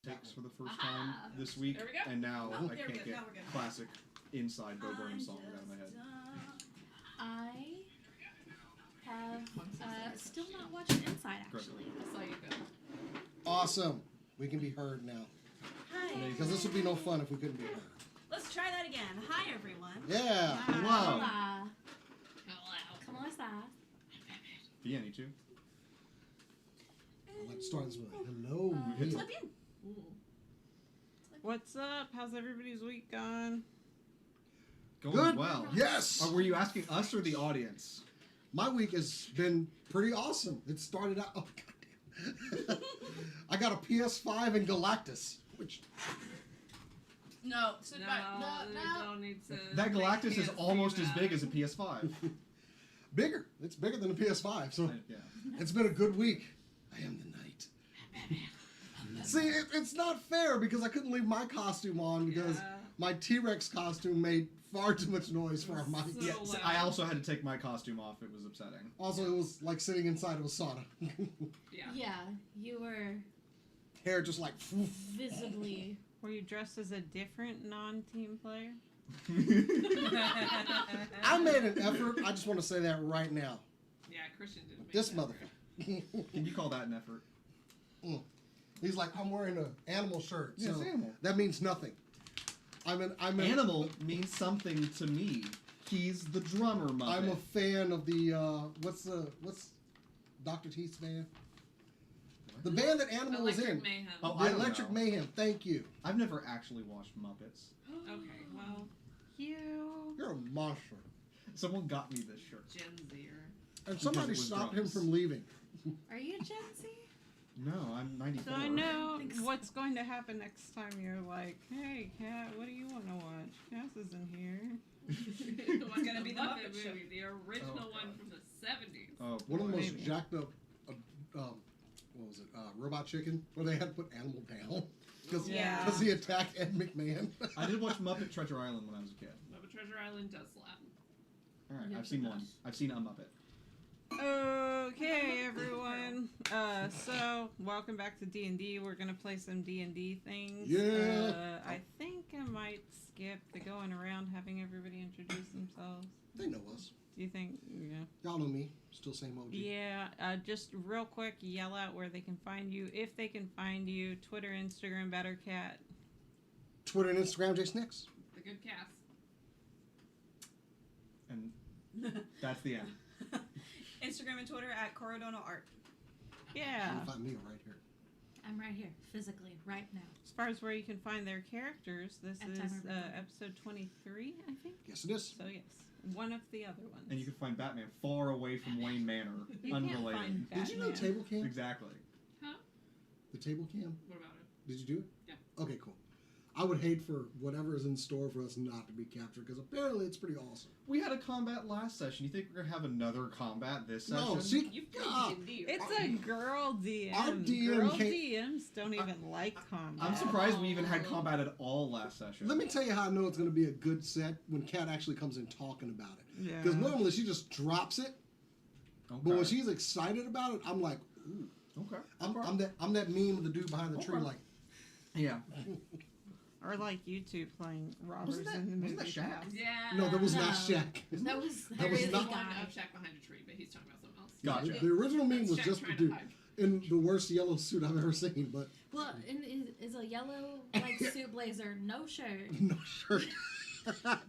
outtakes for the first time this week, There we go. and now Oh, I there we can't go. get Now we're good. classic Inside Bo Burnham song out of my head. I have still not watched Inside, actually. I saw you go. Awesome. We can be heard now. Hi. Because this would be no fun if we couldn't be heard. Let's try that again. Hi, everyone. Yeah. Hello. Hola. ¿Cómo estás? Bien, you too? Let's start this with hello. Hit Neil. What's up? How's everybody's week gone? Going Good. well. Yes. Were you asking us or the audience? My week has been pretty awesome. It started out. Oh, goddamn. I got a PS5 and Galactus, which No, sit back. No, don't need to. That Galactus they is can't almost see as that. big as a PS5. bigger. It's bigger than a PS5. So Yeah. it's been a good week. I am the knight. See, it's not fair because I couldn't leave my costume on because Yeah. my T-Rex costume made far too much noise for our mic. So Yeah, loud. I also had to take my costume off. It was upsetting. Also, it was like sitting inside of a sauna. Yeah. Yeah, you were Hair just like. visibly. Were you dressed as a different non-team player? I made an effort. I just want to say that right now. Yeah, Christian didn't make This that motherfucker. Can you call that an effort? He's like, I'm wearing an animal shirt. Yeah, so it's animal. that means nothing. I'm an Animal means something to me. He's the drummer, Muppet. I'm a fan of the what's Dr. Teeth's band? The band that Animal was Electric in. Mayhem. Oh, The I don't Electric know. Mayhem. Thank you. I've never actually watched Muppets. Okay, well, you You're a monster. Someone got me this shirt. Gen Zer. And somebody it was stopped drums. him from leaving. Are you Gen Z? No, I'm 94. So I know think so. what's going to happen next time you're like, hey, Kat, what do you want to watch? Cass isn't here. It's gonna be the Muppet Show. movie, the original Oh, one God. from the 70s. Oh, One of the boy. most Maybe. jacked up, what was it, Robot Chicken, where they had to put Animal down because Yeah. he attacked Ed McMahon. I did watch Muppet Treasure Island when I was a kid. Muppet Treasure Island does slap. All right, Yeah, I've seen pretty one. much. I've seen a Muppet. Okay, everyone. So welcome back to D&D. We're gonna play some D&D things. Yeah. I think I might skip the going around having everybody introduce themselves. They know us. Do you think? Yeah. Y'all know me. Still same OG. Yeah. Just real quick, yell out where they can find you, if they can find you. Twitter, Instagram, BetterCat. Twitter and Instagram, Jason Nix. The good cast. And that's the end. Instagram and Twitter at Corodono Art. You Yeah. can find me right here. I'm right here, physically, right now. As far as where you can find their characters, this At is time of recording. episode 23, I think. Yes, it is. So yes, one of the other ones. And you can find Batman far away from Wayne Manor, You can't unrelated. find Did you know Batman. table cam? Exactly. Huh? The table cam? What about it? Did you do it? Yeah. Okay, cool. I would hate for whatever is in store for us not to be captured because apparently it's pretty awesome. We had a combat last session. You think we're gonna have another combat this session? No, see, You've played God, D&D, It's right? a girl DM. Our DM Girl can't- DMs don't even like combat. I'm surprised we even had combat at all last session. let me tell you how I know it's going to be a good set when Kat actually comes in talking about it. Yeah. Because normally she just drops it, Okay. but when she's excited about it, I'm like, ooh. Okay. I'm that meme of the dude behind the tree, Okay. like, Yeah. Or like you two playing robbers Wasn't that- in the movie. wasn't that Shaq? Past. Yeah. no, that was No. not Shaq. That was That was really not- One guy. of Shack behind a tree, but he's talking about something else. Gotcha. The original meme That's was Shaq just the trying to dude hide. in the worst yellow suit I've ever seen, but Well, and is a yellow like suit blazer, no shirt. no shirt.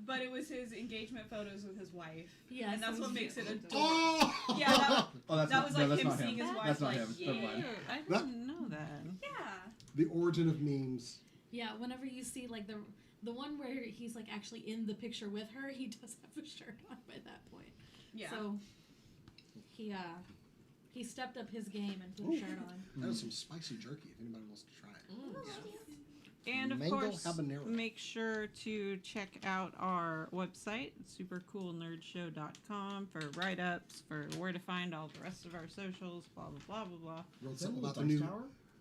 But it was his engagement photos with his wife. Yeah, And that's so what it's- makes it adorable. Oh! Yeah, that, Oh, that's that not, was no, like that's him not seeing him. his wife That's not like, him. yeah. Never mind. I That- didn't know that. Yeah. The origin of memes. Yeah, whenever you see like the one where he's like actually in the picture with her, he does have a shirt on by that point. Yeah. So he stepped up his game and put a shirt on. That is some spicy jerky if anybody wants to try it. And of Mango course, habanero. make sure to check out our website, supercoolnerdshow.com, for write-ups, for where to find all the rest of our socials, blah, blah, blah, blah, blah. Wrote Is that something a about the dice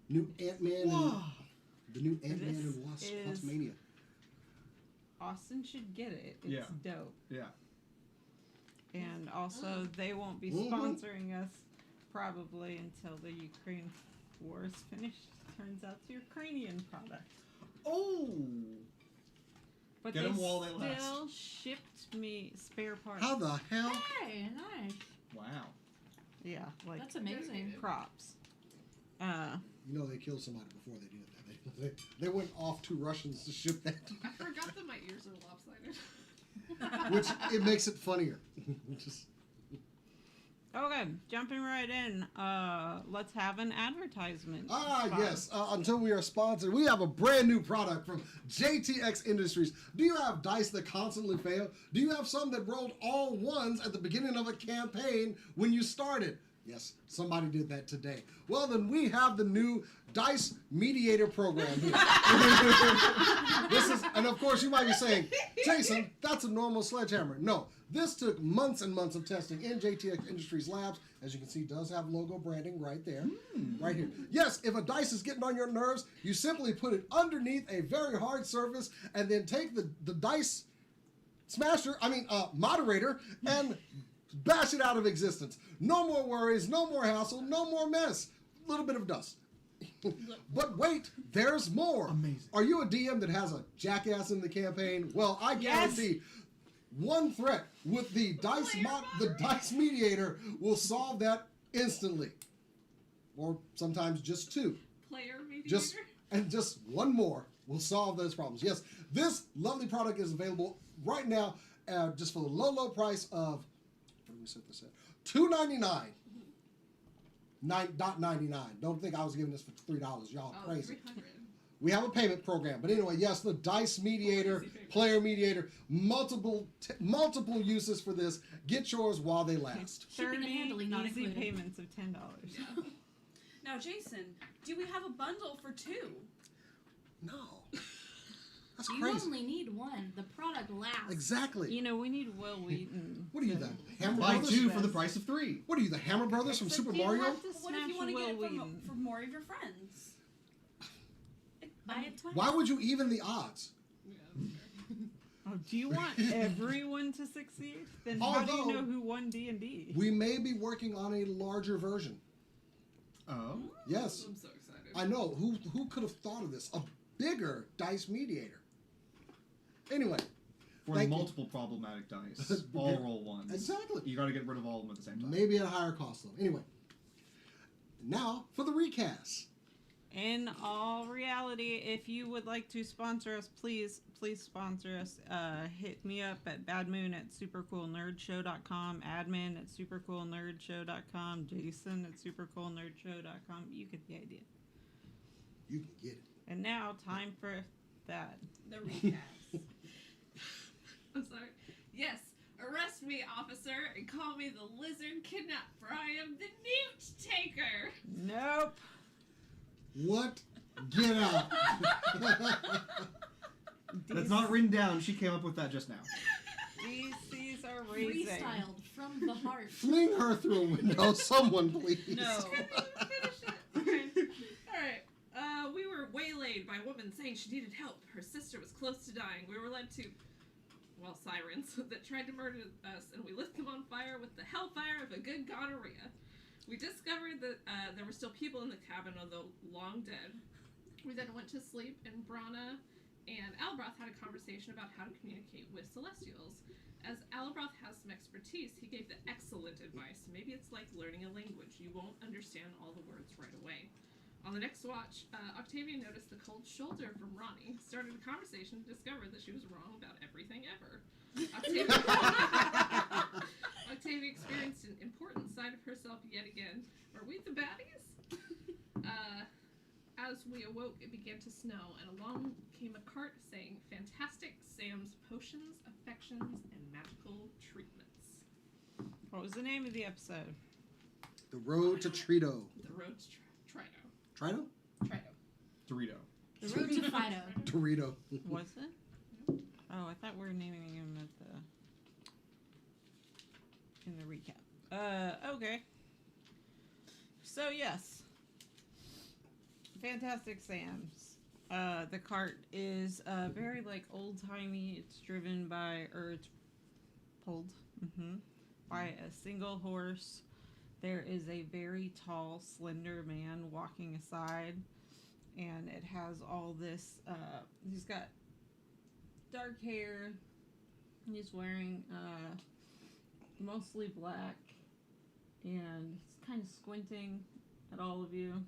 new tower? Ant-Man and Whoa. the new Ant-Man This and Wasp is- Quantumania. Austin should get it. It's Yeah. dope. Yeah. And also, they won't be Mhm. sponsoring us probably until the Ukraine war is finished, turns out to your cranium product. Oh! But Get they 'em while they last. still shipped me spare parts. How the hell? Hey, nice. Wow. Yeah, like That's amazing. props. You know they killed somebody before they did that. They went off to Russians to ship that, I forgot that my ears are lopsided. which it makes it funnier. Just, Okay, jumping right in. Let's have an advertisement. spot. yes. Until we are sponsored, we have a brand new product from JTX Industries. Do you have dice that constantly fail? Do you have some that rolled all ones at the beginning of a campaign when you started? Yes, somebody did that today. Well, then we have the new Dice Mediator program here. And of course you might be saying, Jason, that's a normal sledgehammer. No, this took months and months of testing in JTX Industries labs. As you can see, does have logo branding right there, right here. Yes, if a dice is getting on your nerves, you simply put it underneath a very hard surface and then take the dice moderator, and bash it out of existence. No more worries, no more hassle, no more mess. A little bit of dust. But wait, there's more. Amazing. Are you a DM that has a jackass in the campaign? Well, I guarantee one threat with the dice mediator will solve that instantly. Or sometimes just two. Player mediator. Just one more will solve those problems. Yes, this lovely product is available right now just for the low price of, what do we set this at? $2.99. $9.99. Don't think I was giving this for $3. Y'all Oh, crazy. 300. We have a payment program, but anyway, yes, the dice mediator, player mediator, multiple uses for this. Get yours while they last. Shipping and 30 handling not easy included. payments of $10. Yeah. Now, Jason, do we have a bundle for 2? No, that's You crazy. only need one. The product lasts. Exactly. You know, we need Will Wheaton. What are you, the Hammer Buy Brothers? two for the price of three. What are you, the Hammer Brothers from Except Super you Mario? have to But what if you smash want to get Will it Wheaton. for more of your friends? Buy it twice. Why would you even the odds? Yeah, that's fair. Oh, do you want everyone to succeed? Then how do you Although- know who won D&D? We may be working on a larger version. Oh. Yes, I'm so excited. I know. Who could have thought of this? A bigger dice mediator. Anyway, For Thank you. multiple problematic dice, all roll ones. Exactly. You got to get rid of all of them at the same time. Maybe at a higher cost though. Anyway, now for the recast. In all reality, if you would like to sponsor us, please sponsor us. Hit me up at badmoon@supercoolnerdshow.com, admin@supercoolnerdshow.com, jason@supercoolnerdshow.com. You get the idea. You can get it. And now, time for that. The recast. I'm sorry. Yes, arrest me, officer, and call me the lizard kidnapper. I am the newt taker. Nope. What? Get out. That's not written down. She came up with that just now. DCs are raising. Freestyled from the heart. Fling her through a window, someone please. No. Couldn't even finish it. Okay. Alright. We were waylaid by a woman saying she needed help. Her sister was close to dying. We were led to, sirens that tried to murder us, and we lit them on fire with the hellfire of a good gonorrhea. We discovered that there were still people in the cabin, although long dead. We then went to sleep, and Brana and Albroth had a conversation about how to communicate with Celestials. As Albroth has some expertise, he gave the excellent advice. Maybe it's like learning a language. You won't understand all the words right away. On the next watch, Octavia noticed the cold shoulder from Ronnie, started a conversation, and discovered that she was wrong about everything ever. Octavia experienced an important side of herself yet again. Are we the baddies? As we awoke, it began to snow, and along came a cart saying, "Fantastic Sam's Potions, Affections, and Magical Treatments." What was the name of the episode? The road to Trito. The road to Trito. Trito? Trito. Dorito. The road to Fido. Dorito. Was it? Oh, I thought we were naming him at in the recap. Okay. So yes. Fantastic Sam's. The cart is very old-timey. It's driven by, or it's pulled by a single horse. there is a very tall, slender man walking aside, and it has all this. He's got dark hair. He's wearing mostly black, and he's kind of squinting at all of you.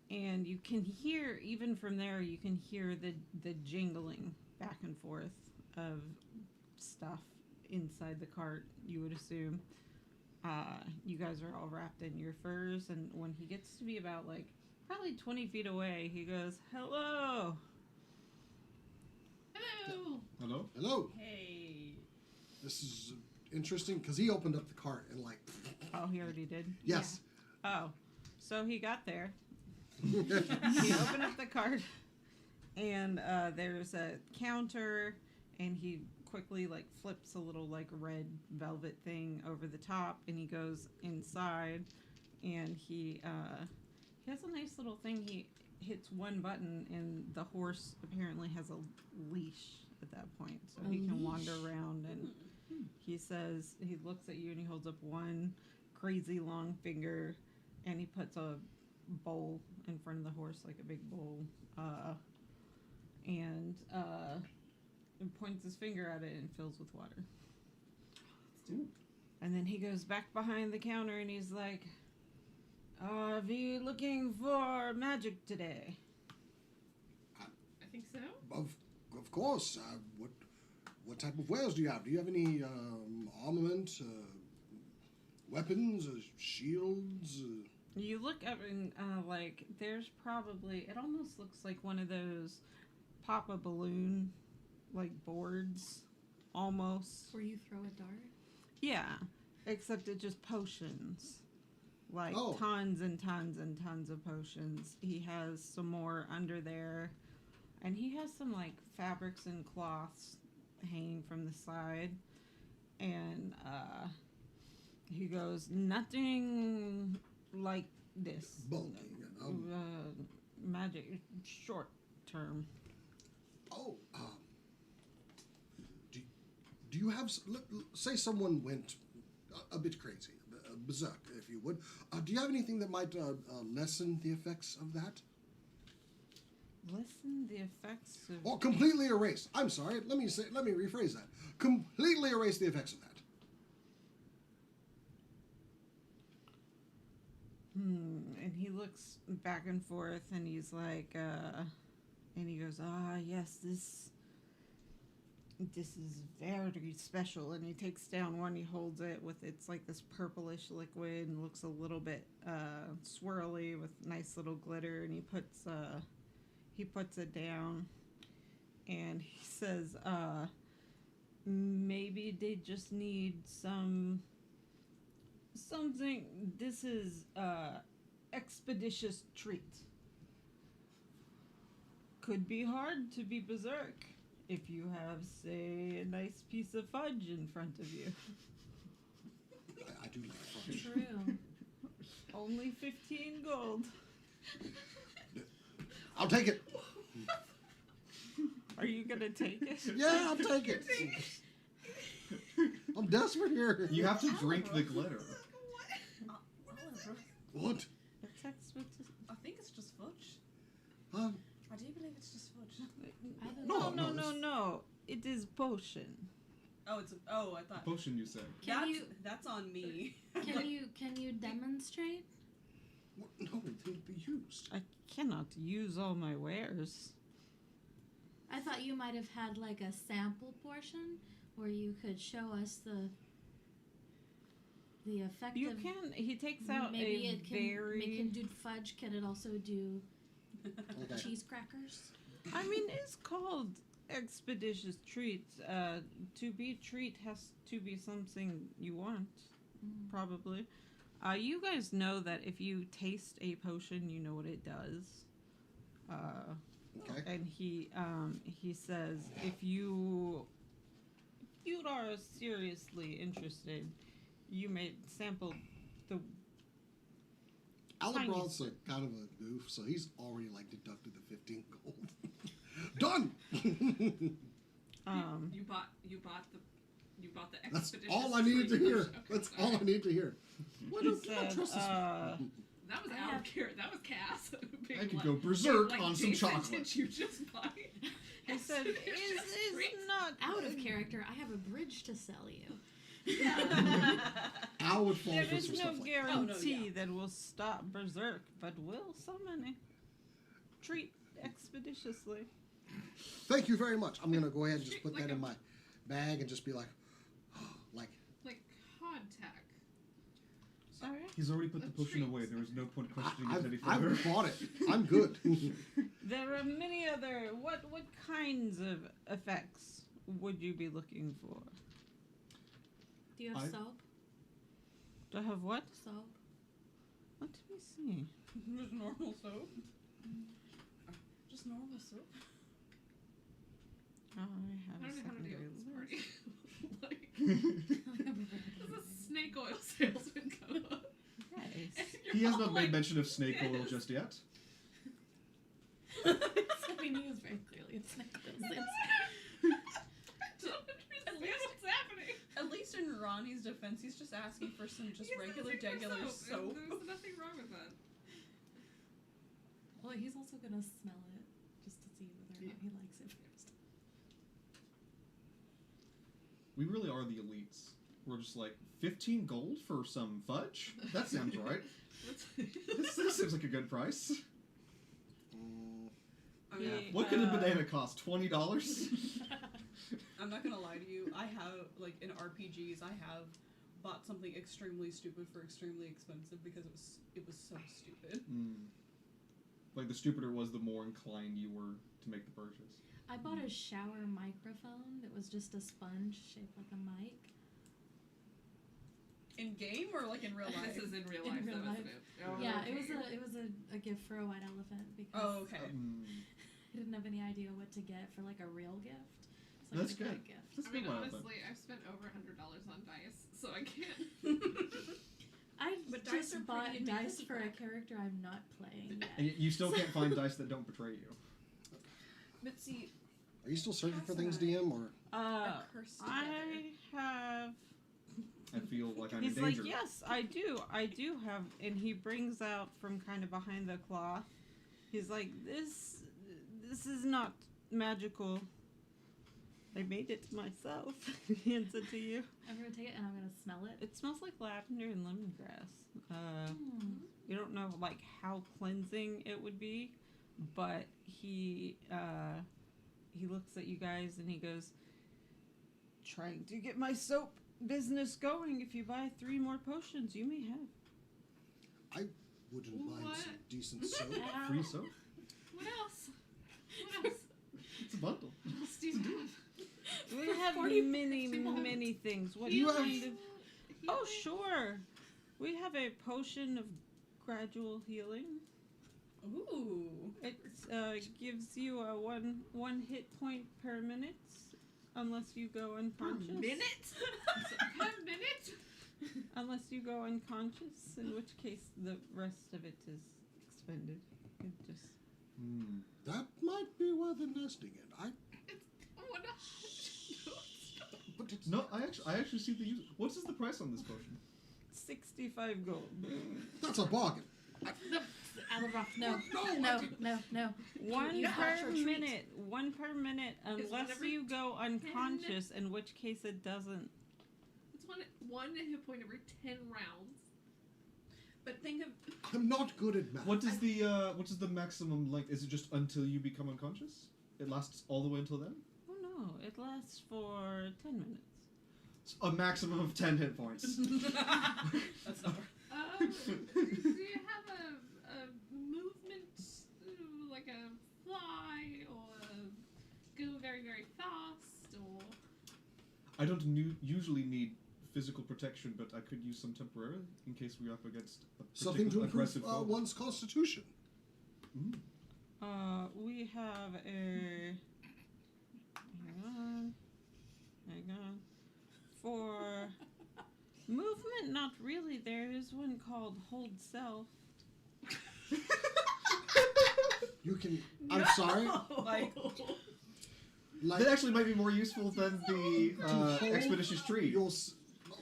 And you can hear, even from there, you can hear the jingling back and forth of stuff inside the cart, you would assume. You guys are all wrapped in your furs, and when he gets to be about, like, probably 20 feet away, he goes, "Hello!" Hello. Hello? Hello. Hey. This is interesting because he opened up the cart and like. Oh, he already did? Yes. Oh, so he got there. He opened up the cart, and there's a counter, and he quickly like flips a little like red velvet thing over the top, and he goes inside, and he has a nice little thing. He hits one button, and the horse apparently has a leash at that point, so he can wander around. And he says, he looks at you, and he holds up one crazy long finger, and he puts a bowl in front of the horse, like a big bowl, and points his finger at it and fills with water. And then he goes back behind the counter, and he's like, "Are we looking for magic today?" I think so. Of course. What type of wares do you have? Do you have any armament, weapons, shields? You look up and like there's probably, it almost looks like one of those pop a balloon like boards almost. Where you throw a dart? Yeah, except it's just potions. Like Oh. tons and tons and tons of potions. He has some more under there, and he has some like fabrics and cloths hanging from the side, and he goes, "Nothing like this. Bulky. Magic short term." Oh, do you have, say someone went a bit crazy, berserk, if you would. Do you have anything that might lessen the effects of that? Lessen the effects of... Or completely erase. I'm sorry, let me rephrase that. Completely erase the effects of that. And he looks back and forth, and he's like, and he goes, yes, this is very special. And he takes down one, he holds it with, it's like this purplish liquid, and looks a little bit swirly with nice little glitter, and he puts it down, and he says, maybe they just need something. This is expeditious treat. Could be hard to be berserk if you have, say, a nice piece of fudge in front of you. I do like fudge. True. Only 15 gold. I'll take it. Are you gonna take it? Yeah, I'll take it. I'm desperate here. You have to drink the glitter. What? It's expeditious. I think it's just fudge. Huh? I do believe it's just fudge. No, No. It is potion. Oh, I thought. Potion, you said. That's on me. Can you demonstrate? What? No, it would be used. I cannot use all my wares. I thought you might have had like a sample portion where you could show us the effect You of... can. He takes out Maybe a it can, very... it can do fudge. Can it also do Okay. cheese crackers? I mean, it's called expeditious treat. To be treat has to be something you want, probably. You guys know that if you taste a potion, you know what it does. Okay. And he says, if you are seriously interested, you may sample the... Alabron's kind of a goof, so he's already like deducted the 15 gold. Done. You bought You bought the That's expeditious. all I needed to Trito hear. Okay, That's sorry. all I need to hear. Why He don't you said, trust this? That was I out have- of care. That was Cass. Being I could like- go berserk like, on some Jason, chocolate. Did you just buy? He said, is not Out of character, I have a bridge to sell you. Al would fall There for is some no stuff like guarantee that will stop Berserk, but will summon it. Treat expeditiously. Thank you very much. I'm gonna go ahead and just put Like that a- in my bag and just be like, Like hardtack. Sorry? He's already put the A potion treat. away. There is no point questioning it any I've further. bought it. I'm good. There are many other. What kinds of effects would you be looking for? Do you have I- soap? Do I have what? Soap? Let me see. Just normal soap. Just normal soap. Oh, I have I don't a know how to deal secondary with this list. party. There's a snake oil salesman come up. Nice. and you're He has all not like, made mention of snake oil yes. just yet. I mean, he was very clearly a snake oil salesman. I don't understand what's happening. At least in Ronnie's defense, he's just asking for some just He's regular, asking for degular soap. soap. There's nothing wrong with that. Well, he's also gonna smell it just to see whether or not he likes it first. We really are the elites. We're just like 15 gold for some fudge. That sounds right. This seems like a good price. I mean, Yeah. What could a banana cost? $20? I'm not gonna lie to you. I have, like, in RPGs, I have bought something extremely stupid for extremely expensive because it was so stupid. Like the stupider was, the more inclined you were to make the purchase. I bought a shower microphone that was just a sponge shaped like a mic. In game or like in real life? This is in real In life, real though, life. isn't it? Oh, Yeah, okay. it was a gift for a white elephant because Oh, okay. I didn't have any idea what to get for like a real gift. So That's I got a good. gift. That's I mean, good one, honestly, I've spent over $100 on dice, so I can't. I But dice just are bought pretty dice amazing. for a character I'm not playing yet. And you still can't find dice that don't betray you. But see, Are you still searching for things, DM, or? are cursed together. I have. I feel like I'm He's in danger. like, yes, I do have, and he brings out from kind of behind the cloth. He's like, this is not magical. I made it myself. He hands it to you. I'm gonna take it and I'm gonna smell it. It smells like lavender and lemongrass. You don't know like how cleansing it would be, but he looks at you guys and he goes, trying to get my soap business going. If you buy 3 more potions, you may have. Wouldn't mind What? some decent soap. Free soap? What else? What else? It's a bundle. What else do you have? We have 40 many things. What You have- kind of? Oh, sure. We have a potion of gradual healing. Ooh. It gives you a one hit point per minute, unless you go unconscious. Per minute? Unless you go unconscious, in which case the rest of it is expended. It just That might be worth investing in. Oh, no. But it's No, I actually see the use. What is the price on this potion? 65 gold. that's a bargain. No, no. One You per got your treat. minute. One per minute, Is one unless every you go unconscious, in which case it doesn't. It's one hit point every 10 rounds. But think of I'm not good at math. What is the maximum length? Is it just until you become unconscious? It lasts all the way until then? Oh no, it lasts for 10 minutes. A maximum of 10 hit points. that's not Do you have a movement, like a fly, or go very, very fast, or... I don't usually need physical protection, but I could use some temporarily in case we're up against a Something to particular improve aggressive foe. one's constitution. We have a. Hang on. For movement, not really. There is one called Hold Self. You can. I'm sorry. like Like That actually might be more useful than the hold expeditious tree.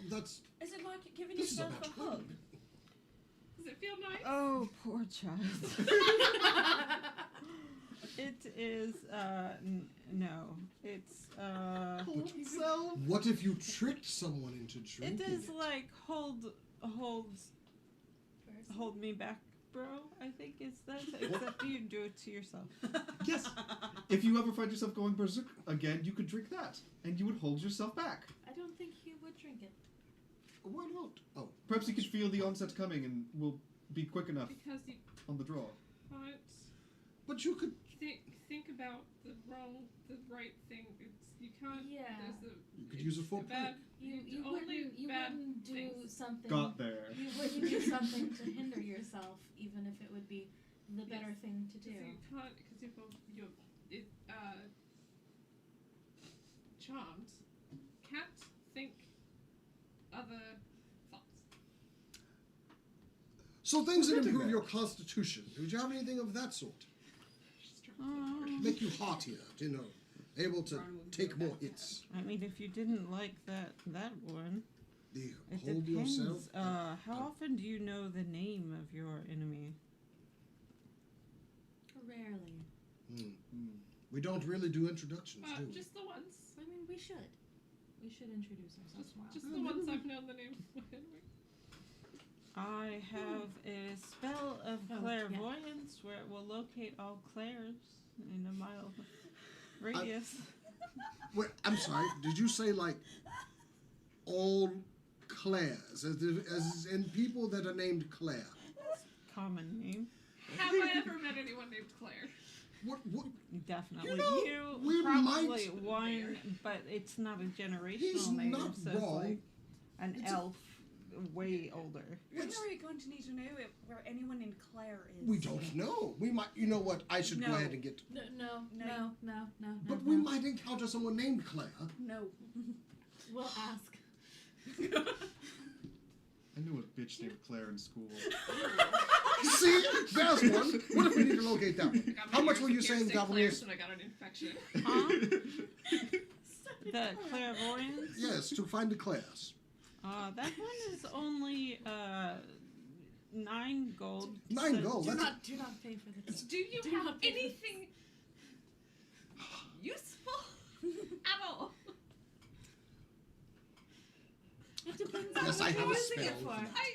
that's Is it like giving this is yourself about a hug? Does it feel nice? Oh, poor child. It is, no. It's, what if you tricked someone into drinking it is like, hold me back, bro, I think it's that. Except you do it to yourself. Yes. If you ever find yourself going berserk again, you could drink that, and you would hold yourself back. I don't think he would drink it. Why not? Oh, Perhaps you could feel the onset coming, and will be quick enough Because you on the draw. can't but you could. think about the right thing. You can't. Yeah. There's You could use a full bad. You only wouldn't bad do things. something. Got there. You wouldn't do something to hinder yourself, even if it would be the better Yes. thing to do. You can't because you're charmed. Can't think other thoughts. So things that We're getting improve there. your constitution. Would you have anything of that sort? Make you heartier, able to take more hits. I mean, if you didn't like that one, The it hold depends. yourself. How often do you know the name of your enemy? Rarely. We don't really do introductions, do we? Just the ones. I mean, we should. We should introduce ourselves more. Just the ones I've known the name of my enemy. I have a spell of Oh, clairvoyance where it will locate all clairs in a mile radius. Wait, I'm sorry. Did you say like all Claires, as in people that are named Claire? Common name. Have I ever met anyone named Claire? What? Definitely. You know, You we probably might- one, but it's not a generational He's name. not So it's wrong. like an It's a- elf, way older. When are we going to need to know where anyone in Claire is? We don't know. We might. You know what? I should go No. ahead and get. No. But we might encounter someone named Claire. No. We'll ask. I knew a bitch named Claire in school. See, there's one. What if we need to locate that one? Got my How much ears were you pierced saying in that one Claire's is? when I got an infection. Huh? The clairvoyance? Yes, to find the Claires. That one is only 9 gold. 9 gold. Do That's not pay for this. Do you Do have not pay for this. anything useful at all? It depends on Yes, what I you're have a using it spell for. for that.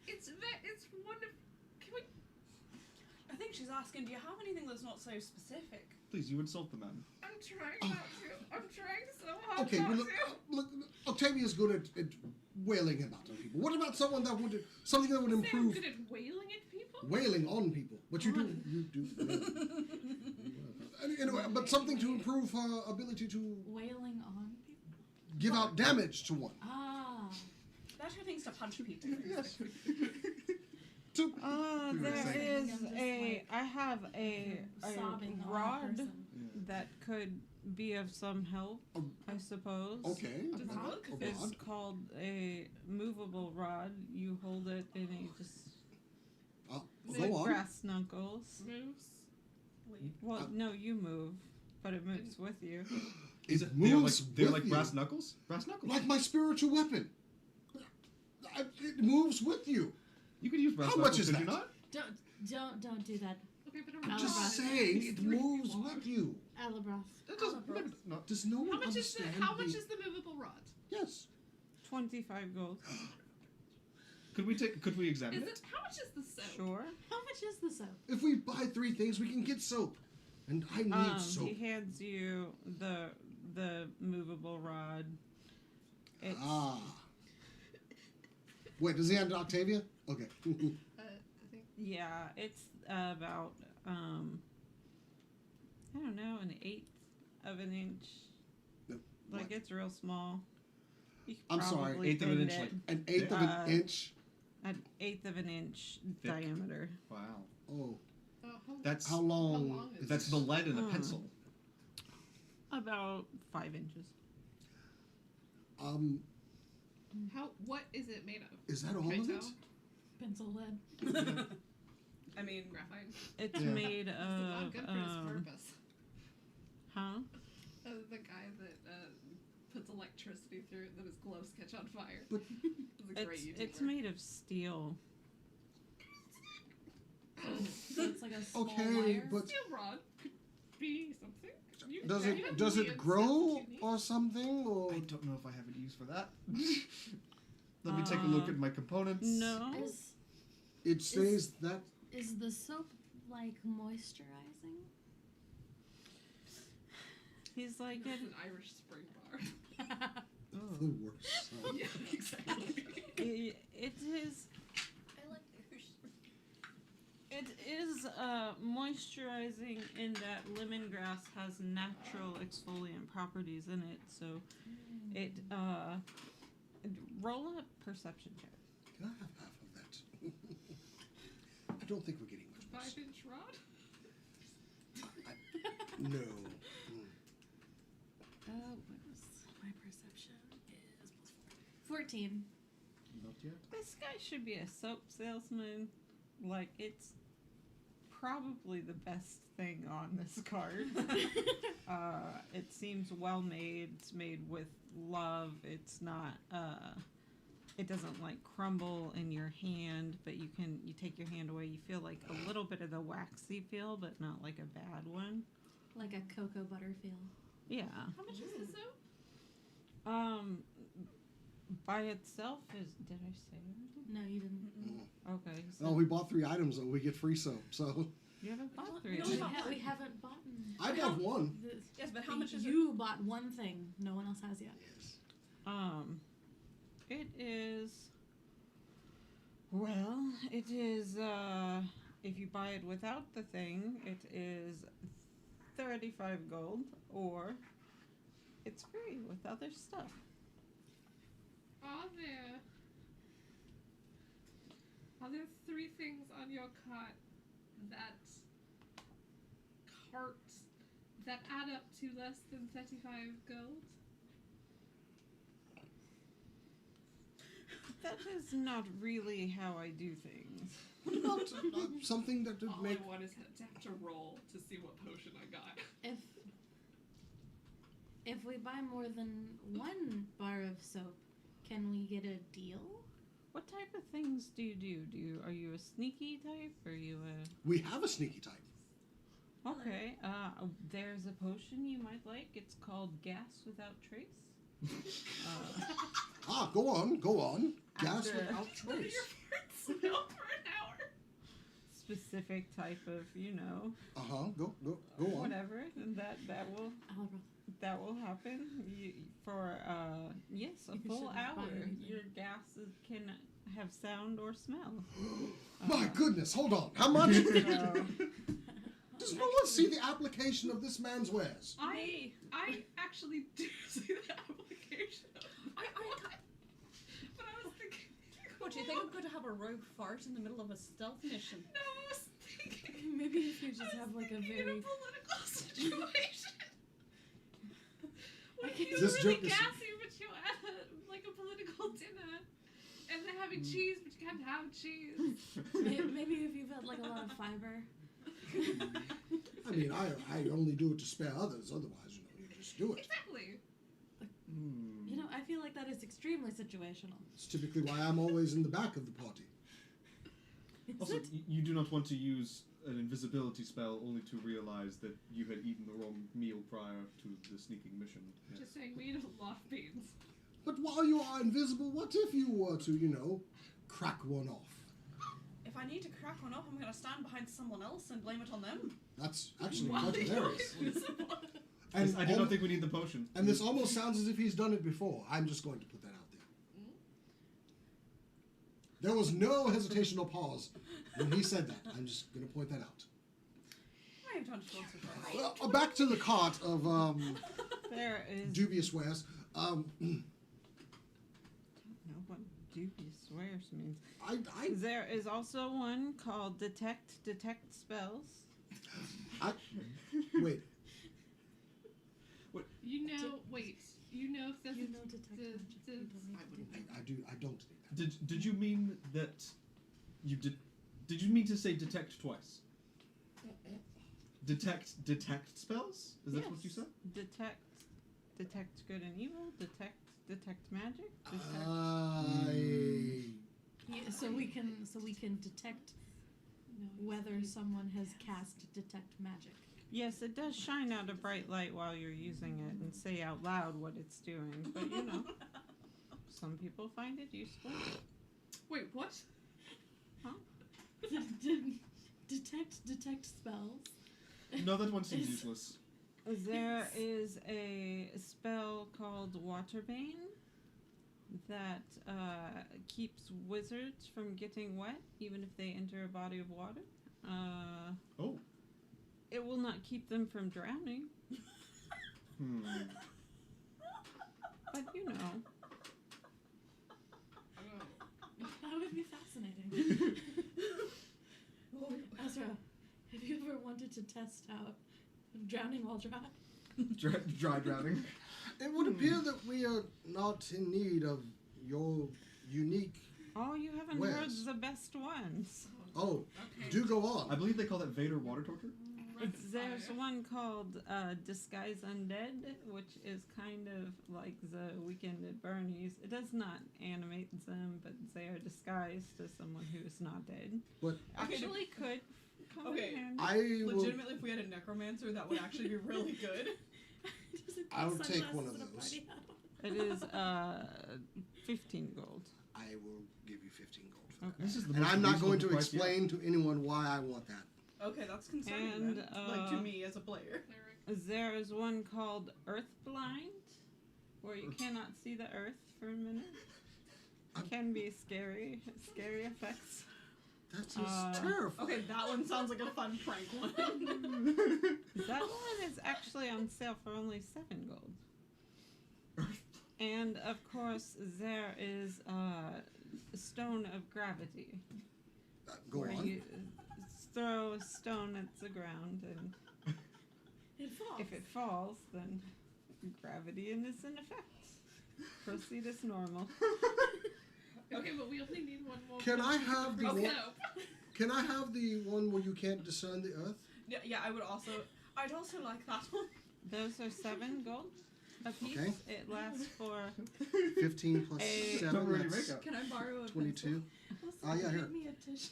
It's wonderful. Can we? I think she's asking, do you have anything that's not so specific? Please, you insult the man. I'm trying not to. I'm trying so hard Okay, not well, look, Octavia's good at wailing about on people. What about something that would to. I'm improve good at wailing at people. wailing on people? But you do. Anyway, but something to improve her ability to Wailing on people? give out damage to one. Ah. Better things to punch people. Yes. To There saying. is I'm just I have a Sobbing on a rod person. that could be of some help, I suppose. okay. Does it look? A It's rod. called a movable rod. You hold it and it just Go on. brass knuckles. Moves. Well, no, you move, but it moves with you. Is It it they're moves they're with like you. brass knuckles? Brass knuckles. Like my spiritual weapon. It moves with you. You could use brass How knuckles, much is could you that? not? Don't do that. Okay, but I'm Alabras. just saying, it moves with you. Alabras. That doesn't. maybe not. Does no one how much is the understand? is the movable rod? Yes. 25 gold. Could we examine Is it? it how much is the soap? Sure. How much is the soap? If we buy 3 things, we can get soap. And I need soap. He hands you the movable rod. It's Ah. Wait, does he hand it to Octavia? Okay. I think yeah, it's about I don't know, an eighth of an inch. No, Like what? it's real small. You could I'm sorry, probably eighth of an bend inch, it. like An eighth of an inch. An eighth of an inch Thick. diameter. Wow. Oh. That's How long? How long is that's the lead in a Hmm. pencil. About 5 inches. what is it made of? Is that all of it? Trito? Pencil lead. I mean, Graphite. It's Yeah. made It's not of good for his purpose. huh? The guy that puts electricity through it, that his gloves catch on fire. But- He's a great YouTuber. It's made of steel. So it's like a small Okay, wire. but Steel rod could be something. You does you it have does weird it stuff grow that you need. or something? Or I don't know if I have a use for that. Let me take a look at my components. No. it says that Is the soap like moisturizing? He's like It's an Irish spring bar. the worst. sound. Yeah, exactly. it is. I like Irish. It is moisturizing in that lemongrass has natural exfoliant properties in it, so it roll a perception check. Can I have half of that? I don't think we're getting much. 5-inch rod? No. What was my perception? Is plus 14. Not yet. This guy should be a soap salesman. Like, it's probably the best thing on this card. It seems well made. It's made with love. It's not, it doesn't like crumble in your hand, but you take your hand away, you feel like a little bit of the waxy feel, but not like a bad one. Like a cocoa butter feel. Yeah. How much is this soap? By itself is, did I say everything? No, you didn't. Okay. Oh, we bought 3 items though. We get free soap. So You haven't bought Well, 3. no, we haven't bought. I bought one. Yes, but how much is it? You bought one thing. No one else has yet. Yes. It is. Well, it is. If you buy it without the thing, it is 35 gold, or it's free with other stuff. Are there 3 things on your cart that add up to less than 35 gold? That is not really how I do things. What about something that would All make? I want is to have to roll to see what potion I got. If we buy more than 1 bar of soap, can we get a deal? What type of things do you do? Are you a sneaky type? Are you a? We have a sneaky type. Okay. There's a potion you might like. It's called Gas Without Trace. Go on. Gas After- without None of trace. your farts smell for an hour. Specific type of, Go on. whatever, and that will Alabra. that will happen for yes, a You full shouldn't buy hour. anything. Your gases can have sound or smell. My goodness, hold on. How much? So, Does no one see the application of this man's wares? I actually do see the application. But I was thinking. What, do you think I'm going to have a rogue fart in the middle of a stealth mission? No, I was thinking. Maybe if you just have like a In a very. political situation. When Okay. he's This really joke is- gassy, but you're at a political dinner, and they're having cheese, but you can't have cheese. Maybe if you've had like a lot of fiber. I mean, I only do it to spare others. Otherwise, you just do it. Exactly. You know, I feel like that is extremely situational. It's typically why I'm always in the back of the party. Is Also, it? you do not want to use an invisibility spell only to realize that you had eaten the wrong meal prior to the sneaking mission. Yes. Just saying, we eat a lot of beans. But while you are invisible, what if you were to, crack one off? If I need to crack one up, I'm going to stand behind someone else and blame it on them. That's actually While quite you're hilarious. invisible. And, I do not think we need the potion. and this almost sounds as if he's done it before. I'm just going to put that out there. There was no hesitation or pause when he said that. I'm just going to point that out. I have done it once or twice. Well, back to the cart of there is. dubious wares. I don't know what dubious swears means. There is also one called Detect Spells. Wait. Wait, you know if this You is know detect the- magic. the- You don't need to do that. I don't need that. Did you mean that you did? Did you mean to say detect twice? Detect spells? Is that what you said? Detect Detect good and evil. Detect magic. Yeah, so we can detect whether someone has cast detect magic. Yes, it does shine out a bright light while you're using it and say out loud what it's doing. But you know, some people find it useful. Wait, what? Detect spells. No, that one seems useless. There is a spell called Waterbane that keeps wizards from getting wet, even if they enter a body of water. Oh. It will not keep them from drowning, but you know. That would be fascinating. Ezra, have you ever wanted to test out drowning while dry? Dry drowning. It would appear that we are not in need of your unique. Oh, you haven't Wares. heard the best ones. Oh, Okay. do go on. I believe they call that Vader water torture. There's one called Disguise Undead, which is kind of like the Weekend at Bernie's. It does not animate them, but they are disguised as someone who is not dead. But Actually, could come Okay. in handy. I will. Legitimately, if we had a necromancer, that would actually be really good. I would take one of those. It is 15 gold. I will give you 15 gold for that. Okay. This is the And most I'm not going to reasonable price yet. explain to anyone why I want that. Okay, that's concerning And, then. Like to me as a player. There is one called Earth Blind, where you cannot see the earth for a minute. It can be scary effects. That is Uh, terrifying. Okay, that one sounds like a fun prank one. That one is actually on sale for only 7 gold. And of course, there is Stone of Gravity, Go where on. you throw a stone at the ground, and It falls. if it falls, then gravity is in effect. Proceed as normal. Okay, but we only need one more. Can I have the Okay. one? Can I have the one where you can't discern the earth? Yeah, I'd also like that one. Those are 7 gold a piece. Okay. It lasts for 15 plus Hey. 7, Don't really that's make up. Can I borrow a 22. Also, Ah, yeah, here. give me a tissue.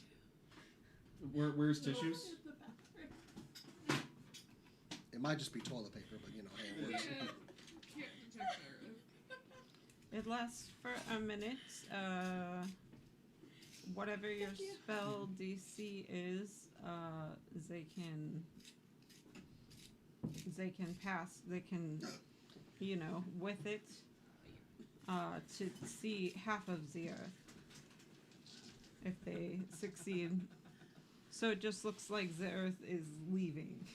Where's tissues? In the bathroom. It might just be toilet paper, but you know, hey, it works. Can't detect our It lasts for a minute. Whatever your Thank you. spell DC is, they can pass. They can, you know, with it, to see half of the earth if they succeed. So it just looks like the earth is leaving.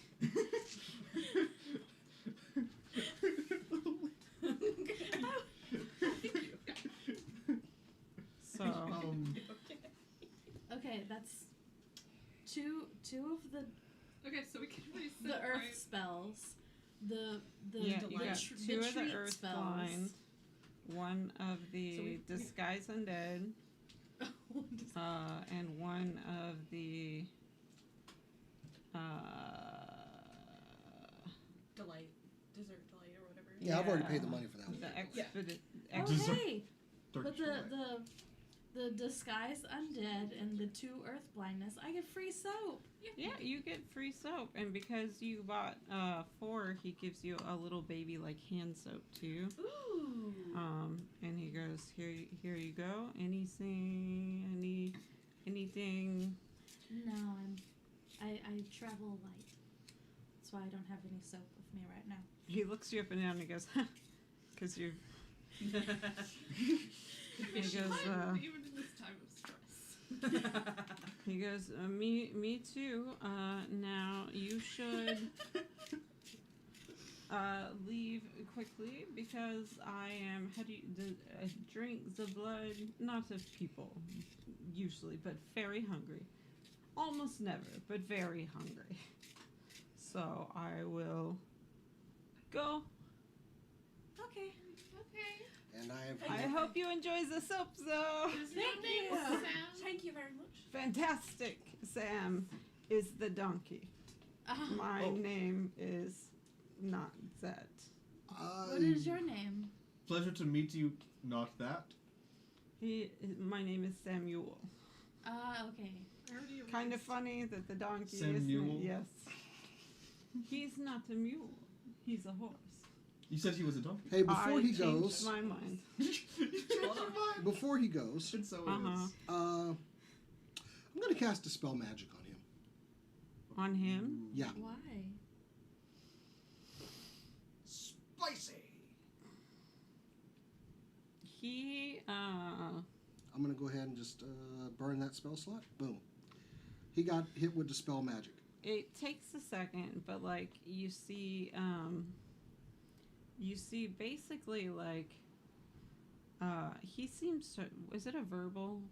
So Okay, that's two of the Okay, so we can really the earth spells. The yeah, you got tr- 2 of the treat earth spells. blind, 1 of the So we- disguise undead, and 1 of the Delight. Dessert delight or whatever. Yeah, I've already paid the money for that one. the expedit. Oh Dessert- hey, but Torture. the disguise undead and the 2 earth blindness, I get free soap. Yeah, you get free soap, and because you bought 4, he gives you a little baby like hand soap too. Ooh. And he goes, here you go. Anything. No, I travel light. That's why I don't have any soap with me right now. He looks you up and down and he goes, because you. He goes, even in this time of stress. He goes, me too. Now you should leave quickly because I am drink the blood, not of people usually, but very hungry. Almost never, but very hungry. So I will go. Okay. Okay. And I hope you enjoy the soap though. Is Thank your name you. Sam? Thank you very much. Fantastic. Sam is the donkey. My Oh. name is not that. What is your name? Pleasure to meet you. Not that. My name is Samuel. Okay. Kind of funny that the donkey Samuel? is. Yes. He's not a mule. He's a horse. You said he was a donkey. Hey, before I he changed goes, my mind. You changed your mind. before he goes, And so it Uh-huh. is. I'm gonna cast Dispel Magic on him. On him? Yeah. Why? Spicy. He, I'm gonna go ahead and just burn that spell slot. Boom. He got hit with Dispel Magic. it takes a second, but like you see basically like he seems to, is it a verbal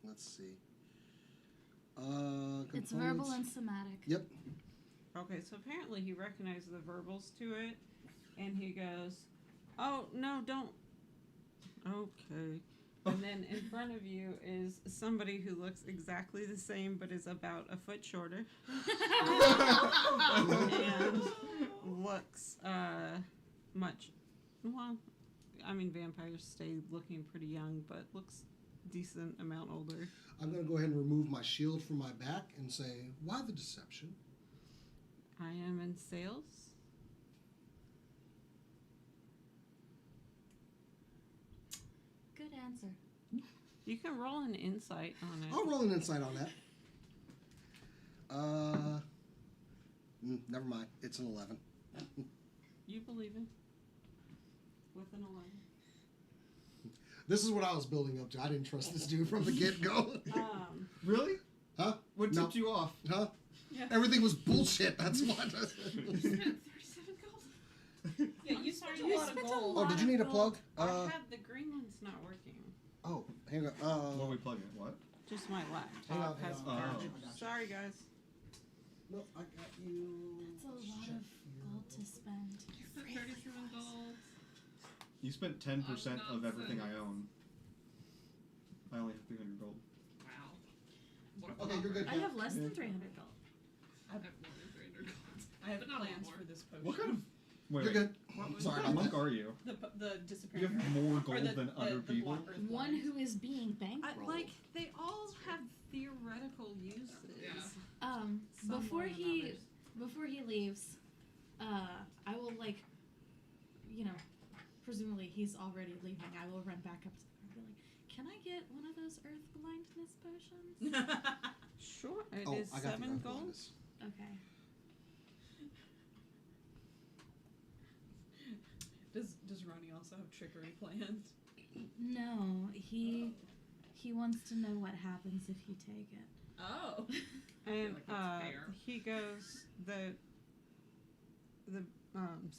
Let's see. It's verbal components. and somatic. Yep. Okay, so apparently he recognized the verbals to it, and he goes, "Oh no, don't." Okay. And then in front of you is somebody who looks exactly the same, but is about a foot shorter, and looks much. Well, I mean, vampires stay looking pretty young, but looks decent amount older. I'm gonna go ahead and remove my shield from my back and say, "Why the deception?" I am in sales. Good answer. You can roll an insight on it. I'll roll an insight on that. Never mind. It's an 11. You believe it? With an 11. This is what I was building up to. I didn't trust this dude from the get-go. Really? Huh? What No. tipped you off? Huh? Yeah. Everything was bullshit. That's what. You spent 37 gold. Yeah, you I'm spent sorry, a you lot of spent a gold. Oh, did you need a plug? I had the green one's not working. Oh, hang on. What are we plugging? What? Just my Hang laptop on, has hang on. garbage. Oh. Sorry, guys. No, I got you. That's a lot of gold to spend. You spent 37 gold. You spent 10% Oh, of everything I nonsense. own. I only have 300 gold. Wow. What a Okay, you're good. I have less than 300 gold. I have more than 300 gold. I have But not a lot plans more. for this potion. What kind of? Wait, You're wait. good. What was Sorry What kind about of monk that. are you? The You disappearing. have more or gold than other the people. block- earth One block. who is being bankrolled. Like, they all have theoretical uses. Yeah. Some Before more than he others. before he leaves, I will like, you know, presumably he's already leaving. I will run back up to the car and be like, "Can I get one of those earth blindness potions?" Sure, it Oh, is I got 7 the gold. blindness. Okay. Does Ronnie also have trickery planned? No, he wants to know what happens if you take it. Oh. And like that's fair. he goes, the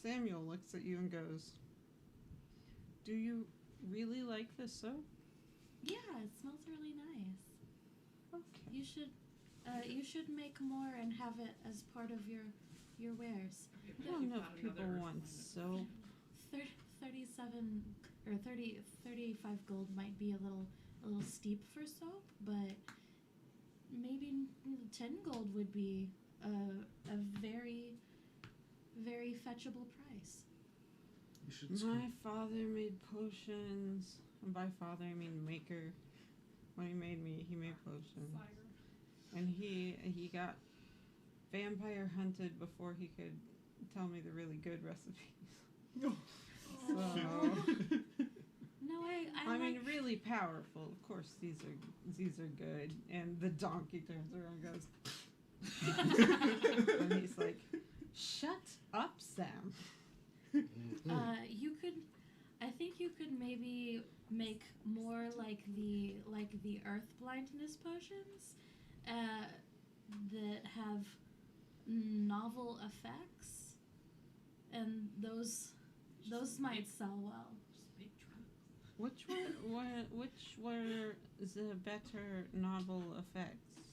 Samuel looks at you and goes, "Do you really like this soap?" Yeah, it smells really nice. Okay. You should make more and have it as part of your wares. I don't know if people want soap. 37 or 35 gold might be a little steep for soap, but maybe 10 gold would be a very, very fetchable price. You should. My father made potions. And by father, I mean maker. When he made me, he made potions. And he got vampire hunted before he could tell me the really good recipes. So, No, I I mean, like, really powerful. Of course, these are good. And the donkey turns around and goes, and he's like, "Shut up, Sam." I think you could maybe make more like the earth blindness potions that have novel effects, and those might sell well. Which were the better novel effects?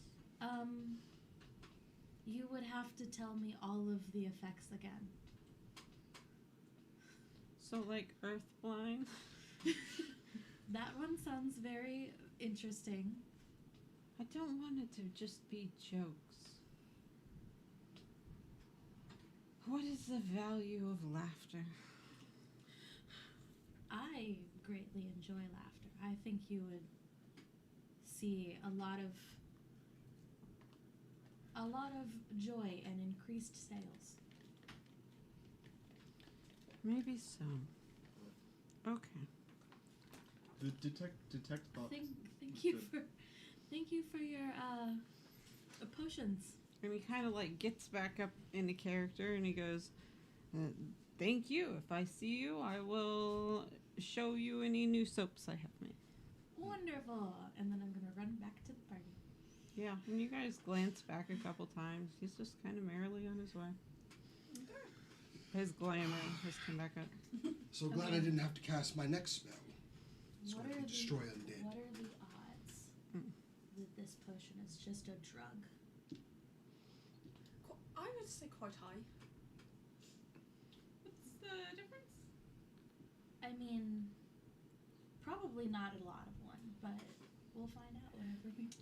You would have to tell me all of the effects again. So like earth blind. That one sounds very interesting. I don't want it to just be jokes. What is the value of laughter? I greatly enjoy laughter. I think you would see a lot of joy and increased sales. Maybe so. Okay. The detect thoughts. Thank you for your potions. And he kind of like gets back up into character and he goes, thank you. If I see you, I will show you any new soaps I have made. Wonderful. And then I'm gonna run back to the party. Yeah, and you guys glance back a couple times. He's just kind of merrily on his way. His glamour has come back up. So glad I didn't have to cast my next spell. So What I are could the- destroy undead. What are the odds that this potion is just a drug? I would say quite high. What's the difference? I mean, probably not a lot of one, but we'll find out whenever we get.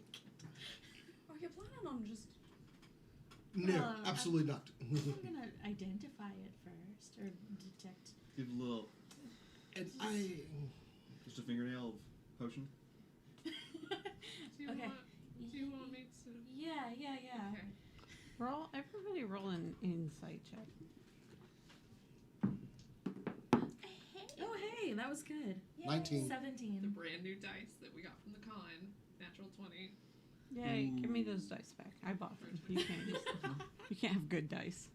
Are you planning on just? No, absolutely not. I'm gonna identify it first, or detect. Give a little, And just a fingernail of potion. Do you Okay. want me to? Yeah. Okay. Everybody roll an insight check. Oh, hey, that was good. 19. 17. The brand new dice that we got from the con, natural 20. Yay, give me those dice back. I bought them. You can't use them. You can't have good dice.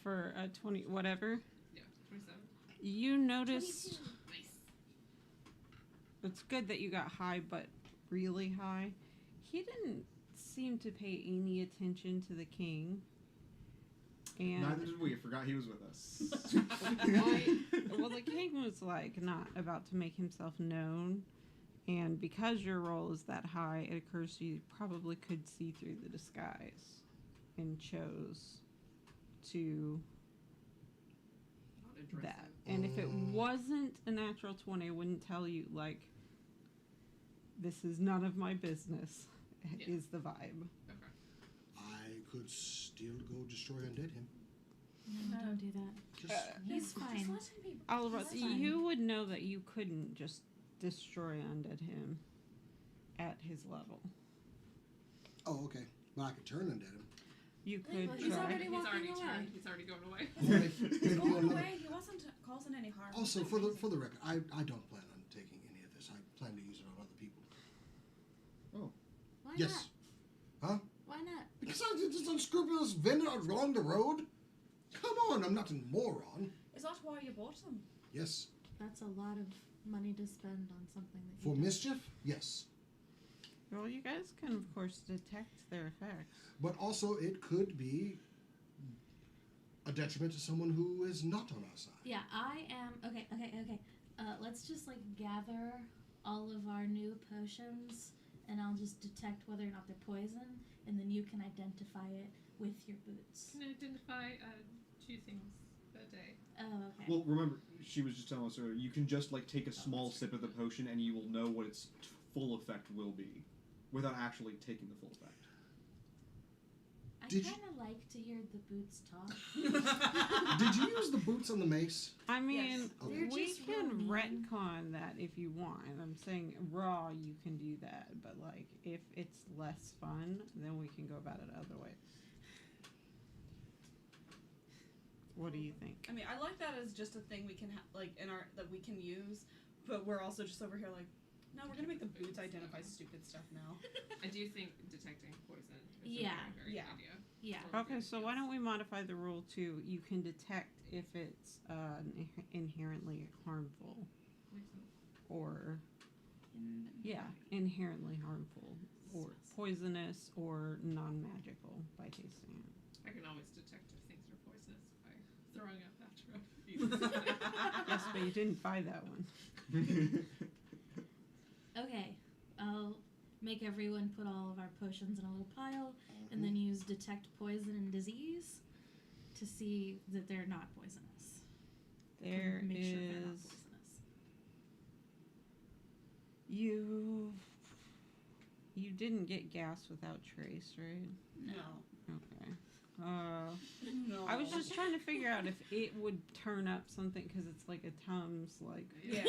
For 20, whatever. Yeah, 27. You notice 22. Nice. it's good that you got high, but really high. He didn't seem to pay any attention to the king. And Neither did we. I forgot he was with us. well, the king was like not about to make himself known, and because your roll is that high, it occurs to you probably could see through the disguise, and chose to Not address that. it. And if it wasn't a natural 20, I wouldn't tell you like this is none of my business. Yeah. Is the vibe. Okay. I could still go destroy undead him. No, don't do that. Just He's fine. Just let him be. Oliver, That's fine. you would know that you couldn't just destroy undead him at his level. oh, okay. But I could turn undead him. You Yeah, could well, try. he's already walking away. turned. He's already going away. Maybe He's do going another- away. He wasn't causing any harm. Also, for the record, I don't plan on taking any of this. I plan to use it on other people. Why Yes. not? Why not? Because I'm just unscrupulous vendor along the road. Come on, I'm not a moron. Is that why you bought them? Yes. That's a lot of money to spend on something that For you don't- mischief? Yes. Well, you guys can, of course, detect their effects. But also, it could be a detriment to someone who is not on our side. Yeah, I am. Okay. Let's just like gather all of our new potions, and I'll just detect whether or not they're poison, and then you can identify it with your boots. Can identify 2 things a day. Oh, okay. Well, remember, she was just telling us earlier, you can just like take a small sip of the potion and you will know what its full effect will be without actually taking the full effect. I did you- kind of like to hear the boots talk. Did you use the boots on the mace? I mean, Okay. we They're just real can mean. retcon that if you want. I'm saying raw, you can do that. But, like, if it's less fun, then we can go about it other ways. What do you think? I mean, I like that as just a thing we can like in our that we can use, but we're also just over here like, no, we're gonna make the boots identify stupid stuff now. I do think detecting poison is Yeah, a very, very yeah. good idea. Yeah. Okay, so why don't we modify the rule to you can detect if it's inherently harmful Makes sense. or inherently harmful or poisonous or non-magical by tasting it. I can always detect if things are poisonous by throwing up after a few. Yes, but you didn't buy that one. Okay, I'll make everyone put all of our potions in a little pile, and then use detect poison and disease to see that they're not poisonous. There Make sure they're not is poisonous. you didn't get gas without trace, right? No. Okay. No. I was just trying to figure out if it would turn up something because it's like a Tums, like Yeah.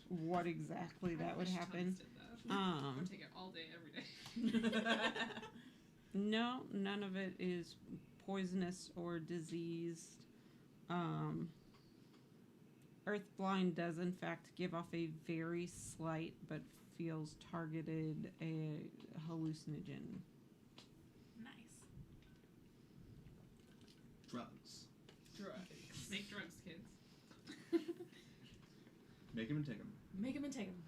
what exactly that would happen. I would take it all day, every day. No, none of it is poisonous or diseased. Earthblind does in fact give off a very slight but feels targeted a hallucinogen. Nice. Drugs. Drugs. Make drugs, kids. Make him and take him. Make him and take him.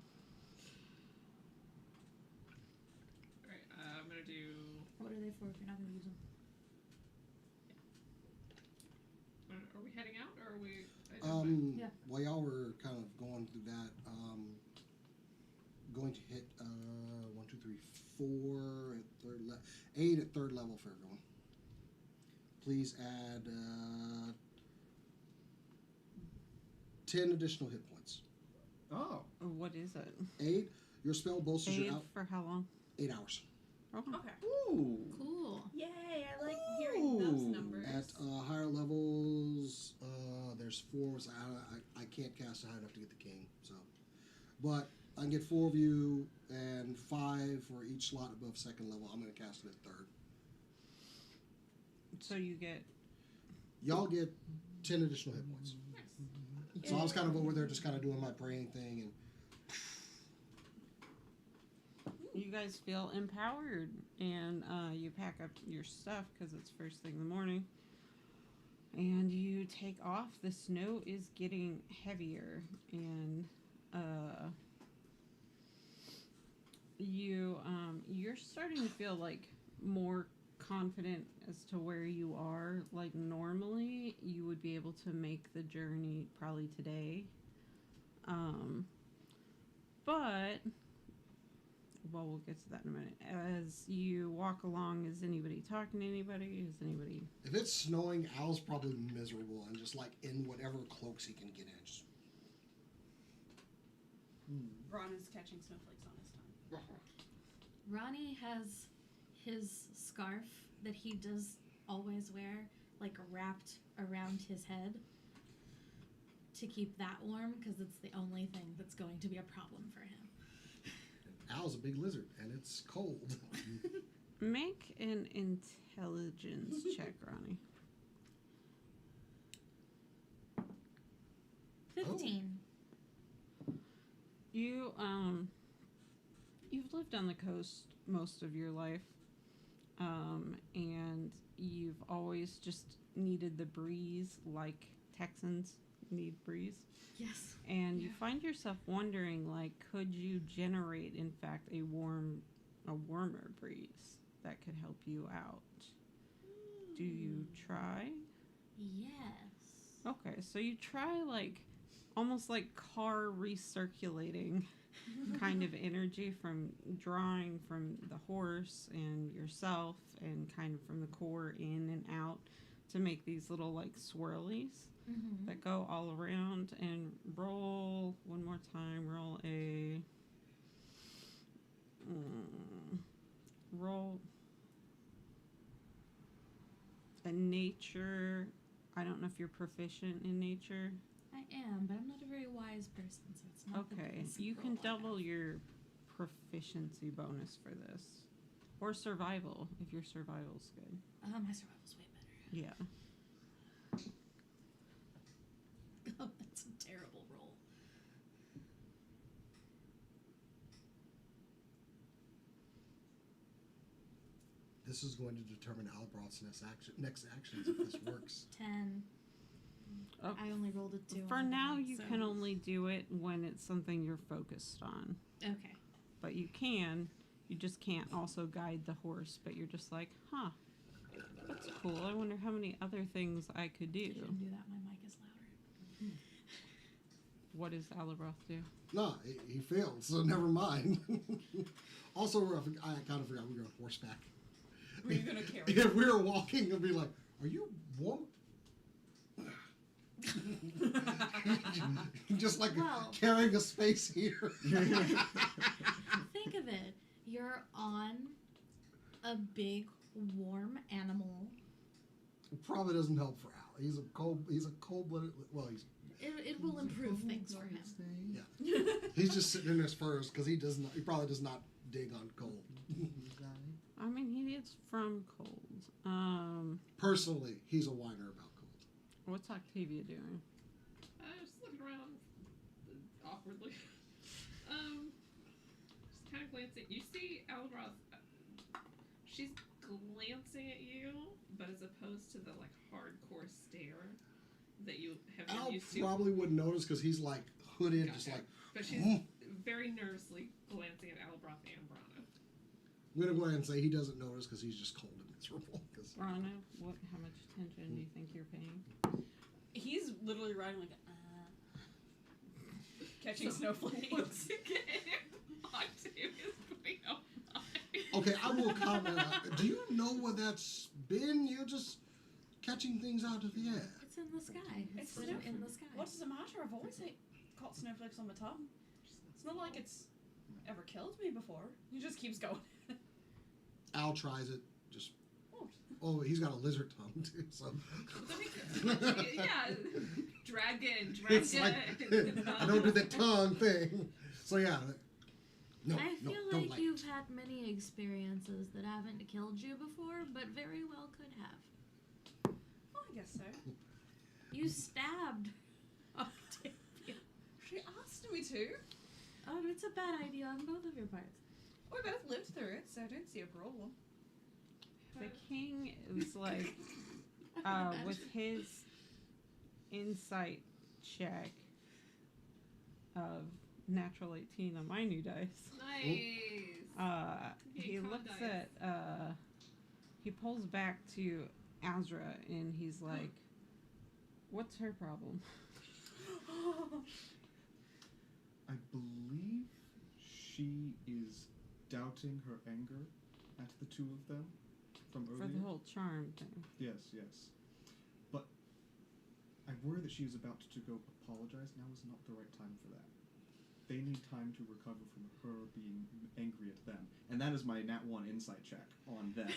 Alright, I'm gonna do. What are they for if you're not going to use them? Are we heading out or are we? Yeah. While y'all were kind of going through that, going to hit 1, 2, 3, 4 at third 8 at third level for everyone. Please add 10 additional hit points. Oh. What is it? 8. Your spell bolsters Aid your out for how long? 8 hours. Okay. Okay. Ooh. Cool. Yay! I like hearing those Ooh. numbers. At higher levels, there's 4. So I can't cast high enough to get the king. So, but I can get 4 of you and 5 for each slot above second level. I'm going to cast it at third. So you get. Y'all get 10 additional hit points. Nice. So I was kind of over there just kind of doing my praying thing, and You guys feel empowered, and you pack up your stuff because it's first thing in the morning, and you take off. The snow is getting heavier, and you're starting to feel like more confident as to where you are. Like normally, you would be able to make the journey probably today, but. Well, we'll get to that in a minute. As you walk along, is anybody talking to anybody? Is anybody... if it's snowing, Al's probably miserable and just like in whatever cloaks he can get in. Just... Ron is catching snowflakes on his tongue. Ronnie has his scarf that he does always wear, like wrapped around his head to keep that warm because it's the only thing that's going to be a problem for him. Al's a big lizard and it's cold. Make an intelligence check, Ronnie. 15. You've lived on the coast most of your life, and you've always just needed the breeze like Texans need breeze. Yes. And you find yourself wondering, like, could you generate, in fact, a warmer breeze that could help you out? Do you try? Yes. Okay, so you try, like, almost like car recirculating kind of energy from drawing from the horse and yourself and kind of from the core in and out to make these little, like, swirlies. Mm-hmm. That go all around, and roll one more time. Roll a nature. I don't know if you're proficient in nature. I am, but I'm not a very wise person, so it's not the Okay, best you roll can I double have. your proficiency bonus for this, or survival if your survival's good. My survival's way better. Yeah. Oh, that's a terrible roll. This is going to determine Albroth's next actions if this works. 10. Okay. I only rolled a 2. For on now, that, you so- can only do it when it's something you're focused on. Okay. But you can. You just can't also guide the horse. But you're just like, huh, that's cool. I wonder how many other things I could do. You can do that. My mic is louder. What does Alibroth do? No, he failed, so never mind. Also, I kind of forgot we were on horseback. Were you gonna carry? If we were walking, it'd be like, "Are you warm?" Just like Well- carrying a space here. Think of it. You're on a big, warm animal Probably doesn't help for Al. He's a cold-blooded. Well, It will improve things for him. Yeah. He's just sitting in his furs because he does not. He probably does not dig on cold. I mean, he is from cold. Personally, he's a whiner about cold. What's Octavia doing? Just looking around awkwardly. Just kind of glancing. You see Alroth. She's glancing at you, but as opposed to the like hardcore stare that you have been Al used to. probably wouldn't notice because he's like hooded, Gotcha. just like. But she's very nervously glancing at Albroth and Brana. I'm gonna go ahead and say he doesn't notice because he's just cold and miserable. Brana, how much attention do you think you're paying? He's literally riding like catching snowflakes. Once again, Octavia's putting out Okay, I will comment. Do you know where that's been? You're just catching things out of the air. It's in the sky. It's in the sky. What does it matter? I've always caught snowflakes on my tongue. It's not like it's ever killed me before. He just keeps going. Al tries it. Just. Oh. Oh, he's got a lizard tongue too. So. yeah, dragon. It's like, I don't do the tongue thing. So yeah. No, I feel don't like you've had many experiences that haven't killed you before, but very well could have. Oh, I guess so. You stabbed Octavia. She asked me to. Oh, it's a bad idea on both of your parts. We both lived through it, so I don't see a problem. The king is like, with his insight check of natural 18 on my new dice. Nice. He con looks dice. at, he pulls back to Azra and he's like, what's her problem? I believe she is doubting her anger at the two of them from For earlier. the whole charm thing. Yes, yes. But I worry that she is about to go apologize. Now is not the right time for that. They need time to recover from her being angry at them. And that is my Nat 1 insight check on them.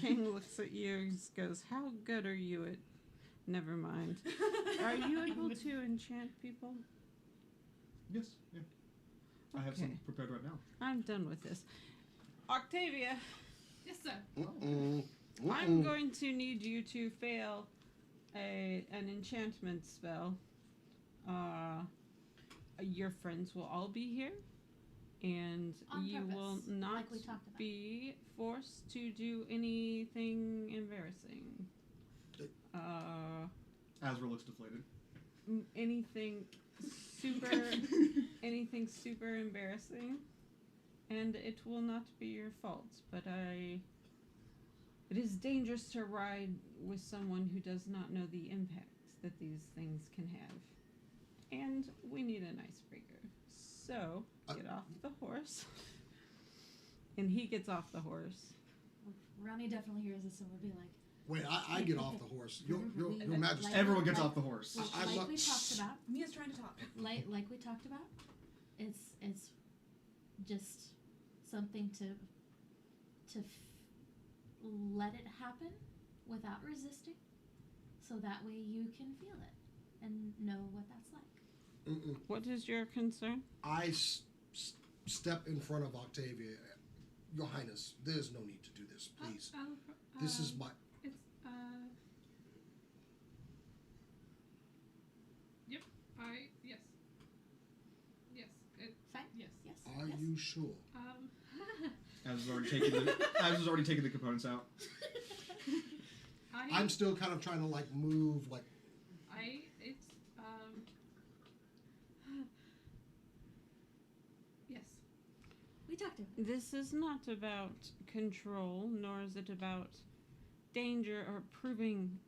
King looks at you and goes, how good are you at... Never mind. Are you able to enchant people? Yes, yeah. I have some Okay. prepared right now. I'm done with this. Octavia, Yes, sir. I'm going to need you to fail an enchantment spell. Your friends will all be here, and On you purpose, will not like we talked about. be forced to do anything embarrassing. Azra looks deflated. Anything super embarrassing, and it will not be your fault, but it is dangerous to ride with someone who does not know the impact that these things can have, and we need an icebreaker. So get off the horse. And he gets off the horse. Ronnie definitely hears this and would be like, Wait, I get off the horse. Your Majesty. Everyone gets off the horse. like we talked about, Mia's trying to talk. like we talked about, it's just something to let it happen without resisting, so that way you can feel it and know what that's like. What is your concern? I step in front of Octavia. Your Highness, there's no need to do this, please. This is my... It's, Yep, yes. Yes, Fine. yes. Yes. Are yes. you sure? Azra's already taking the components out. I'm still kind of trying to, like, move, like... Yes. We talked about This is not about control, nor is it about danger or proving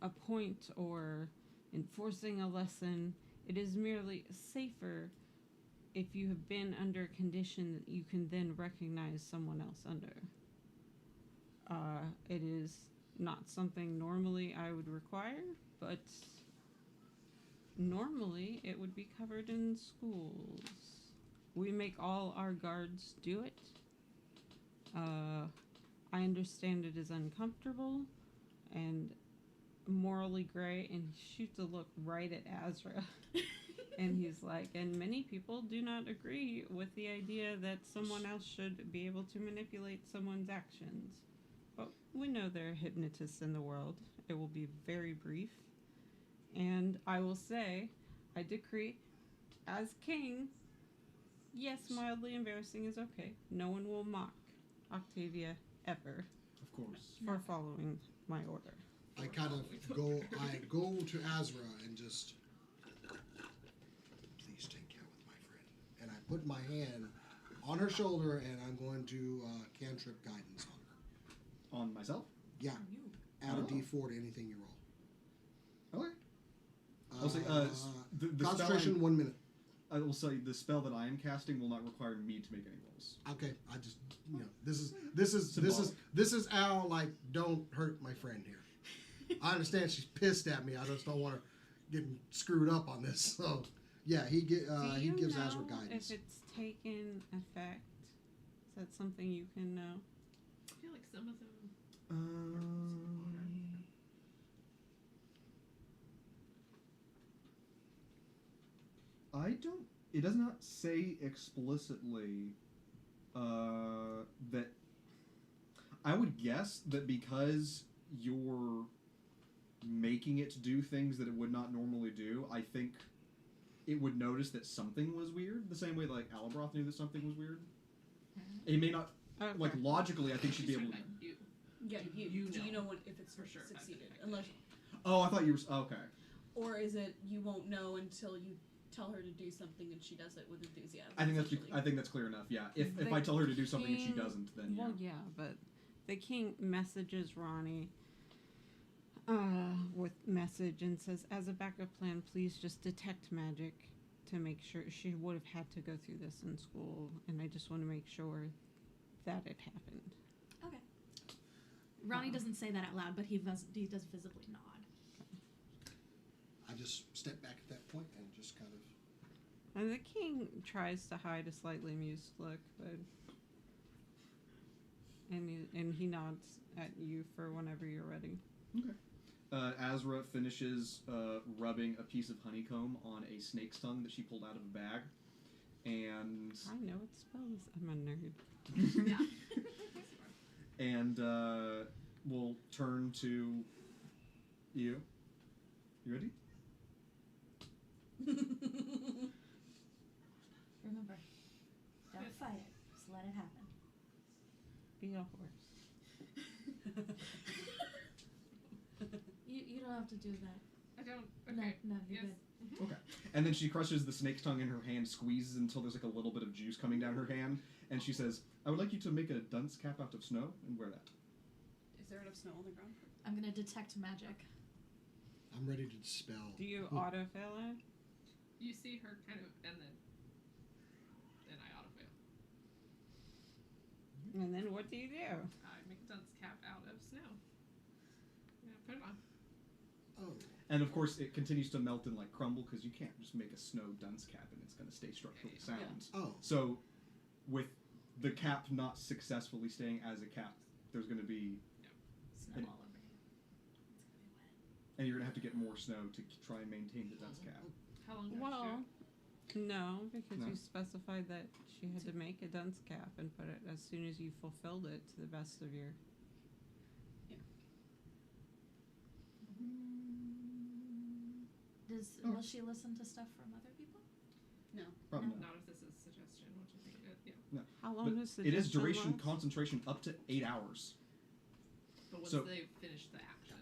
a point or enforcing a lesson. It is merely safer if you have been under a condition that you can then recognize someone else under. It is not something normally I would require, but normally it would be covered in schools. We make all our guards do it. I understand it is uncomfortable and morally gray, and he shoots a look right at Azra. And he's like, and many people do not agree with the idea that someone else should be able to manipulate someone's actions. But we know there are hypnotists in the world. It will be very brief. And I will say, I decree, as king, yes, mildly embarrassing is okay. No one will mock Octavia ever Of course. for following my order. I kind of go to Azra and just, please take care with my friend. And I put my hand on her shoulder and I'm going to cantrip guidance on her. On myself? Yeah. Add a Oh. D4 to anything you roll. Okay. I'll say, the concentration, spell 1 minute. I will say the spell that I am casting will not require me to make any rolls. Okay, I just this is Al, like, don't hurt my friend here. I understand she's pissed at me. I just don't want her getting screwed up on this. So yeah, he gives Azra guidance. If it's taken effect, is that something you can know? I feel like some of them. I don't. It does not say explicitly that. I would guess that because you're making it do things that it would not normally do, I think it would notice that something was weird. The same way like Alabroth knew that something was weird. It may not. Okay. Like logically, I think she'd be able to. You. Yeah, You do you know. know what, if it's For sure, succeeded? I- Unless, Oh, I thought you were. Okay. or is it you won't know until you tell her to do something and she does it with enthusiasm? I think essentially. that's clear enough. Yeah. If The I tell her to do something and she king- doesn't, then yeah. Well, yeah, but the king messages Ronnie with message and says, as a backup plan, please just detect magic to make sure. She would have had to go through this in school, and I just want to make sure that it happened. Okay. Ronnie doesn't say that out loud, but he does visibly nod. I just step back at that point and just kind of. And the king tries to hide a slightly amused look, but and he nods at you for whenever you're ready. Okay. Azra finishes rubbing a piece of honeycomb on a snake's tongue that she pulled out of a bag, and I know what spells. I'm a nerd. Yeah. and we'll turn to you. You ready? Remember, don't Yes. fight it. Just let it happen. Be a horse. You don't have to do that. I don't. Okay. No, you're Yes. good. Okay. And then she crushes the snake's tongue in her hand, squeezes until there's like a little bit of juice coming down her hand, and she says, "I would like you to make a dunce cap out of snow and wear that." Is there enough snow on the ground? I'm gonna detect magic. I'm ready to dispel. Do you autofill it? You see her kind of, and then I autofail. And then what do you do? I make a dunce cap out of snow. Yeah, put it on. Oh. And of course, it continues to melt and like crumble because you can't just make a snow dunce cap and it's going to stay structurally sound. Oh. So, with the cap not successfully staying as a cap, there's going to be, Snow And- all over you. It's gonna be wet. and you're going to have to get more snow to try and maintain the dunce cap. How long do I Well, no, because No. you specified that she had to make a dunce cap and put it as soon as you fulfilled it to the best of your. Oh. Will she listen to stuff from other people? No. Probably do? not. Not if this is suggestion, which I think yeah. How long But is the it is suggestion duration last? concentration up to 8 hours. But once So- they finish the action.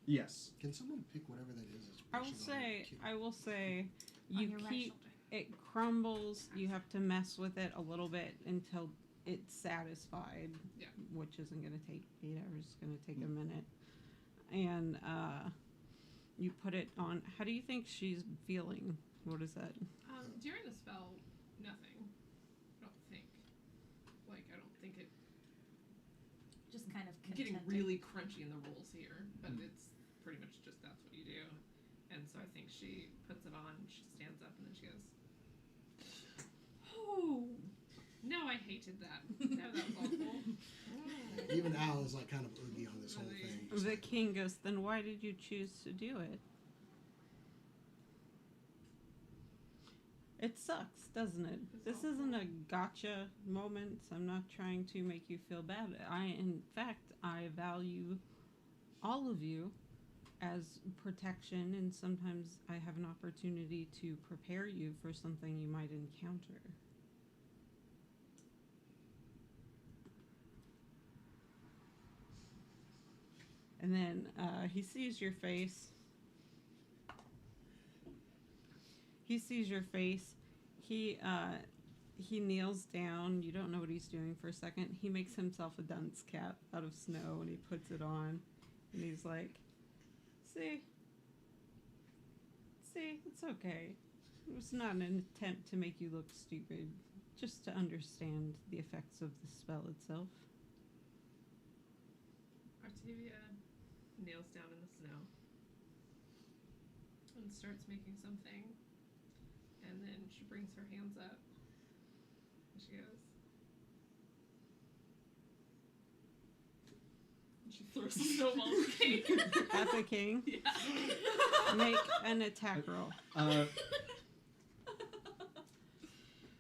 Yes. Can someone pick whatever that is? It's I will pushing on say, your I will say, On you your right keep shoulder. it crumbles. You have to mess with it a little bit until it's satisfied. Yeah. Which isn't going to take 8 hours. It's going to take a minute. And you put it on. How do you think she's feeling? What is that? During the spell, nothing. I don't think. Like, I don't think it. Just kind of I'm getting contented. really crunchy in the rules here, but it's pretty much just that's what you do. And so I think she puts it on, she stands up, and then she goes, "Oh, no, I hated that. No, that was awful." Even Al is like kind of oogie on this whole thing. Just The like, king goes, then why did you choose to do it? It sucks, doesn't it? This isn't a gotcha moment. I'm not trying to make you feel bad. In fact, I value all of you as protection, and sometimes I have an opportunity to prepare you for something you might encounter. And then he sees your face. He sees your face. He kneels down. You don't know what he's doing for a second. He makes himself a dunce cap out of snow and he puts it on. And he's like, see, it's okay. It was not an attempt to make you look stupid, just to understand the effects of the spell itself. Octavia kneels down in the snow and starts making something. And then she brings her hands up and she goes. And she throws a snowball at the king. At the king? Yeah. Make an attack roll.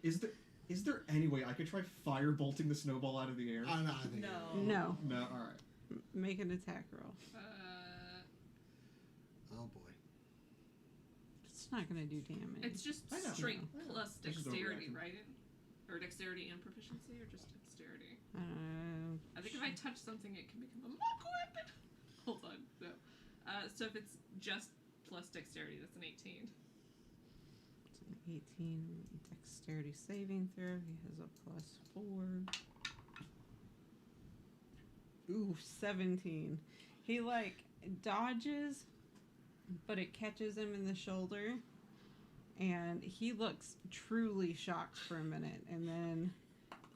Is there any way I could try firebolting the snowball out of the air? I think No. No, alright. Make an attack roll. Oh boy. It's not going to do damage. It's just I know. strength I know. plus This is dexterity, overreaction. right? Or dexterity and proficiency, or just dexterity? Uh, I think if I touch something, it can become a mock weapon. Hold on, no. So if it's just plus dexterity, that's an 18. It's an 18 dexterity saving throw. He has a +4. Ooh, 17. He dodges, but it catches him in the shoulder, and he looks truly shocked for a minute, and then,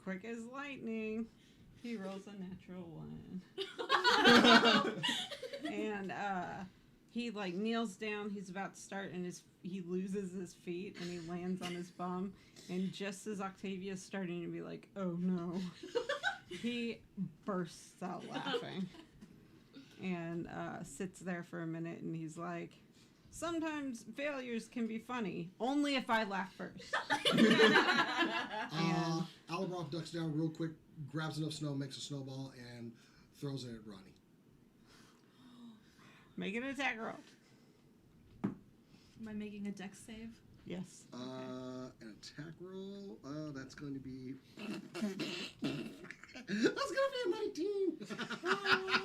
quick as lightning, he rolls a natural 1. And he kneels down. He's about to start, and he loses his feet, and he lands on his bum. And just as Octavia's starting to be like, "Oh no," he bursts out laughing, and sits there for a minute, and he's like, "Sometimes failures can be funny, only if I laugh first." And Alabrock ducks down real quick, grabs enough snow, makes a snowball, and throws it at Ronnie. make an attack roll. Am I making a dex save? Yes. An attack roll. That's going to be. That's going to be a 19.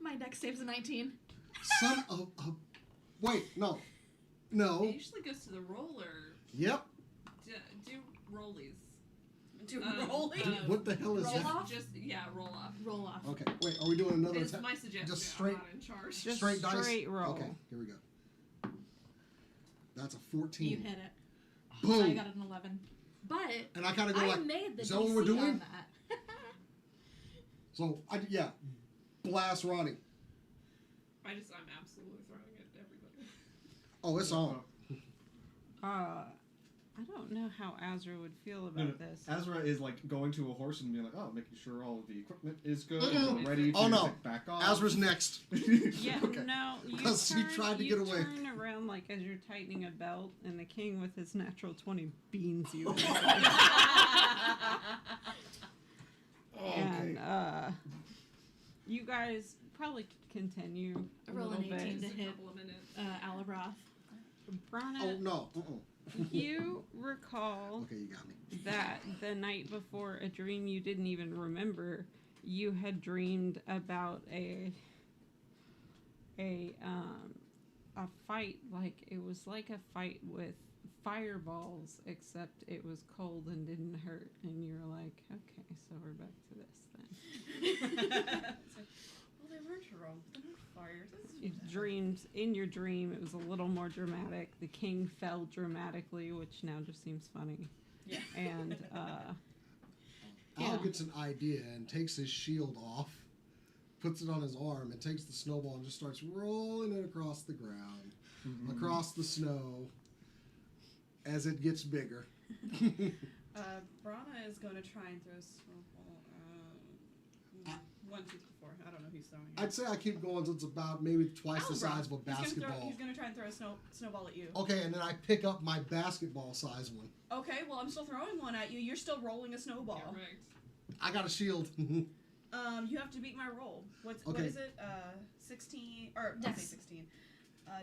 My dex save's a 19. Son of a. Wait, no. No. It usually goes to the roller. Yep. Do rollies. Do Um, rolling? What the hell is Roll that? off? Just roll off. Roll off. Okay, wait, are we doing another It's attack? my suggestion. Just straight- I'm not in charge. Just straight dice? straight roll. Okay, here we go. That's a 14. You hit it. Boom. I got an 11. But And I kind of go I like, made the is that what we're DC doing? on that. So, blast Ronnie. I'm absolutely throwing it at everybody. Oh, it's on. I don't know how Azra would feel about No, this. Azra is going to a horse and being like, oh, making sure all of the equipment is good Mm-mm. and ready to Oh, no. take back off. Azra's next. Yeah, Okay. no, you Because he turn, tried to you get away. turn around as you're tightening a belt, and the king with his natural 20 beans you. And you guys probably could continue a Roll little an bit. 18 to Just a hit couple of minutes. Alabroth. Brana, Oh, no. you recall Okay, you got me. that the night before a dream you didn't even remember, you had dreamed about a fight, it was like a fight with fireballs, except it was cold and didn't hurt, and you were like, okay, so we're back to this then. Well, they weren't wrong. There were fires. You dreamed, in your dream, it was a little more dramatic. The king fell dramatically, which now just seems funny. Yeah. And, Al Yeah. gets an idea and takes his shield off, puts it on his arm, and takes the snowball and just starts rolling it across the ground, across the snow, as it gets bigger. Brana is going to try and throw a snowball. 1, 2, 3, 4. I don't know who's throwing it. I'd say I keep going until it's about maybe twice the size of a He's basketball. going to try and throw a snowball at you. Okay, and then I pick up my basketball size one. Okay, well, I'm still throwing one at you. You're still rolling a snowball. Correct. I got a shield. You have to beat my roll. What Okay. is it? 16 or I'll say Dex. 16.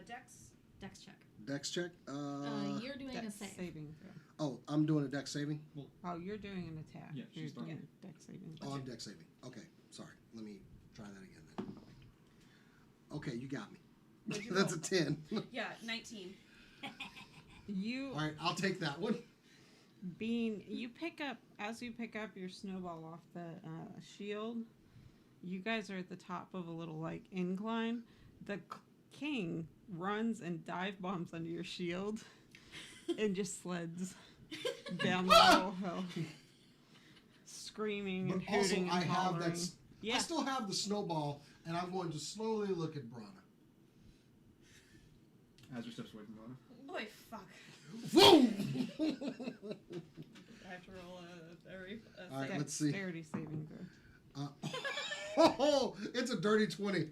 Dex. Dex check. Dex check. You're doing a Dex save. saving throw. Oh, I'm doing a dex saving. Oh, you're doing an attack. Yeah, You're she's not. doing dex saving. Oh, I'm dex saving. Okay, sorry. Let me try that again then. Okay, you got me. What'd you That's roll? a 10. Yeah, 19. You All right, I'll take that one. you pick up your snowball off the shield. You guys are at the top of a little like incline. The king runs and dive bombs under your shield and just sleds down the little hill, screaming But and also, hooting I and have hollering. that. I Yeah, still have the snowball, and I'm going to slowly look at Brana. As your steps away from Brana. Boy, fuck. Boom! I have to roll a All right, save. let's see. dexterity saving throw. Oh, it's a dirty 20.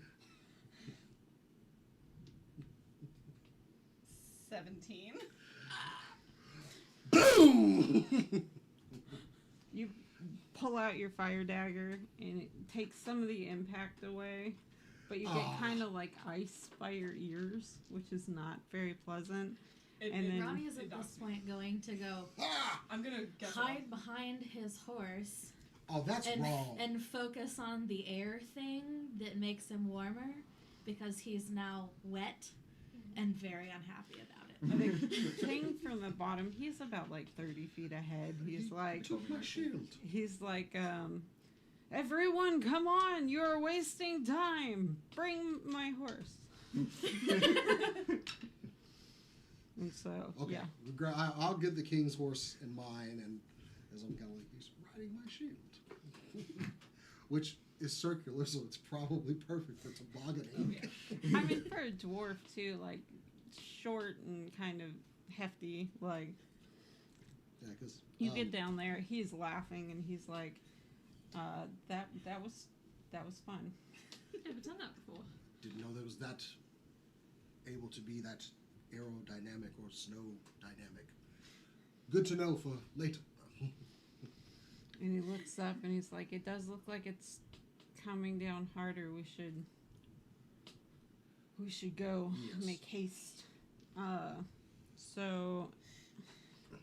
17. Boom! You pull out your fire dagger and it takes some of the impact away, but you get Aw. kind of like ice by your ears, which is not very pleasant. And then- Ronnie is at this point going to go Ah! I'm gonna guess hide behind his horse Oh, that's wrong. and focus on the air thing that makes him warmer because he's now wet and very unhappy about it. The king from the bottom, he's about like 30 feet ahead. He's like, took my shield. everyone, come on, you're wasting time. Bring my horse. And so, Okay, yeah. I'll get the king's horse in mine, and as I'm kind of like, he's riding my shield, which is circular, so it's probably perfect for tobogganing. I mean, for a dwarf too, like short and kind of hefty, like Yeah, because you get down there, he's laughing and he's like, that was fun. Never done that before. didn't know that was that able to be that aerodynamic or snow dynamic. Good to know for later. And he looks up and he's like, it does look like it's coming down harder. We should go. Yes. Make haste. So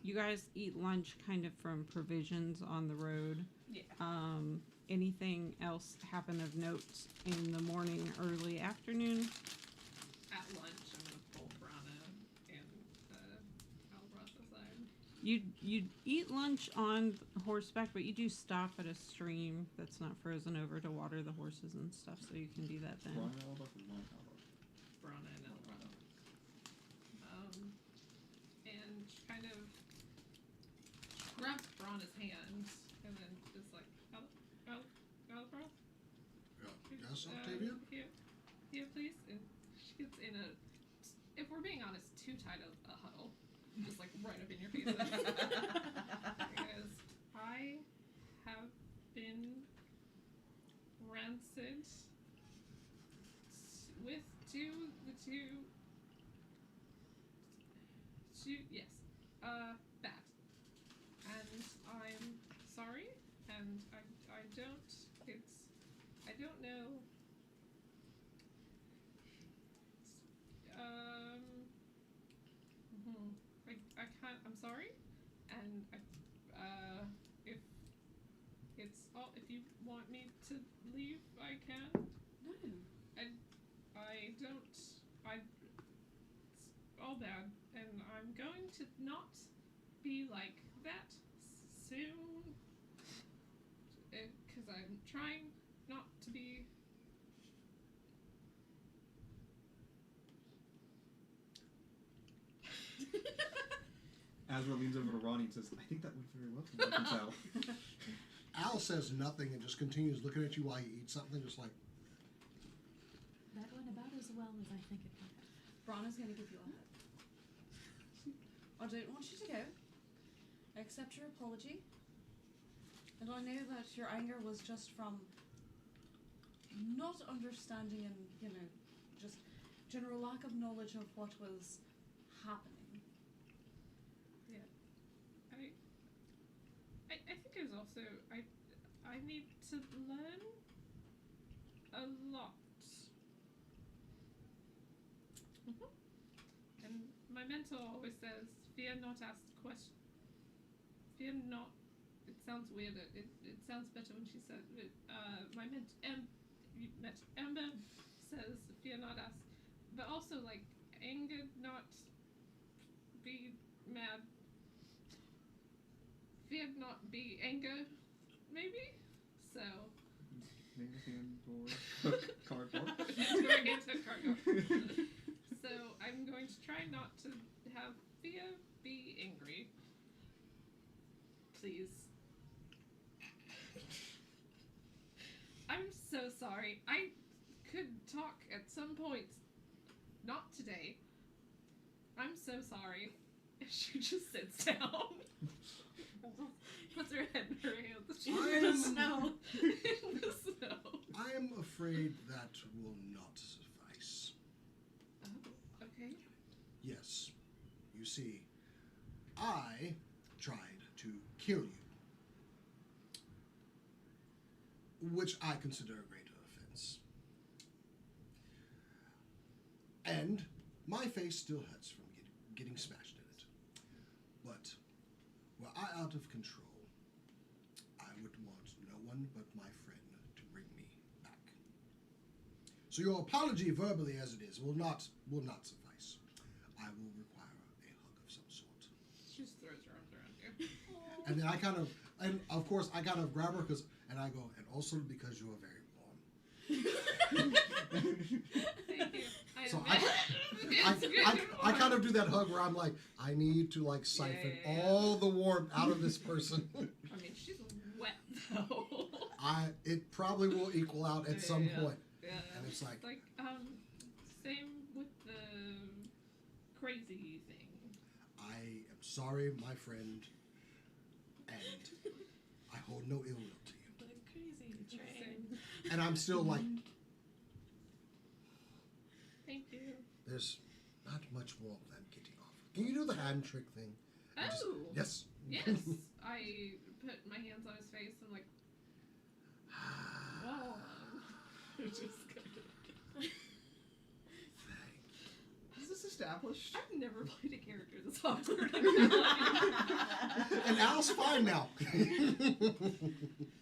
you guys eat lunch kind of from provisions on the road. Yeah. Anything else happen of note in the morning, early afternoon? At lunch, I'm gonna pull Brana and Albatross aside. You eat lunch on horseback, but you do stop at a stream that's not frozen over to water the horses and stuff, so you can do that then. Brian Alba or Brian Alba? Brana and Albatross. And she kind of grabs Brana's hand and then just like, Albatross? Yes, Octavia? Here, please. And she gets in a, if we're being honest, too tight a huddle. Just like right up in your face. Because I have been rancid with the two, yes, bad. And I'm sorry, and I don't know. I can't. I'm sorry, and if it's all, if you want me to leave, I can. No. I don't. It's all bad, and I'm going to not be like that soon. Because I'm trying not to be. Azra leans over to Ronnie and says, I think that went very well from what I can tell. Al says nothing and just continues looking at you while you eat something, just like, That went about as well as I think it would have. Brana's gonna give you a hug. I don't want you to go. I accept your apology. And I know that your anger was just from not understanding and, just general lack of knowledge of what was happening. I think it was also I need to learn a lot. And my mentor always says, "Fear not, ask question. Fear not." It sounds weird. It sounds better when she said it. My Ember says, "Fear not, ask," but also like anger, not be mad. Fear not be anger, maybe. So. Cardboard. So I'm going to try not to have fear be angry. Please. I'm so sorry. I could talk at some point. Not today. I'm so sorry. She just sits down. Puts her head in her hands. In the snow. In the snow. I am afraid that will not suffice. Oh, okay. Yes. You see, I tried to kill you, which I consider a great offense. And my face still hurts from getting smashed in it. But were I out of control, I would want no one but my friend to bring me back. So your apology, verbally as it is, will not suffice. I will require a hug of some sort. She just throws her arms around you. And then of course I kind of grab her and I go, and also because you are very warm. Thank you. So I kind of do that hug where I'm like, I need to like siphon all the warmth out of this person. I mean, she's wet though. It probably will equal out at some point. Yeah. And it's like, same with the crazy thing. I am sorry, my friend, and I hold no ill will to you. The crazy train. And I'm still like, Thank you. there's not much warmth I'm getting off. Can you do the hand trick thing? Yes. Yes. I put my hands on his face and like, whoa. Just Is this established? I've never played a character this awkward. And Al's fine now.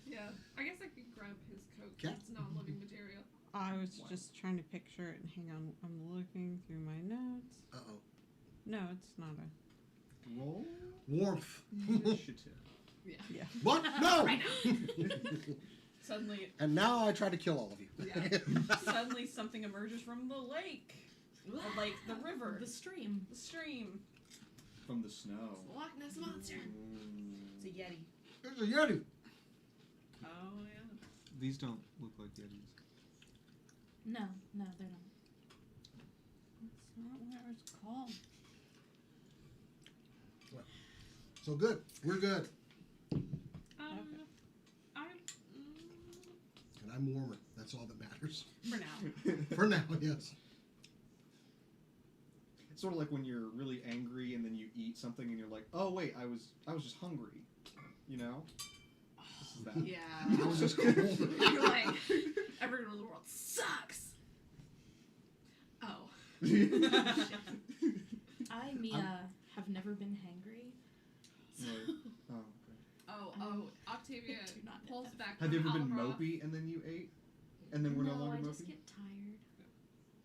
Yeah. I guess I could grab his coat. Yeah. It's non-living material. I was just trying to picture it, and hang on, I'm looking through my notes. Uh-oh. No, it's not a. Roll Warmth. initiative. Yeah. What? No! Right now. Suddenly, And now I try to kill all of you. suddenly something emerges from the lake, or like the river, The stream. the stream. From the snow. Loch Ness Monster. It's a yeti. There's a Yeti. Oh, yeah. These don't look like yetis. No, they're not. That's not what it's called. So good. We're good. And I'm warmer. That's all that matters. For now. For now, yes. It's sort of like when you're really angry and then you eat something and you're like, oh wait, I was just hungry. You know? This is that. Yeah. I was just cold. You're like, everyone in the world sucks. Oh. I, Mia, have never been hangry. Right. Oh, okay. Oh, Octavia Do not know pulls that. back Have you ever from been Alabra. mopey and then you ate? And then we're no longer I mopey? just get tired.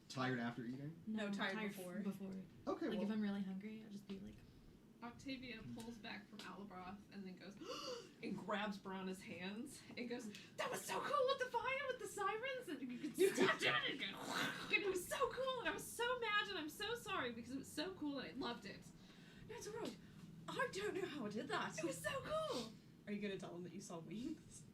Tired after eating? No, tired before. Okay, Like well. if I'm really hungry, I'll just be like, Octavia pulls back from Alabroth and then goes and grabs Brana's hands and goes, "That was so cool with the fire, with the sirens, and you could stop doing it." And it was so cool, and I was so mad, and I'm so sorry because it was so cool, and I loved it. That's right. I don't know how I did that. It was so cool. Are you gonna tell him that you saw wings?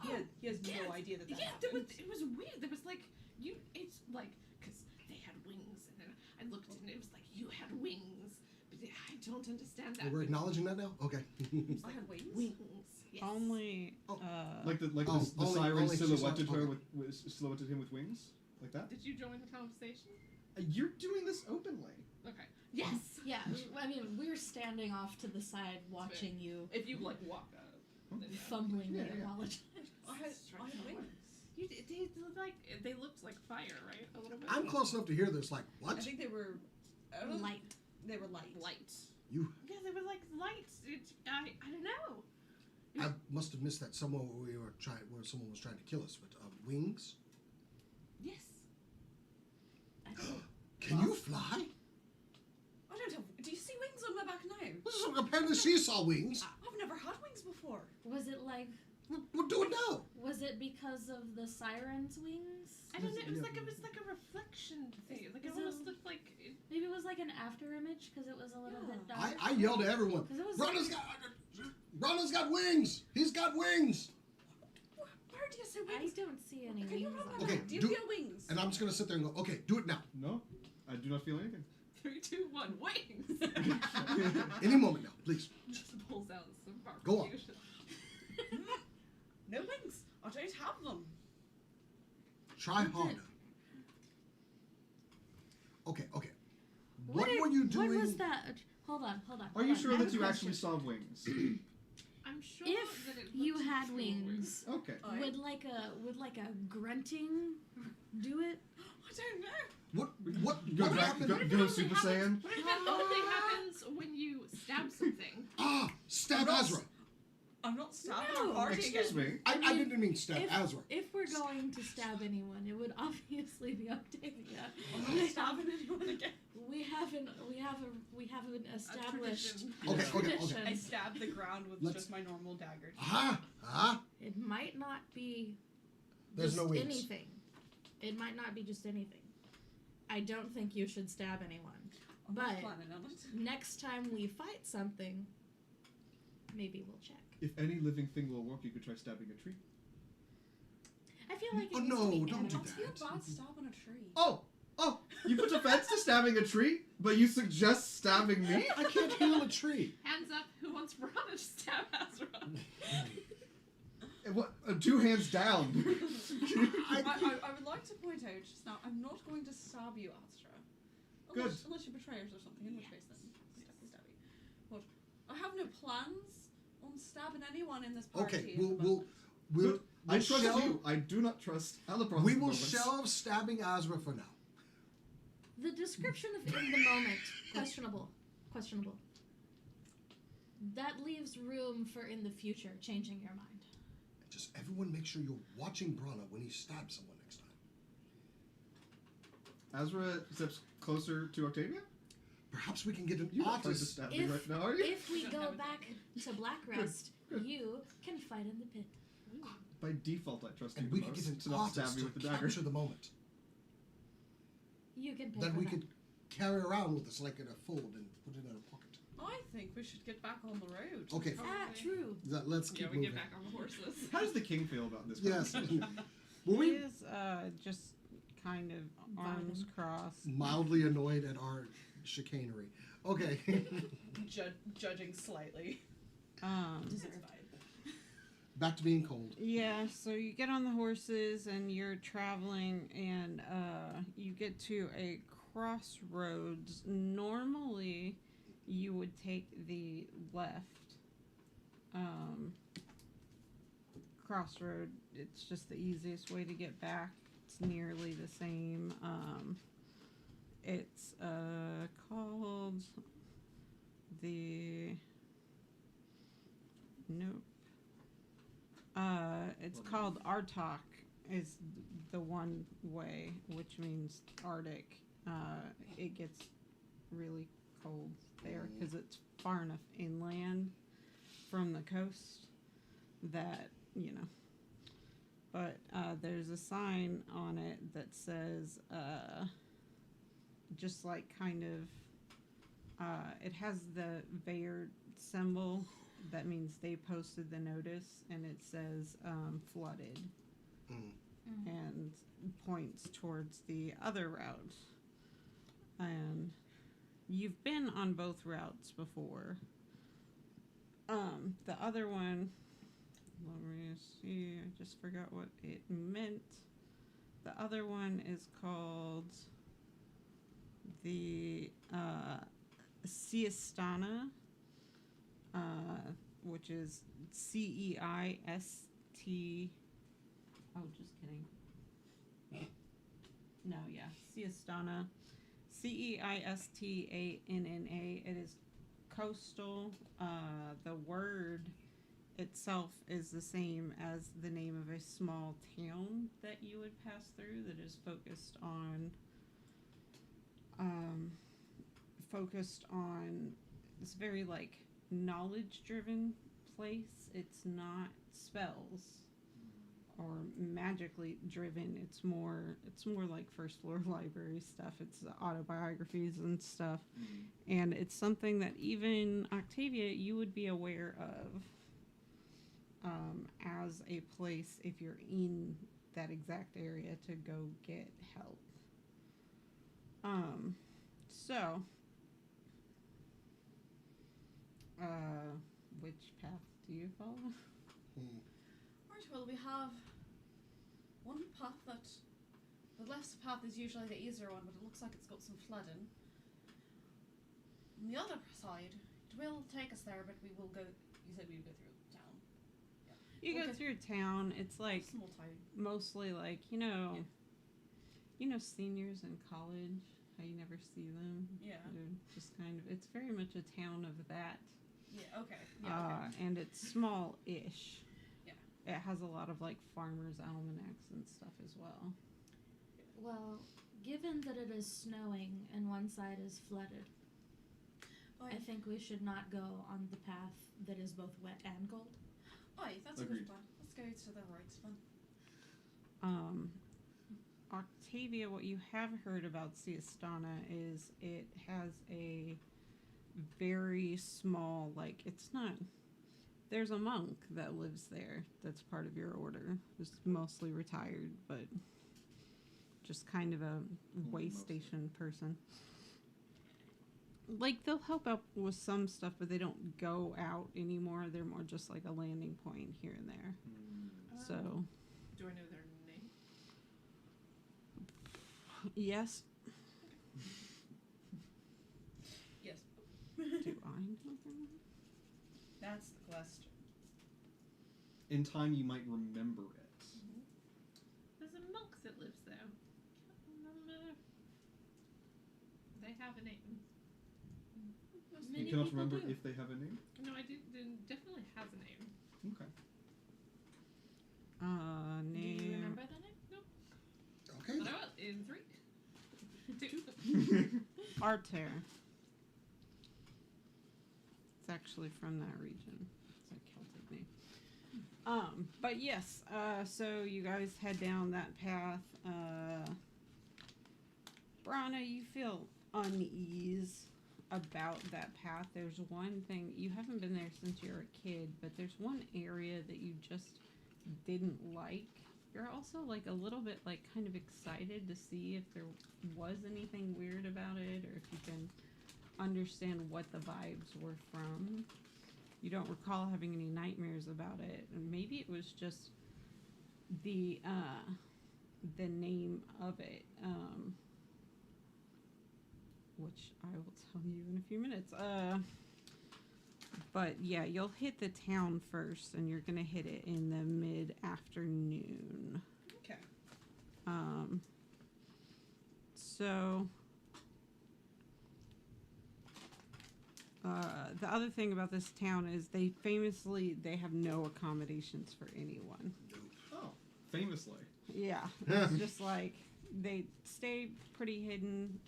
Oh, He has no yes. idea that Yeah, happened. it was weird. There was like it's like because they had wings, and then I looked and it was like you had wings, but I don't understand that. We're acknowledging that now? Okay. I had wings. Wings. Yes. Only. Oh. Like the only- siren only she's silhouetted not- her okay. silhouetted him with wings like that. Did you join the conversation? You're doing this openly. Okay. Yes. Yeah, I mean, we're standing off to the side watching you If you like walk up. Then, yeah. fumbling Yeah, with your yeah. knowledge. I had wings. They looked like fire, right? A little bit. I'm close enough to hear this. Like, I what? think they were Light. They were light. Light. You. Yeah, they were like lights. I don't know. I must have missed that somewhere where someone was trying to kill us. But wings? Yes. Can you fly? I don't have. Do you see wings on my back now? This is apparently she saw wings. I've never had wings before. Was it like? We'll do it now. Was it because of the siren's wings? I don't know. It was Yeah. like a reflection thing. Like it Is almost it- looked like. Maybe it was like an after image because it was a little bit dark. I yelled at everyone. 'Cause it was Ronna's got wings. He's got wings. Where do you see I wings? don't see any Can you wings rub on my Okay, back? Do you do- feel wings? And I'm just gonna sit there and go, okay, do it now. No, I do not feel anything. 3, 2, 1, wings. Any moment now, please. Just pulls out some barbecue. Go on. No wings. I don't have them. Try What harder. did- Okay. What were you What doing? was that? Hold on. Are you sure I have that a you actually question. saw wings? I'm sure If that it you looked had true. wings, Okay. would like a grunting do it? I don't know. What Go happened? go Super Saiyan. What if that only happens when you stab something? Stab I'm not- Azra. I'm not stabbing No. or harding Excuse it. me. I didn't mean stab Azra. If we're going to stab anyone, it would obviously be Octavia. I'm not stabbing anyone again. We haven't established tradition. Okay. tradition. I stabbed the ground with Let's- just my normal dagger. It might not be There's just no wings. anything. It might not be just anything. I don't think you should stab anyone. I'm not But planning on it. next time we fight something, maybe we'll check. If any living thing will work, you could try stabbing a tree. I feel like it Oh, needs no, to be don't do animals. What's your that. bad stabbing a tree? Oh, you put offense to stabbing a tree, but you suggest stabbing me? I can't heal a tree. Hands up, who wants Rana to stab Azra? What? 2 hands down. I would like to point out just now, I'm not going to stab you, Astra. Unless you betray us or something, in which case then yes, I'll stab you. But I have no plans on stabbing anyone in this party. Okay, at the moment. we'll I trust shelve- you. I do not trust Alabron. We will shelve stabbing Azra for now. The description of in the moment, questionable. That leaves room for in the future changing your mind. Just everyone make sure you're watching Brana when he stabs someone next time. Azra steps closer to Octavia. Perhaps we can get an You're not trying to artist. stab me right now, are you? If we Don't go have a back to Blackrest, you can fight in the pit. By default, I trust And you we the could get most an to not stab artist me to with the dagger. capture the moment. You can pay That for we that. could carry around with us like in a fold and put it in a pocket. I think we should get back on the road. Okay, True. let's Yeah, keep we moving. get back on the horses. How does the king feel about this? Yes. conversation? Were He we is just kind of arms crossed. mildly annoyed at our chicanery? Okay. Judging slightly. Deserved. Back to being cold. Yeah, so you get on the horses and you're traveling and you get to a crossroads. Normally, you would take the left crossroad. It's just the easiest way to get back. It's nearly the same. It's called the... Nope. It's called Artok is the one way, which means Arctic. It gets really cold there because it's far enough inland from the coast that, you know. But there's a sign on it that says, just like kind of, it has the Bayard symbol. That means they posted the notice, and it says flooded, and points towards the other route. And you've been on both routes before. The other one, let me see, I just forgot what it meant. The other one is called the Siestana, which is CEIST. Oh, just kidding. No, yeah, Siestana. CEISTANNA. It is coastal. The word itself is the same as the name of a small town that you would pass through that is focused on this very like knowledge driven place. It's not spells or magically driven. It's more like first floor library stuff. It's autobiographies and stuff. And it's something that even Octavia you would be aware of as a place if you're in that exact area to go get help. So which path do you follow? Right, well, we have one path that the left path is usually the easier one, but it looks like it's got some flooding. On the other side, it will take us there, but we will go. You said we would go through town. Yeah. You go through town. It's like small town. mostly like seniors in college. How you never see them. Yeah. They're just kind of. It's very much a town of that. Yeah. Okay. Yeah. Okay. And it's small-ish. Yeah. It has a lot of like farmers' almanacs and stuff as well. Well, given that it is snowing and one side is flooded, I think we should not go on the path that is both wet and cold. Aye, that's Agreed. a good plan. Let's go to the right one. Octavia, what you have heard about Siestana is it has a very small, like, it's not, there's a monk that lives there that's part of your order, who's mostly retired, but just kind of a way station person. Like, they'll help out with some stuff, but they don't go out anymore. They're more just like a landing point here and there. So, Do I know their name? yes. Yes. Do I know them? That's the question. In time, you might remember it. There's a monk that lives there. Can't remember. They have a name. You cannot remember if they have a name? No, I definitely has a name. Okay. Name. Do you remember the name? Okay. But I will in 3, 2. Arter. It's actually from that region. It's a Celtic name. But yes, so you guys head down that path. Brana, you feel unease about that path. There's one thing, you haven't been there since you were a kid, but there's one area that you just didn't like. You're also like a little bit like kind of excited to see if there was anything weird about it or if you can understand what the vibes were from. You don't recall having any nightmares about it, and maybe it was just the name of it, which I will tell you in a few minutes. But yeah, you'll hit the town first, and you're gonna hit it in the mid-afternoon. Okay. So the other thing about this town is they have no accommodations for anyone. Oh, famously. Yeah, it's just like they stay pretty hidden.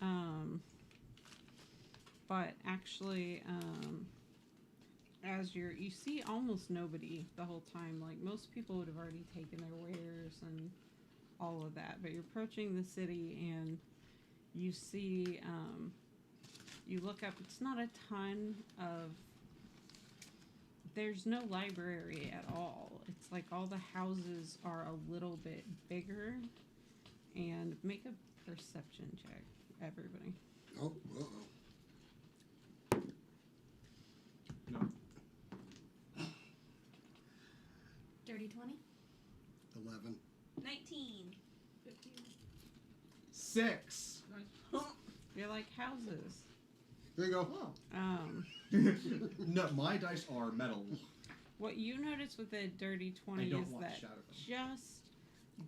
But actually, as you see almost nobody the whole time. Like most people would have already taken their wares and all of that. But you're approaching the city and you see, you look up. It's not a ton of. There's no library at all. It's like all the houses are a little bit bigger. And make a perception check, everybody. Oh, uh-oh. Dirty 20. 11. 19. 15. 6. You're like houses. There you go. Oh. No, my dice are metal. What you notice with a dirty I 20 don't is want that Shadowfell. just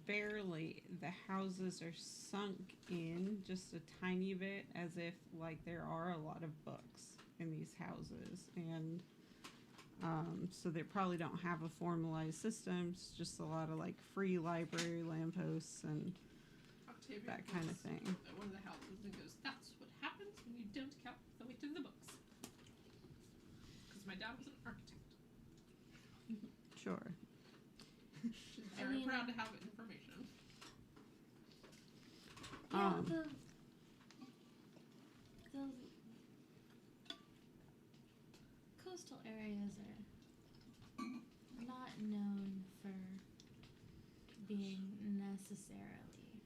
barely the houses are sunk in just a tiny bit, as if like there are a lot of books in these houses, and so they probably don't have a formalized system. It's just a lot of like free library lampposts and Octavia that kind of looks thing. at one of the houses and goes, "That's what happens when you don't count the weight of the books." Because my dad was an architect. Sure. She's I very mean- proud to have information. Yeah, Um, the coastal areas are not known for being necessarily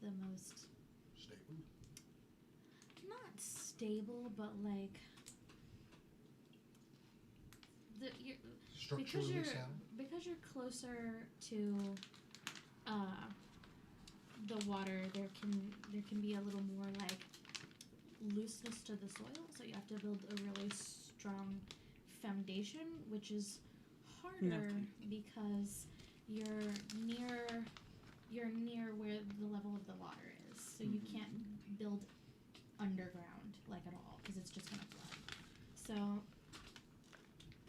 the most Stable. not stable, but like you're, Structurally sound. because you're closer to the water, there can be a little more like looseness to the soil, so you have to build a really strong foundation, which is harder Nothing. because you're near where the level of the water is, so you can't build underground like at all because it's just gonna flood. So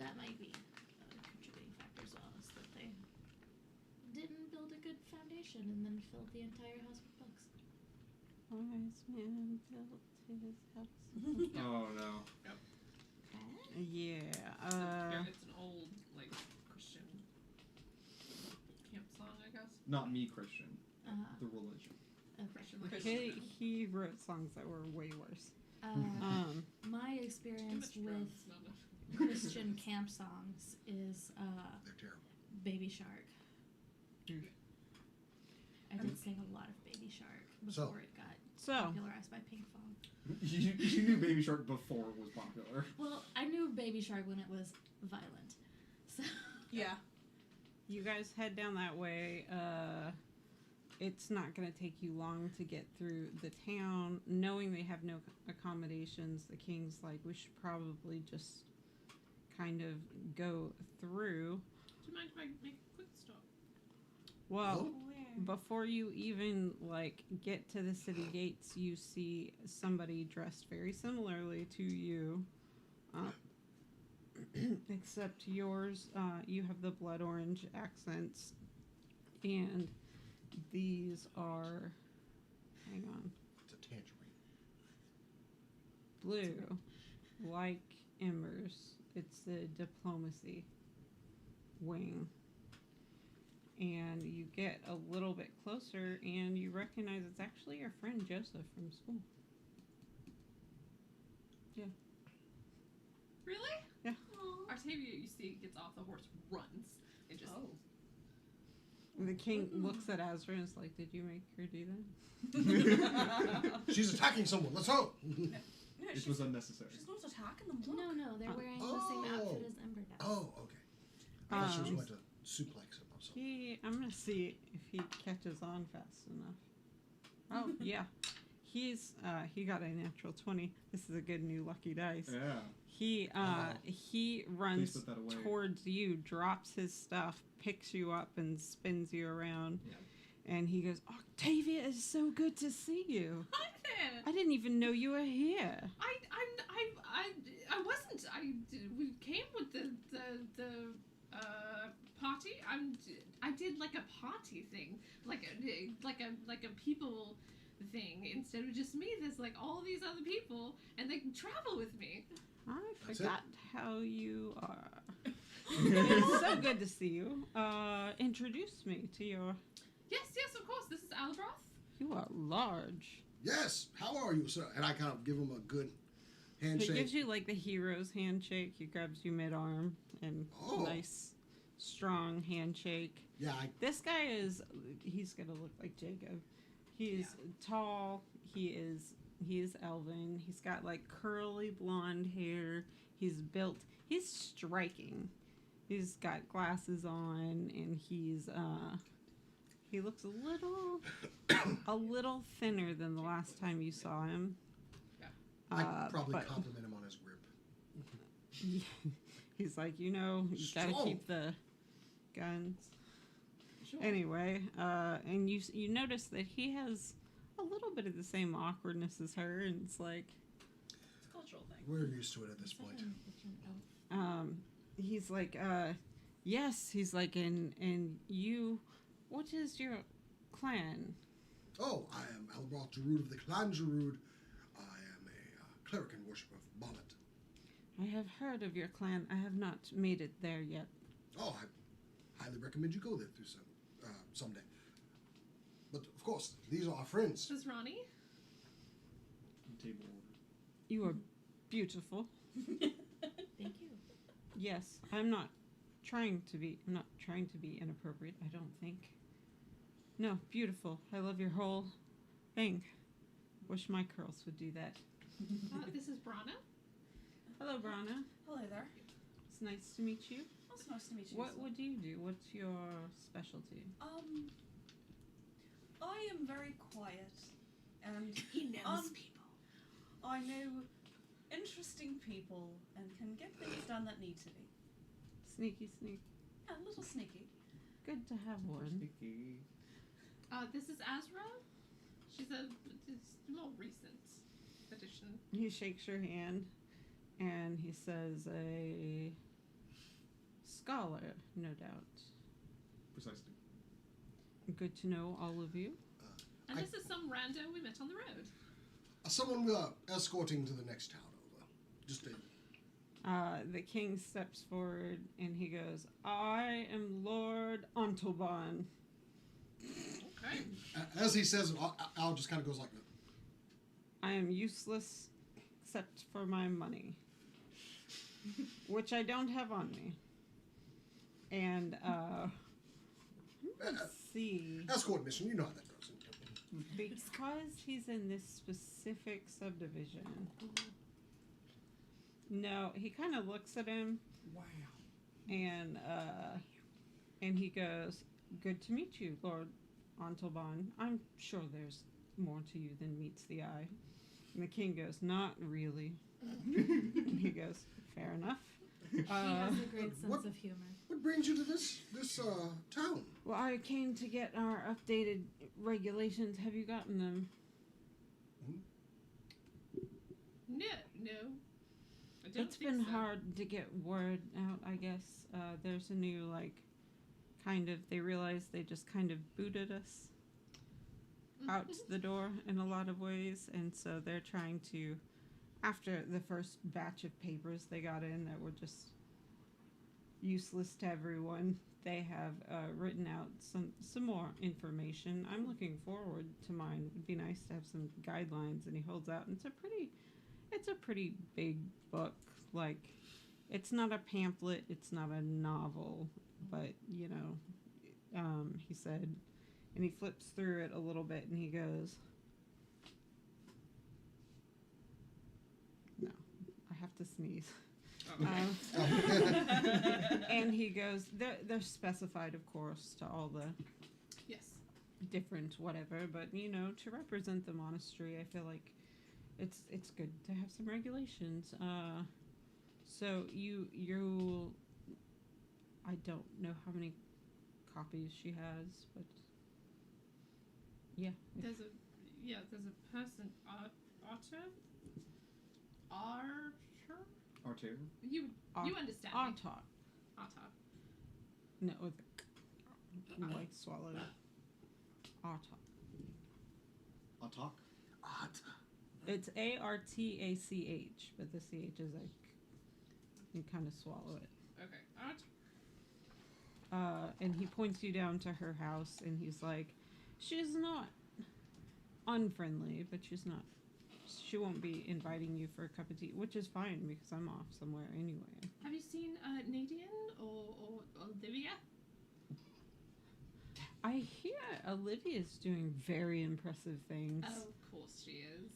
that might be a contributing factor as well, is that they didn't build a good foundation and then filled the entire house with books. Wise man built his house. Oh no. Yeah. Yeah, it's an old, like, Christian camp song, I guess. Not me, Christian. Uh, The religion. okay. He wrote songs that were way worse. My Too experience much with drums, not enough. Christian camp songs is They're terrible. Baby Shark. Mm. I did sing a lot of Baby Shark So- before it got So, popularized by Pink Fong. You knew Baby Shark before it was popular. Well, I knew Baby Shark when it was violent. So Yeah. you guys head down that way. It's not going to take you long to get through the town. Knowing they have no accommodations, the king's like, we should probably just kind of go through. Do you mind if I make a quick stop? Well, Oh. before you even like get to the city gates, you see somebody dressed very similarly to you, except yours. You have the blood orange accents, and these are. Hang on. It's a tangerine. Blue, like embers. It's the diplomacy wing. And you get a little bit closer and you recognize it's actually your friend Joseph from school. Really? Yeah. Artavia, you see, gets off the horse, runs, and just. Oh. And the king looks at Azra and is like, did you make her do that? She's attacking someone. Let's go. It was unnecessary. She's not attacking them. Look. no, they're wearing the same outfit as Ember does. Oh, okay. I thought she was going to suplex him or something. I'm going to see if he catches on fast enough. Oh, yeah. He got a natural 20. This is a good new lucky dice. Yeah. He Please runs put that away. towards you, drops his stuff, picks you up, and spins you around. Yeah. And he goes, "Octavia, it's so good to see you. Hi there! I didn't even know you were here." I wasn't. We came with the party. I did like a party thing, like a people thing. Instead of just me, there's like all these other people, and they can travel with me. I That's forgot how you are. It's so good to see you. Introduce me to your. Yes, of course. This is Albroth. You are large. Yes. How are you, sir? And I kind of give him a good He handshake. gives you like the hero's handshake. He grabs you mid-arm and Oh. nice, strong handshake. Yeah, This guy he's gonna look like Jacob. He's tall. He is elven. He's got like curly blonde hair. He's built. He's striking. He's got glasses on, and he looks a little thinner than the last time you saw him. I'd probably but compliment him on his grip. he's like, you gotta Strong. keep the guns. Sure. Anyway, and you notice that he has a little bit of the same awkwardness as her, and it's like, It's a cultural thing. We're used to it at this It's like point. a different elf. he's like, yes, he's like, and you, what is your clan? Oh, I am Albroth Jarud of the Clan Jarud. I am a cleric and worshiper of Bonnet. I have heard of your clan. I have not made it there yet. Oh, I highly recommend you go there through someday. But of course, these are our friends. This is Ronnie. Table order. You are beautiful. Thank you. Yes, I'm not trying to be inappropriate, I don't think. No, beautiful. I love your whole thing. Wish my curls would do that. This is Brana. Hello, Brana. Hello there. It's nice to meet you. It's nice to meet you. What as well. would you do? What's your specialty? I am very quiet, and He knows people. I know interesting people and can get things done that need to be. Sneaky sneak. A little sneaky. Good to have one. Sticky. This is Azra. She's a more recent addition. He shakes your hand and he says, a scholar, no doubt. Precisely. Good to know all of you. And this is some rando we met on the road. Someone escorting to the next town over. Just a The king steps forward and he goes, I am Lord Ontelbon. Okay. As he says it, Al just kind of goes like that. I am useless except for my money, which I don't have on me. And, let's see. Escort mission, you know how that goes. Because he's in this specific subdivision. No, he kind of looks at him. Wow. And he goes, good to meet you, Lord Ontelbon. I'm sure there's more to you than meets the eye. And the king goes, not really. And he goes, fair enough. He has a great sense what- of humor. What brings you to this town? Well, I came to get our updated regulations. Have you gotten them? No. I don't It's think been so. hard to get word out, I guess. There's a new, they realized they just kind of booted us out the door in a lot of ways, and so they're trying to, after the first batch of papers they got in that were just useless to everyone, they have written out some more information. I'm looking forward to mine. It'd be nice to have some guidelines, and he holds out, and it's a pretty big book. Like, it's not a pamphlet, it's not a novel, but he said, and he flips through it a little bit, and he goes, no, I have to sneeze. And he goes, they're specified, of course, to all the Yes. different whatever, but to represent the monastery, I feel like it's good to have some regulations. So you I don't know how many copies she has, but yeah. There's a person, Archer? Arter? You understand me. Artok. Archer. No, with like swallowed. Artok. Atak? It's Artach, but the CH is like, you kind of swallow it. Okay. Archer. And he points you down to her house, and he's like, she's not unfriendly, but she won't be inviting you for a cup of tea, which is fine because I'm off somewhere anyway. Have you seen Nadine or Olivia? I hear Olivia's doing very impressive things. Oh, of course she is.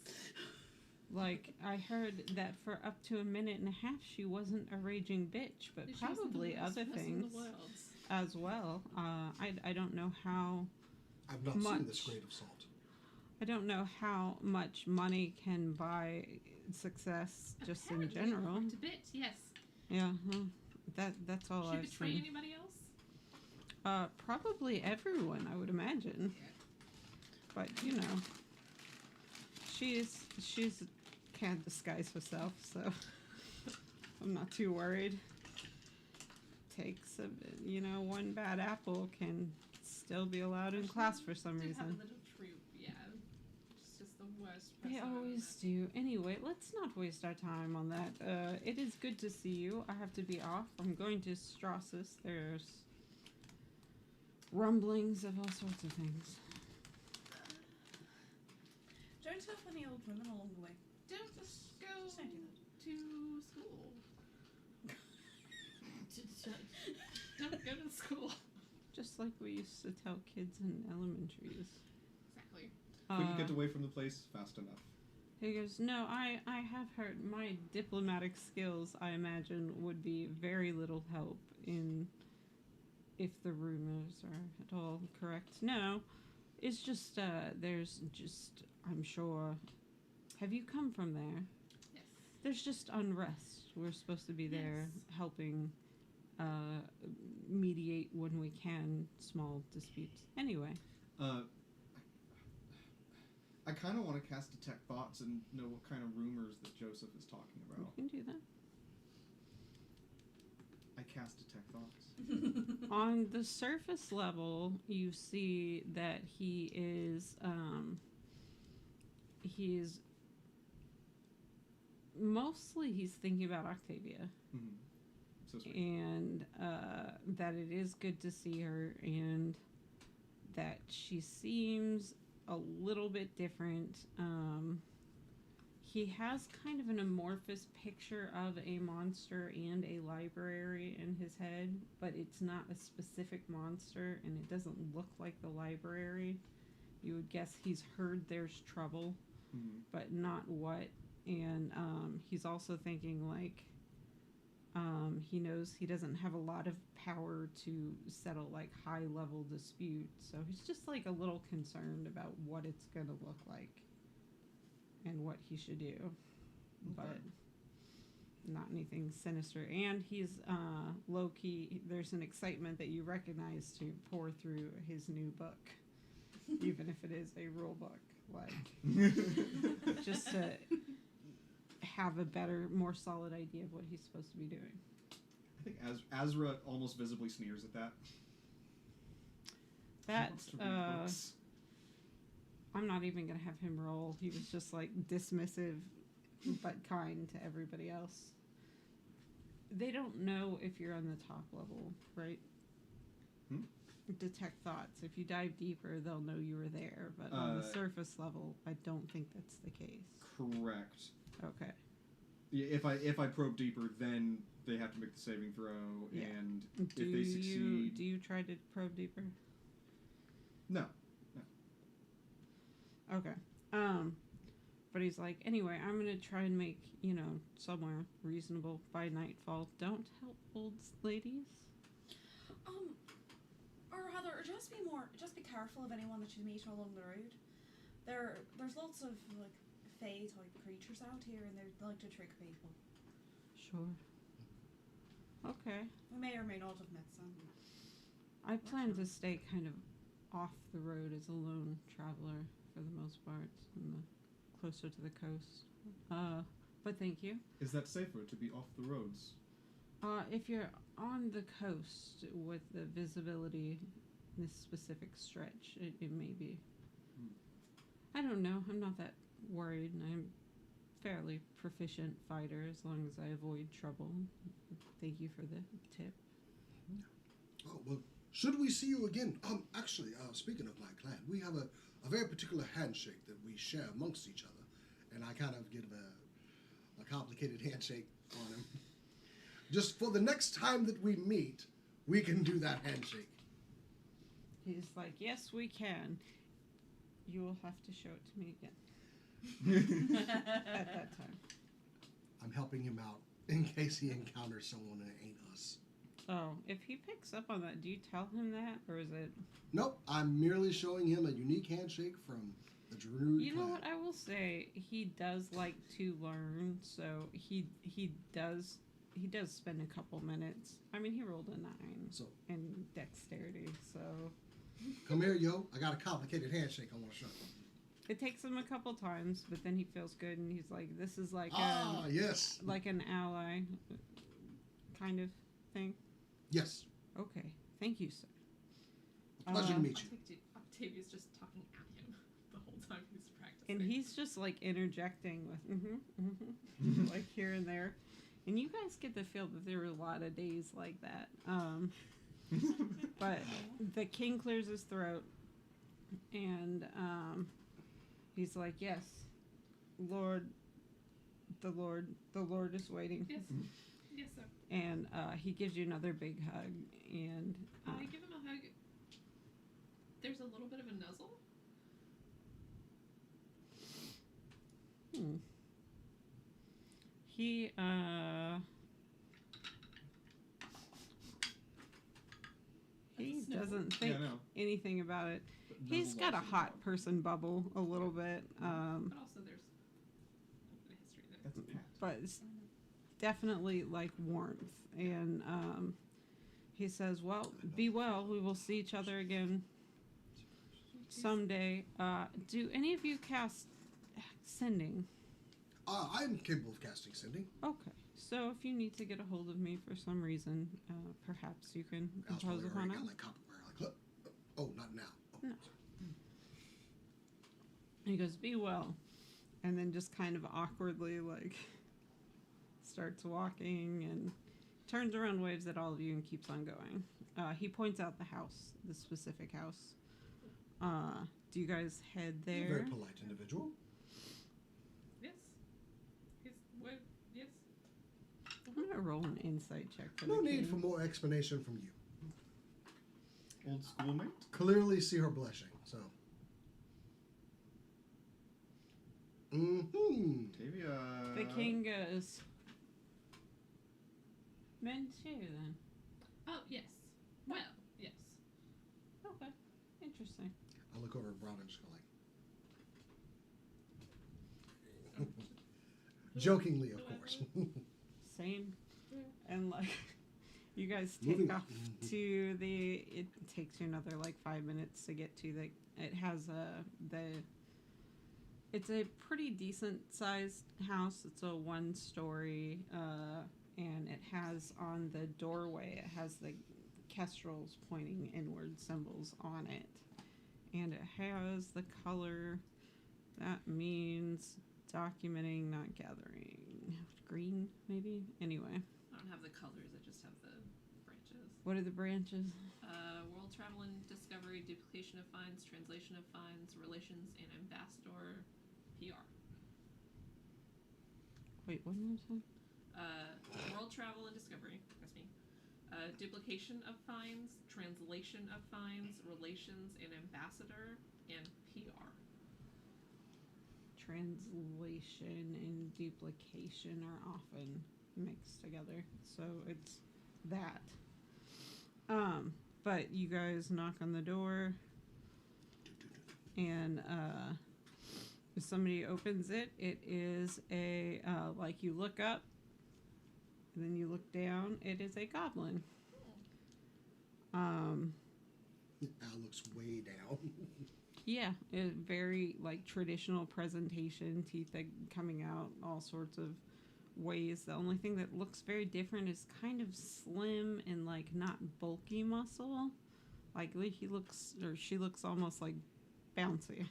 Like, I heard that for up to a minute and a half she wasn't a raging bitch, but She was the probably worst other person in things the world. as well. I don't know how I've not seen this grain of salt. I don't know how much money can buy success just Apparently, in general. quite a bit, yes. Yeah, that's all She I've betray seen. anybody else? Probably everyone, I would imagine. Yeah. But you know, she's can't disguise herself, so I'm not too worried. Takes one bad apple can still be allowed in class for some Did have a reason. little troop, yeah. It's just the worst They person I've ever always met. do. Anyway, let's not waste our time on that. It is good to see you. I have to be off. I'm going to Strassus. There's rumblings of all sorts of things. Don't help any old women along the way. Don't just go Just don't do that. to school. Don't go to school. Just like we used to tell kids in elementaries. Exactly. Couldn't get away from the place fast enough. He goes, no, I have heard my diplomatic skills, I imagine, would be very little help in if the rumors are at all correct. No, it's just, there's just, I'm sure. Have you come from there? Yes. There's just unrest. We're supposed to be there Yes. helping mediate when we can small disputes. Anyway. I kind of want to cast Detect Thoughts and know what kind of rumors that Joseph is talking We about. can do that. I cast Detect Thoughts. On the surface level, you see that he is mostly he's thinking about Octavia, Mm-hmm. So sweet. and that it is good to see her, and that she seems a little bit different. He has kind of an amorphous picture of a monster and a library in his head, but it's not a specific monster, and it doesn't look like the library. You would guess he's heard there's trouble, Mm-hmm. but not what. And he's also thinking, like, he knows he doesn't have a lot of power to settle, like, high-level disputes, so he's just, like, a little concerned about what it's gonna look like and what he should do, but not anything sinister. And he's low-key, there's an excitement that you recognize to pour through his new book, even if it is a rule book, like, just to have a better, more solid idea of what he's supposed to be doing. I think Azra almost visibly sneers at that. He That, wants to read books. I'm not even gonna have him roll. He was just, like, dismissive but kind to everybody else. They don't know if you're on the top level, right? Hmm? Detect thoughts. If you dive deeper, they'll know you were there, but on the surface level, I don't think that's the case. Correct. Okay. Yeah, if I probe deeper, then they have to make the saving throw, Yeah. and Do if they succeed, do you try to probe deeper? no. Okay. But he's like, anyway, I'm gonna try and make, somewhere reasonable by nightfall. Don't help old ladies. Or rather, just be careful of anyone that you meet along the road. There's lots of, like, fae type creatures out here, and they like to trick people. Sure. Okay. We may or may not have met some. I plan to stay kind of off the road as a lone traveler for the most part, closer to the coast. But thank you. Is that safer to be off the roads? If you're on the coast with the visibility, this specific stretch, it may be. I don't know. I'm not that worried, and I'm fairly proficient fighter as long as I avoid trouble. Thank you for the tip. Oh, well, should we see you again? Actually, speaking of my clan, we have a very particular handshake that we share amongst each other, and I kind of give a complicated handshake on him. Just for the next time that we meet, we can do that handshake. He's like, yes, we can. You will have to show it to me again. at that time. I'm helping him out in case he encounters someone and it ain't us. Oh, if he picks up on that, do you tell him that, or is it? Nope, I'm merely showing him a unique handshake from the Druid You know clan. what? I will say he does like to learn, so he does spend a couple minutes. I mean, he rolled a 9 So in dexterity, so come here, yo. I got a complicated handshake I want to show you. it takes him a couple times, but then he feels good and he's like, "This is like Yes. like an ally kind of thing." Yes. Okay, thank you, sir. Pleasure to meet you. Octavia's just talking at him the whole time he's practicing. And he's just like interjecting with like here and there. And you guys get the feel that there were a lot of days like that. But the king clears his throat and he's like, "Yes, Lord, the Lord is waiting." Yes. Yes, sir. And he gives you another big hug and I give him a hug. There's a little bit of a nuzzle. He doesn't think Yeah, I know. anything about it. But He's nuzzles got a also hot count. person bubble a little bit, But also there's a history there. That's a pat. but it's definitely like warmth. And he says, "Well, be well. We will see each other again someday." Do any of you cast sending? I'm capable of casting sending. Okay. So if you need to get a hold of me for some reason, perhaps you can I was impose probably upon already us. got like copperware. Like, oh, not now. Oh, No. And he goes, "Be well," and then just kind of awkwardly like starts walking and turns around, waves at all of you, and keeps on going. He points out the house, the specific house. Do you guys head He's a there? very polite individual. Yes. He's what? Yes. I'm gonna roll an insight check for No the need king. for more explanation from you. Old schoolmate? Clearly see her blushing, so. Mm-hmm. Tavia. The king goes, "Men too, then." Oh yes. Well, yes. Okay, interesting. I look over at Brown and just go like. Jokingly, of course. Same. And like, you guys Moving take on. off to the. It takes you another like 5 minutes to get to the. It has It's a pretty decent sized house. It's a 1-story, and it has on the doorway. It has the kestrels pointing inward symbols on it, and it has the color. That means documenting, not gathering. Green, maybe? Anyway. I don't have the colors. I just have the branches. What are the branches? World travel and discovery, duplication of finds, translation of finds, relations, and ambassador PR. Wait, what more time? World travel and discovery. That's me. Duplication of finds, translation of finds, relations, and ambassador, and PR. Translation and duplication are often mixed together, so it's that. But you guys knock on the door, and if somebody opens it, it is a like you look up, and then you look down. It is a goblin. Al looks way down. Yeah, a very like traditional presentation, teeth coming out all sorts of ways. The only thing that looks very different is kind of slim and like not bulky muscle. Like he looks or she looks almost like bouncy.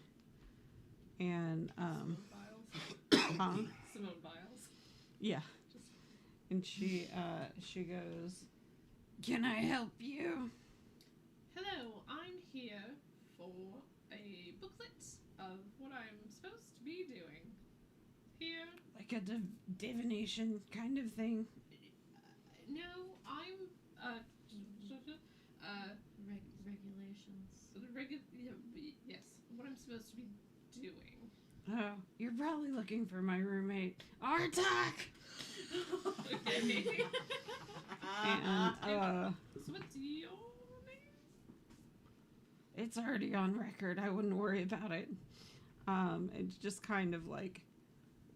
And Simone Biles. huh? Simone Biles. Yeah. And she goes, "Can I help you?" Hello, I'm here for a booklet of what I'm supposed to be doing. Here. Like a divination kind of thing. No, I'm Regulations. yes, what I'm supposed to be doing. Oh, you're probably looking for my roommate, Artak! Okay. And, So what's your name? it's already on record. I wouldn't worry about it. It just kind of like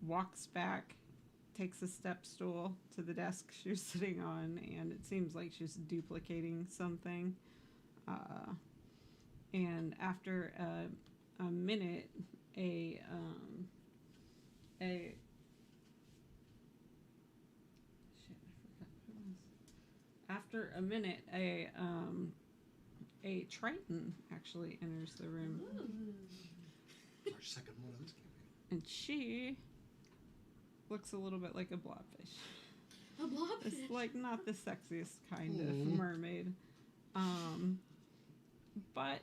walks back, takes a step stool to the desk she's sitting on, and it seems like she's duplicating something. And after a minute, shit, I forgot who it was. After a minute, a Triton actually enters the room, Our second one of this campaign. and she looks a little bit like a blobfish. A blobfish. It's like not the sexiest kind of Aw. mermaid, but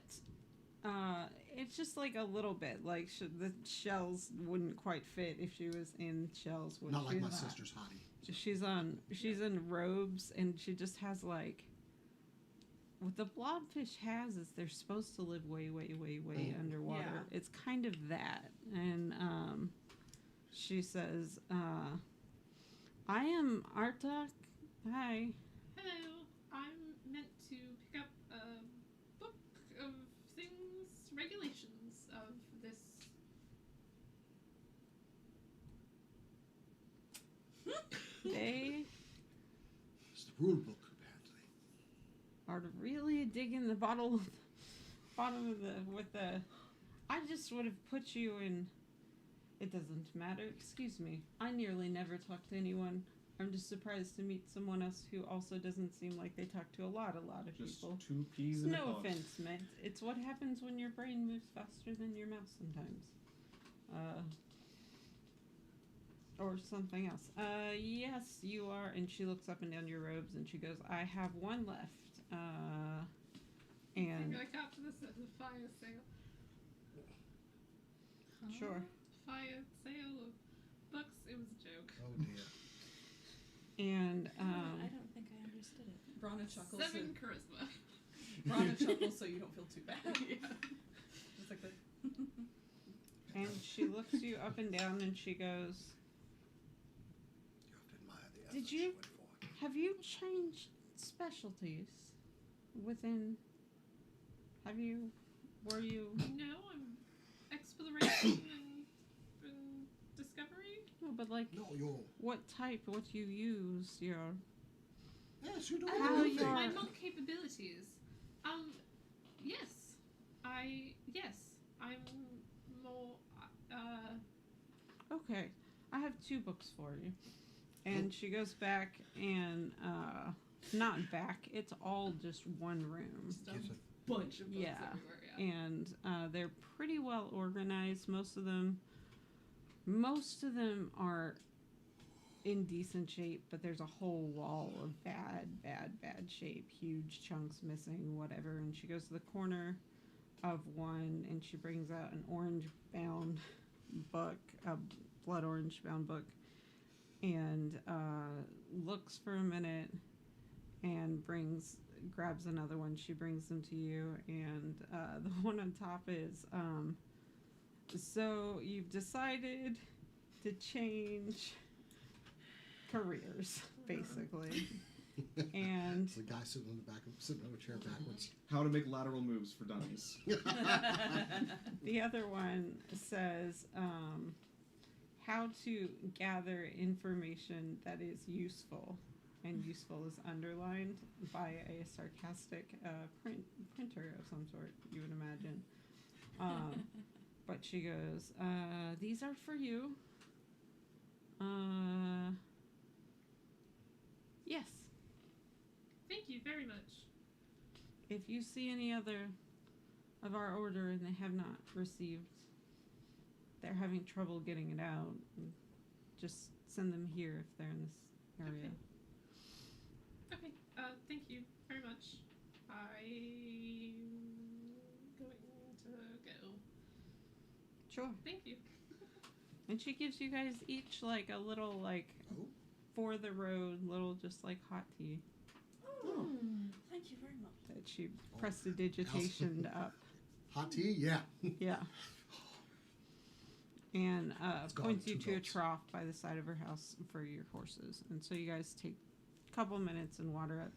it's just like a little bit like the shells wouldn't quite fit if she was in shells. Not like my She's not. sister's hottie. She's in robes, and she just has like what the blobfish has is they're supposed to live way underwater. Yeah. It's kind of that, and she says, "I am Artak. Hi." Hello. I'm meant to pick up a book of things, regulations of this. They It's the rule book, apparently. are really digging the bottom of the. I just would have put you in. It doesn't matter. Excuse me. I nearly never talk to anyone. I'm just surprised to meet someone else who also doesn't seem like they talk to a lot of Just people. 2 peas in a No pod. offense, Meg. It's what happens when your brain moves faster than your mouth sometimes. Or something else. Yes, you are. And she looks up and down your robes and she goes, I have one left. And I got to this at the fire sale. sure. Fire sale of books. It was a joke. Oh dear. And I don't think I understood it. Brana chuckles. 7 charisma. Brana chuckles so you don't feel too bad. Yeah. Just like that. and she looks you up and down and she goes, You have to admire the effort Did she you- went for. have you changed specialties within, were you, No, I'm exploration and discovery. no, but like, No, you're. what you use, your, Yes, you do How everything. you're- My monk capabilities. Yes, I'm more. okay, I have 2 books for you. And she goes back and, not back, it's all just one room. Just a Gives a- bunch of books Yeah. everywhere. Yeah. And they're pretty well organized. Most of them are in decent shape, but there's a whole wall of bad shape, huge chunks missing, whatever. And she goes to the corner of one and she brings out an orange bound book, a blood orange bound book, and looks for a minute and grabs another one. She brings them to you, and the one on top is, so you've decided to change careers, basically. And It's the guy sitting on the back, sitting on a chair backwards. How to make lateral moves for dummies. the other one says, how to gather information that is useful. And useful is underlined by a sarcastic printer of some sort, you would imagine. But she goes, these are for you. Yes. Thank you very much. If you see any other of our order and they have not received, they're having trouble getting it out, just send them here if they're in this area. Okay. Thank you very much. I'm going to go. Sure. Thank you. And she gives you guys each like a little like Oh. for the road little just like hot tea Oh, thank you very much. that she prestidigitationed up. Hot tea? Yeah. Yeah. and gone points you 2 to a goats. trough by the side of her house for your horses. And so you guys take a couple minutes and water up.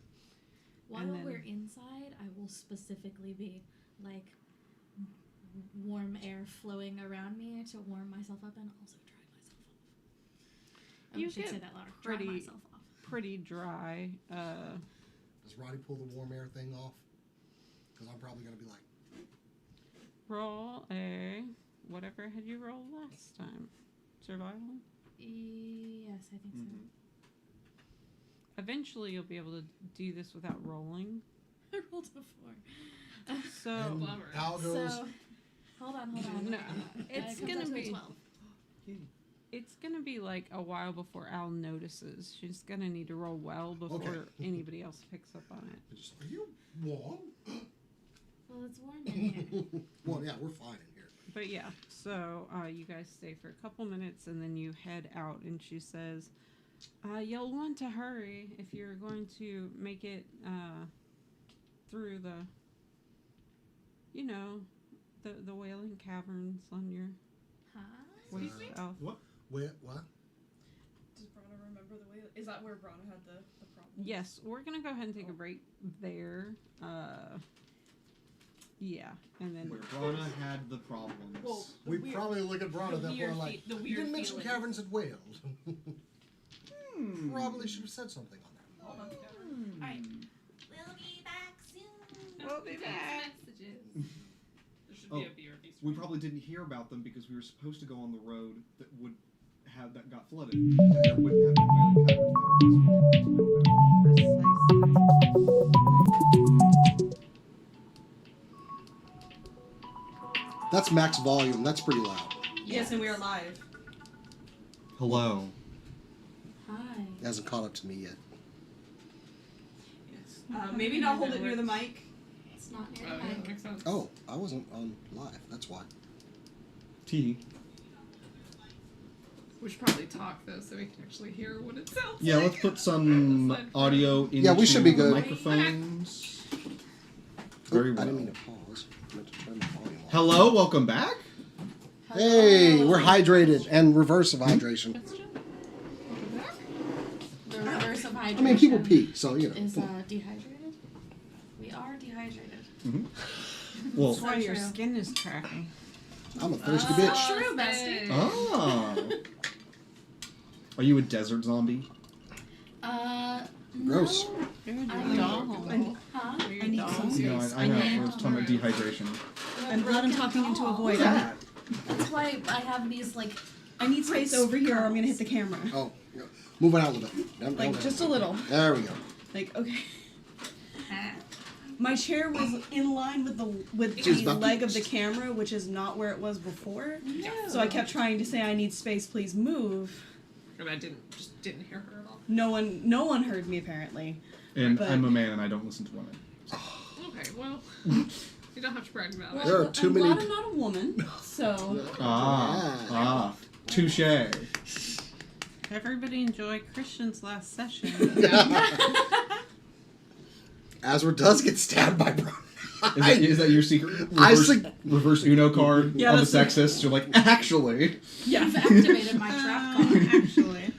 While And then- we're inside, I will specifically be like warm air flowing around me to warm myself up and also dry myself off. You I should get say that louder. pretty- Dry myself off. Pretty dry. Does Roddy pull the warm air thing off? Because I'm probably going to be like, Roll a whatever had you rolled last time? Survival? Yes, I think Mhm. Eventually you'll be able to do this without rolling. so. I rolled a 4. So and bummer. Al goes, So, hold on. No, It it's comes gonna out to a be 12. it's gonna be like a while before Al notices. She's gonna need to roll well before Okay. anybody else picks up on it. just, are you warm? Well, it's warm in here. Well, yeah, we're fine in here. But yeah, so you guys stay for a couple minutes and then you head out. And she says, "You'll want to hurry if you're going to make it through the, the Wailing Caverns on your Huh? way Excuse me? south." What? Does Brana remember the way? Is that where Brana had the problem? Yes, we're gonna go ahead and take a break there. Yeah, and then Where Brana had the problems. Well, the We weird- probably look at Brana the that weird we're like, the you weird didn't mention feelings. caverns at Wales. Hmm. Probably should have said something on that. Hold on, together. Alright. We'll be back soon. We'll be back. Messages. There should be a BRB We screen. probably didn't hear about them because we were supposed to go on the road that got flooded. And there wouldn't have been Wailing Caverns. That's max volume. That's pretty loud. Yes, and we are live. Hello. Hi. It hasn't caught up to me yet. Yes. Maybe not hold it near the mic. It's not near Oh, the yeah, mic. that makes sense. Oh, I wasn't on live. That's why. T. We should probably talk though, so we can actually hear what it sounds Yeah, like. let's put some audio into Yeah, we should be good. microphones. Very Oop, well. I didn't mean to pause. I meant to turn the volume off. Hello, welcome back. Hey, we're hydrated and reverse of hydration. The reverse of hydration. I mean, people pee, so you know. Is dehydrated. We are dehydrated. Well, that's why your true. skin is cracking. I'm a thirsty bitch. True, bestie. ah. Are you a desert zombie? Gross. You're a I doll. Huh? You're a I need doll. some No, space. I know. need- We're talking about dehydration. And what I'm talking into a void. Yeah. That's why I have these like. I need space over here or I'm gonna hit the camera. Oh, yeah. Move it out a little bit. Down, Like, down, just down. a little. There we go. Like, okay. My chair was in line with She's the about to- leg of the camera, which is not where it was before. So I kept trying to say, "I need space, please move." And I didn't hear her at all. No one heard me apparently. And But- I'm a man and I don't listen to women. Okay, well, you don't have to brag about Well, it. There are too I'm many. glad I'm not a woman. So Ah. Touche. Everybody enjoy Christian's last session. Azra does get stabbed by Brian. Is that your secret I reverse, see- reverse Uno card Yeah, on the that's sexist? You're like, actually. yeah. You've activated my trap card. Actually.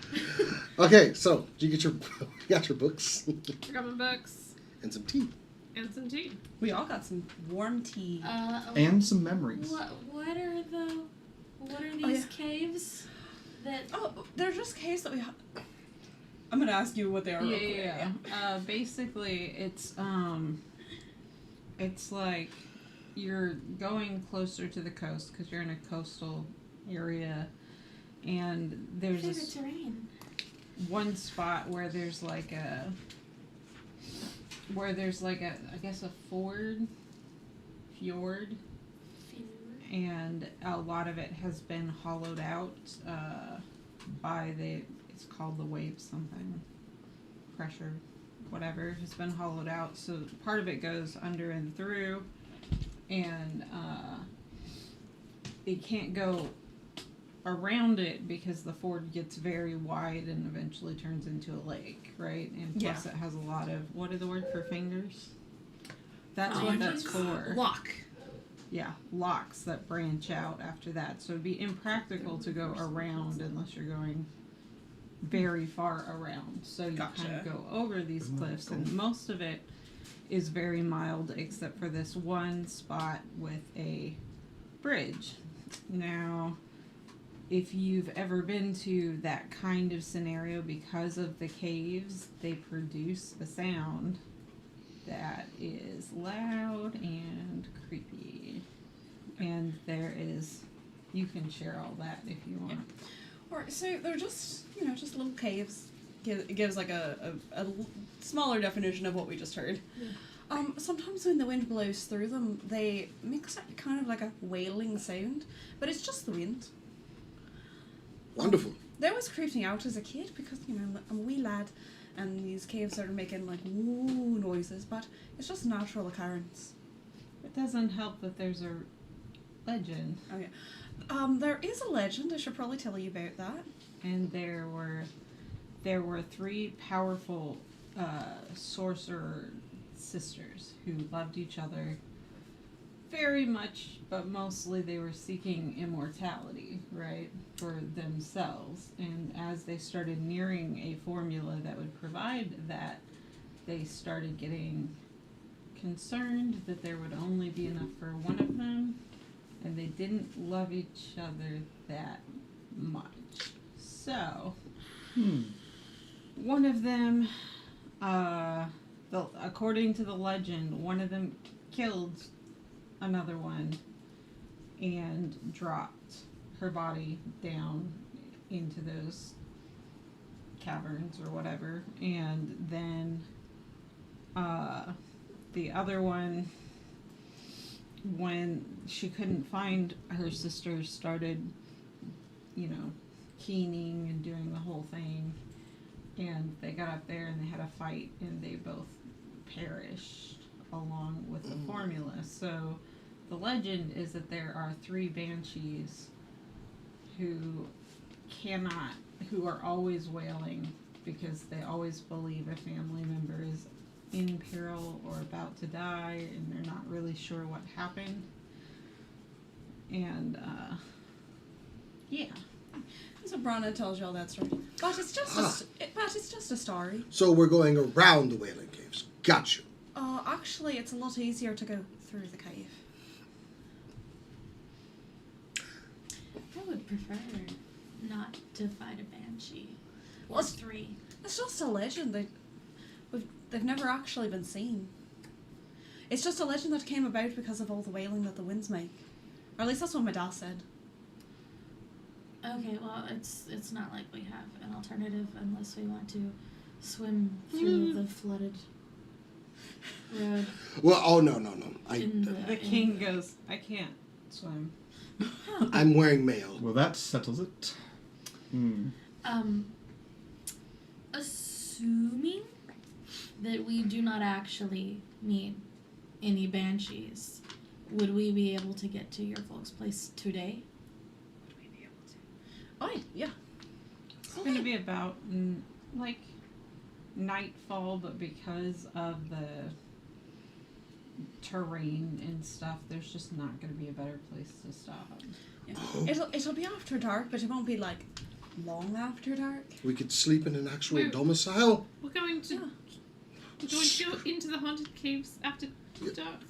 Okay, so did you get your you got your books I got my books and some tea? and some tea. We all got some warm tea. And some memories. What are Oh, these yeah. caves? That Oh, they're just caves that we have. I'm gonna ask you what they are real quick. Yeah. Basically, it's like you're going closer to the coast because you're in a coastal area, and there's favorite this terrain. one spot where there's like a I guess a fjord, and a lot of it has been hollowed out by it's called the wave something, pressure, whatever, has been hollowed out, so part of it goes under and through, and it can't go around it because the ford gets very wide and eventually turns into a lake, right? And plus it has a lot of, what are the word for fingers? That's what that's for. Lock. locks that branch out after that. So it'd be impractical to go around unless you're going very far around. So you kind of go over these cliffs, and most of it is very mild except for this one spot with a bridge. Now, if you've ever been to that kind of scenario, because of the caves, they produce a sound that is loud and creepy. And there is, you can share all that if you want. Or so they're just just little caves. It gives like a smaller definition of what we just heard. Yeah. Sometimes when the wind blows through them, they make kind of like a wailing sound, but it's just the wind. Wonderful. They always creeped me out as a kid because I'm a wee lad, and these caves started making like woo noises, but it's just a natural occurrence. It doesn't help that there's a legend. Oh yeah. There is a legend. I should probably tell you about that. And there were 3 powerful sorcerer sisters who loved each other very much, but mostly they were seeking immortality, right, for themselves. And as they started nearing a formula that would provide that, they started getting concerned that there would only be enough for one of them, and they didn't love each other that much. So, one of them, according to the legend, one of them killed another one and dropped her body down into those caverns or whatever. And then the other one, when she couldn't find her sister, started, keening and doing the whole thing. And they got up there and they had a fight, and they both perished along with the formula. So the legend is that there are 3 banshees who are always wailing because they always believe a family member is in peril or about to die, and they're not really sure what happened. And So Brana tells you all that story, but it's just a story. So we're going around the Wailing Caves. Got you. Actually, it's a lot easier to go through the cave. I would prefer not to fight a banshee. Or Well, 3. It's just a legend. They've never actually been seen. It's just a legend that came about because of all the wailing that the winds make. Or at least that's what my dad said. Okay, well, it's not like we have an alternative unless we want to swim through the flooded road. Well, no. the king goes, I can't swim. I'm wearing mail. Well, that settles it. Assuming that we do not actually meet any banshees, would we be able to get to your folks' place today? Oh, yeah. It's going to be about nightfall, but because of the terrain and stuff, there's just not going to be a better place to stop. Yeah. It'll be after dark, but it won't be like long after dark. We could sleep in an actual Wait. domicile. We're going to go into the haunted caves after dark.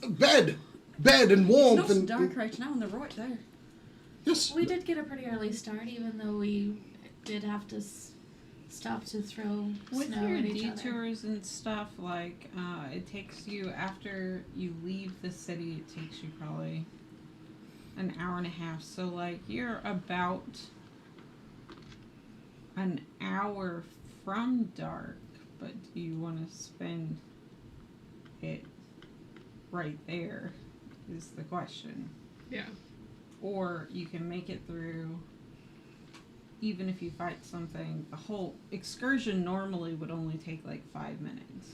Bed and warmth. It's and not dark right now, and they're right there. Yes. We did get a pretty early start, even though we did have to stop to throw With snow your at each other. detours and stuff, it takes you, after you leave the city, it takes you probably an hour and a half. So, you're about an hour from dark, but do you want to spend it right there is the question. Yeah. Or you can make it through, even if you fight something. The whole excursion normally would only take 5 minutes.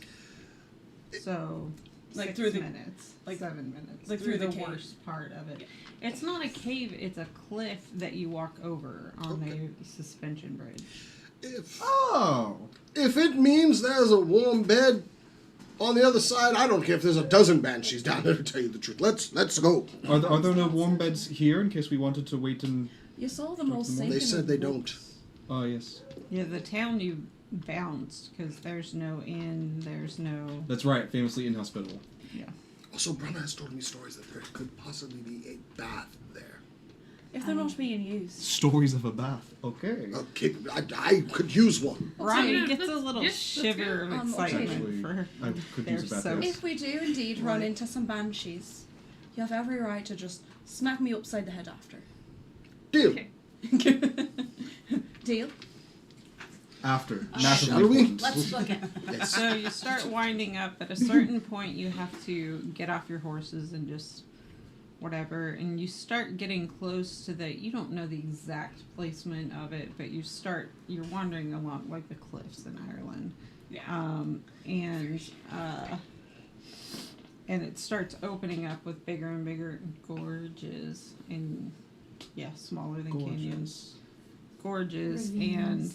So, 6 through the minutes, 7 minutes, like through through the the cave. worst part of it. It's not a cave; it's a cliff that you walk over on a suspension bridge. If Oh! it means there's a warm bed, On the other side, I don't care if there's a dozen banshees down there, to tell you the truth. Let's go. Are there no warm beds here in case we wanted to wait and... You saw them all sinking. They said in they the don't. woods. Oh, yes. Yeah, the town you bounced because there's no inn, there's no. That's right, famously inhospitable. Also, Brahma has told me stories that there could possibly be a bath there. If they're not being used. Stories of a bath. Okay. Okay, I could use one. Ronnie yeah, gets a let's- little yes, let's shiver go. of Okay. excitement Actually, for her. I could They're use a bath. so- yes. If we do indeed run into some banshees, you have every right to just smack me upside the head after. Deal. Okay. Deal? After. Oh, Massively shall we? important. Let's book it. Yes. So you start winding up. At a certain point, you have to get off your horses and just whatever. And you start getting close to the. You don't know the exact placement of it, but you're wandering along like the cliffs in Ireland. And it starts opening up with bigger and bigger gorges and smaller than canyons. Gorges and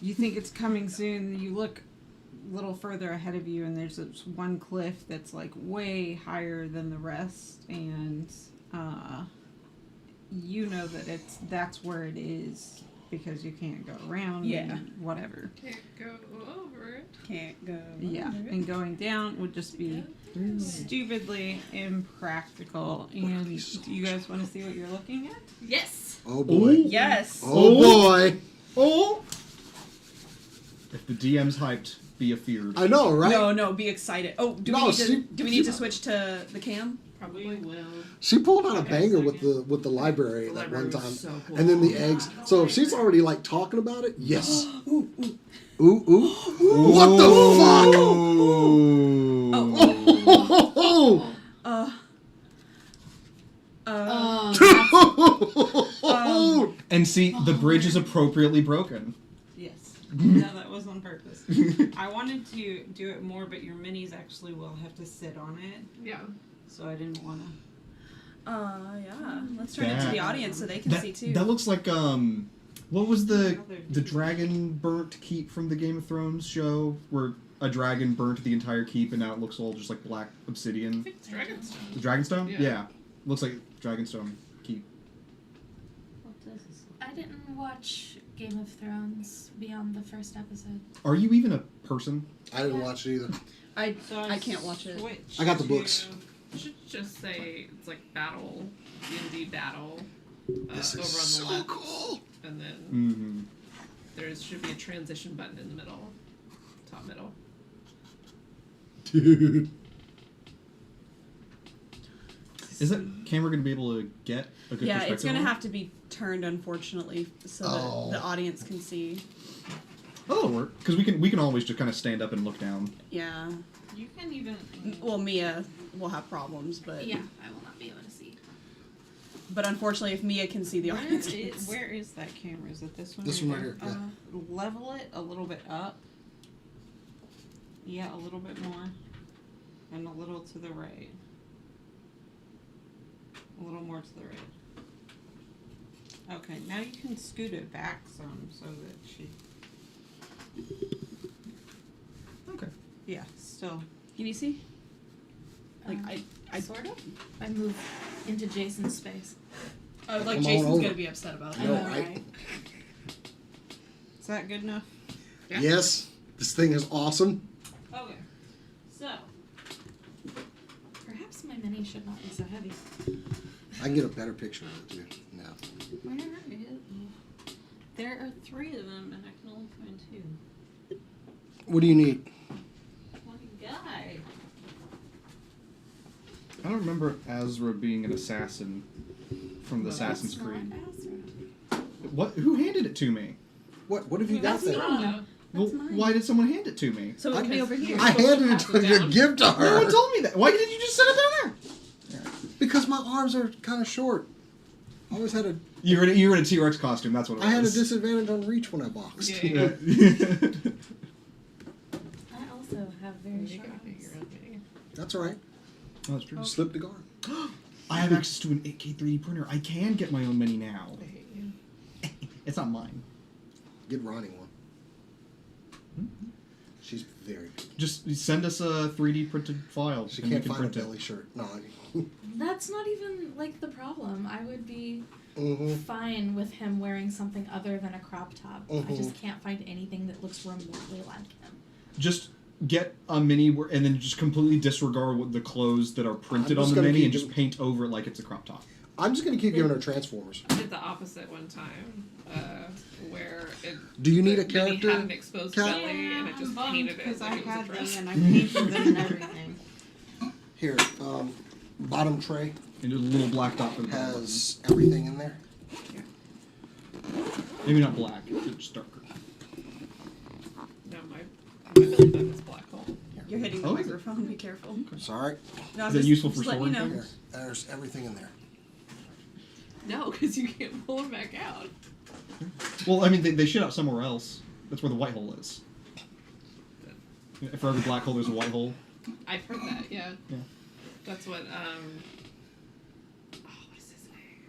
you think it's coming soon. You look a little further ahead of you, and there's this one cliff that's like way higher than the rest, and you know that that's where it is because you can't go around. Yeah. And whatever. Can't go over it. Can't go. Yeah, and going down would just be stupidly impractical. And do you guys want to see what you're looking at? Yes. Oh boy. Yes. Oh boy. Oh! If the DM's hyped, be afeared. I know, right? No, be excited. Oh, do No, we need to switch to the cam? Probably will. She pulled out a Okay, banger second. with the library The that library one was time, so cool. and then the eggs. So if she's already like talking about it, yes. Ooh, ooh. Ooh ooh. What the fuck? Oh. And see, the bridge is appropriately broken. Yes. No, that was on purpose. I wanted to do it more, but your minis actually will have to sit on it, Yeah. so I didn't want to. Yeah. Let's turn it to the audience so they can see too. That looks like what was the dragon burnt keep from the Game of Thrones show where a dragon burnt the entire keep and now it looks all just like black obsidian. I think it's Dragonstone. The Dragonstone? Yeah. Looks like Dragonstone keep. What does this look like? I didn't watch Game of Thrones beyond the first episode. Are you even a person? I didn't watch it either. I So can't watch it. switched I got the to- books. You should just say it's like battle, D&D battle. This over is on so the left, cool. and then Mm-hmm. there should be a transition button in the middle, top middle. Dude. Is that camera going to be able to get a good Yeah, perspective? it's gonna on it? have to be turned, unfortunately, so Oh. that the audience can see. Oh, that'll work. Because we can always just kind of stand up and look down. Yeah. You can even. Well, Mia will have problems, but Yeah, I will not be able to see. but unfortunately, if Mia can see, the audience can. Where is that camera? Is it this one? This one right here. Yeah. Level it a little bit up. Yeah, a little bit more. And a little to the right. A little more to the right. Okay, now you can scoot it back some so that she. Okay. Yeah, still. Can you see? Like I Sort of. I move into Jason's space. like Come on Jason's over. gonna be upset about I it. know, Alright. right? Is that good enough? Yeah. Yes. This thing is awesome. Okay. So. Perhaps my mini should not be so heavy. I can get a better picture of it too. Now. Where is it? There are 3 of them, and I can only find 2. What do you need? My guy. I don't remember Azra being an assassin from the Well, Assassin's that's not Creed. Azra. What? Who handed it to me? What have you got That's there? me. Well, mine. why did someone hand it to me? So it would be over here. I handed it to give to No her one told me that. Why didn't you just set it down because my arms are kind of short. I always had a there? You were in a T-Rex costume. That's what it I had a was. disadvantage on reach when I boxed. Yeah. I also have very You short gotta arms. figure out maybe. That's all right. That's true. Slip the guard. I have access to an 8K 3D printer. I can get my own mini now. I hate you. It's not mine. Get Ronnie one. She's very good. Just send us a 3D printed file. She and we can't can find a print it. belly shirt. No. That's not even like the problem. I would be Mm-hmm. fine with him wearing something other than a crop top. I Mhm. just can't find anything that looks remotely like him. Just get a mini and then just completely disregard what the clothes that are printed I'm on just the gonna mini keep and just doing- paint over it like it's a crop top. I'm just gonna keep giving her Transformers. I did the opposite one time, where it. Do you need the a mini character? had an exposed Cat? belly, and it just painted it because like I it was had a them dress. and I painted them and everything. Here, bottom tray And a little black dot for the bottom button. has everything in there. Maybe not black, just darker. No, my belly button is black hole. You're hitting the Oh, is it? microphone. Be careful. Sorry. No, I'm Is that just- useful for just letting you storing know. things? Here, there's everything in there. No, because you can't pull them back out. Well, I mean, they shit out somewhere else. That's where the white hole is. For every black hole, there's a white hole. I've heard that. Yeah. Yeah. That's what. What is his name?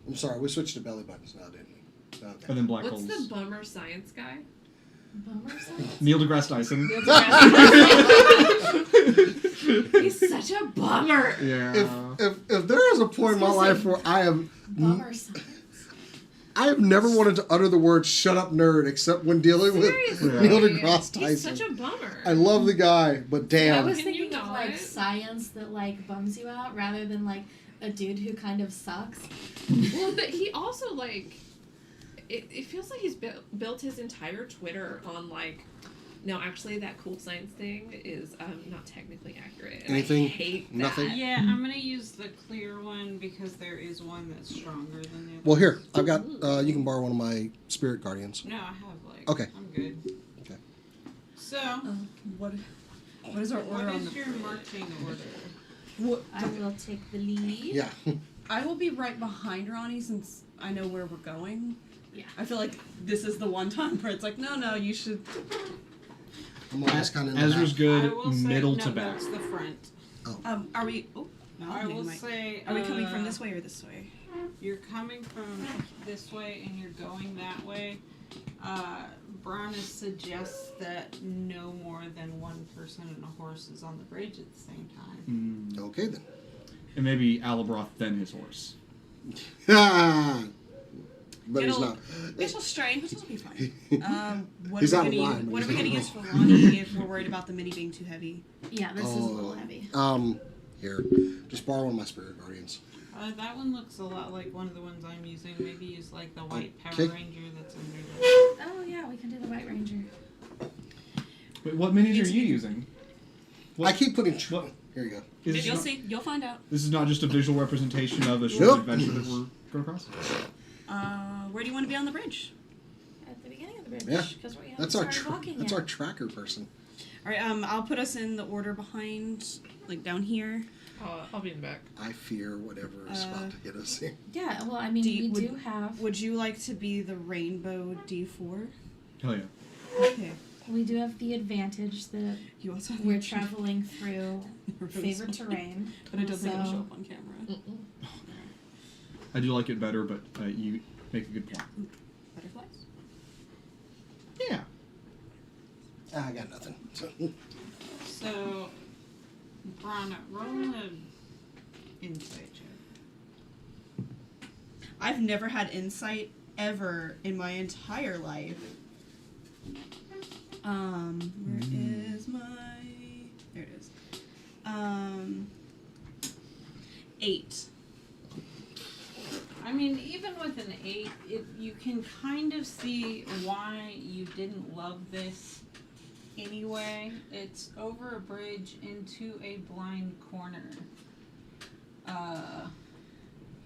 I'm sorry, we switched to belly buttons now, didn't we? Okay. And then black What's holes. the bummer science guy? Bummer science? Neil deGrasse Tyson. Neil deGrasse He's such a bummer. Yeah. If there is a point in my life where I have Bummer science. I have never wanted to utter the word "shut up, nerd" except when dealing with Seriously. Neil deGrasse Tyson. He's such a bummer. I love the guy, but I damn. was Can thinking you of like not? science that like bums you out rather than like a dude who kind of sucks. Well, but he also like. It feels like he's built his entire Twitter on like. No, actually, that cool science thing is not technically accurate. And Anything? I hate that. Nothing? Yeah, I'm gonna use the clear one because there is one that's stronger than the other. Well, here I've got. You can borrow one of my spirit guardians. No, I have like. Okay. I'm good. Okay. So, What is our order what on is the? your marching order? What, I will take the lead. Yeah. I will be right behind Ronnie since I know where we're going. Yeah. I feel like this is the one time where it's like, no, you should. I'm always kind of. Ezra's good, I will say, middle no, to back. that's the front. Are we? Oh, no, I will say. Are we coming from this way or this way? You're coming from this way and you're going that way. Brana suggests that no more than one person and a horse is on the bridge at the same time. Okay then. And maybe Alabroth, then his horse. But he's not. It'll strain, but it'll be fine. What He's are out we of gonna line, use, but what are we he's gonna not use for Ronnie if we're worried about the mini being too heavy? Yeah, this is a little heavy. Here, just borrow one of my spirit guardians. That one looks a lot like one of the ones I'm using. Maybe use like the white Power Okay. Ranger that's under the. Oh yeah, we can do the White Ranger. Wait, what minis are you using? I keep putting. What? Here you go. Is this You'll not- see. You'll find out. This is not just a visual representation of a short Nope. adventure that we're going across? Where do you want to be on the bridge? At the beginning of the bridge. Yeah. Because we haven't That's our started walking that's yet. our tracker person. All right. I'll put us in the order behind, like down here. I'll be in the back. I fear whatever is about to get us here. Yeah, well, I mean, we do have Would you like to be the rainbow D4? Hell yeah. Okay. we do have the advantage that You also have we're the option- traveling through really favorite small. terrain. but it doesn't so- show up on camera. I do like it better, but you make a good point. Butterflies. Yeah. I got nothing. So, So, Brana, roll an insight check. I've never had insight ever in my entire life. Where is my? There it is. 8. I mean, even with an 8, you can kind of see why you didn't love this anyway. It's over a bridge into a blind corner.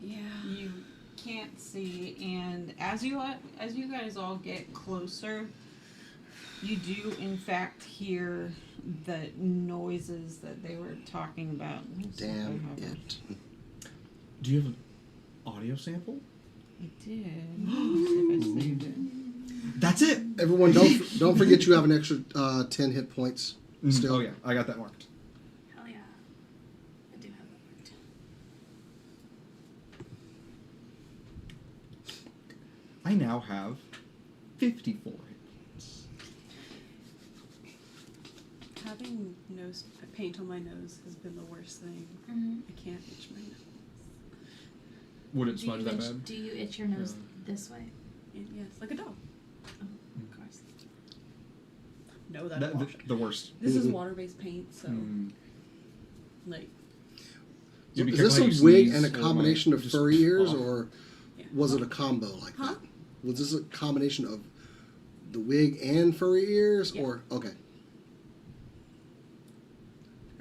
Yeah. You can't see, and as you guys all get closer, you do in fact hear the noises that they were talking about. damn I have it. Do you have an audio sample? I did. If I saved it. That's it! Everyone, don't forget you have an extra 10 hit points. Still. Oh, yeah. I got that marked. Hell yeah. I do have that marked. I now have 54 hit points. Having paint on my nose has been the worst thing. Mhm. I can't itch my nose. Would it Do you smudge that itch- bad? Do you itch your nose this way? Yes, like a dog. Of course. No, that's The worst. This is water-based paint, so Mm. like Yeah, be Is careful this how a you wig sneeze and a or it combination might of just furry ears, fall. or Yeah. was it a combo like Huh? that? Was this a combination of the wig and furry ears, Yeah. or okay?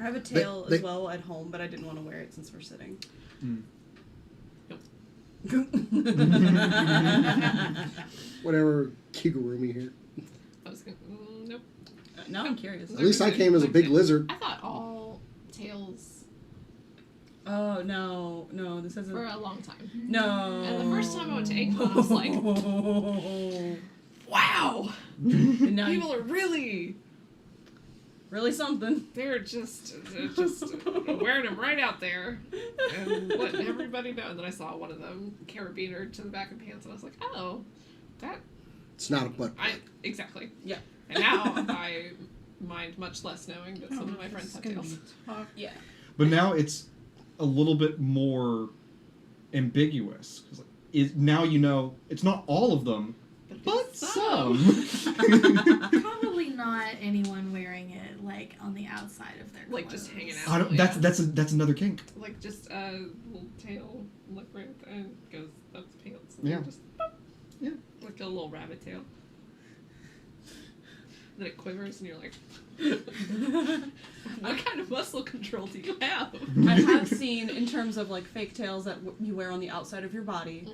I have a tail they- as well at home, but I didn't want to wear it since we're sitting. Mm. Whatever, Kigurumi here. I was gonna, nope. Now I'm curious. At least I came as a big lizard. I thought all tails Oh no, this isn't. for a long time. No. And the first time I went to Aikon, I was like, wow, And now people are really, really something. they're just wearing them right out there and letting everybody know. And then I saw one of them carabiner to the back of pants, and I was like, oh, that, It's not a butt. exactly. Yeah. And now I mind much less knowing that some of my friends have tails. Yeah. But now it's a little bit more ambiguous. 'Cause, like, now you know it's not all of them, but some. Probably not anyone wearing it like on the outside of their Like, just clothes. hanging I out. don't, that's another kink. Like just a little tail, like right at the end goes up the pants. And Yeah. then just pop. Yeah. Like a little rabbit tail. Then it quivers and you're like, what kind of muscle control do you have? I have seen, in terms of like fake tails that you wear on the outside of your body,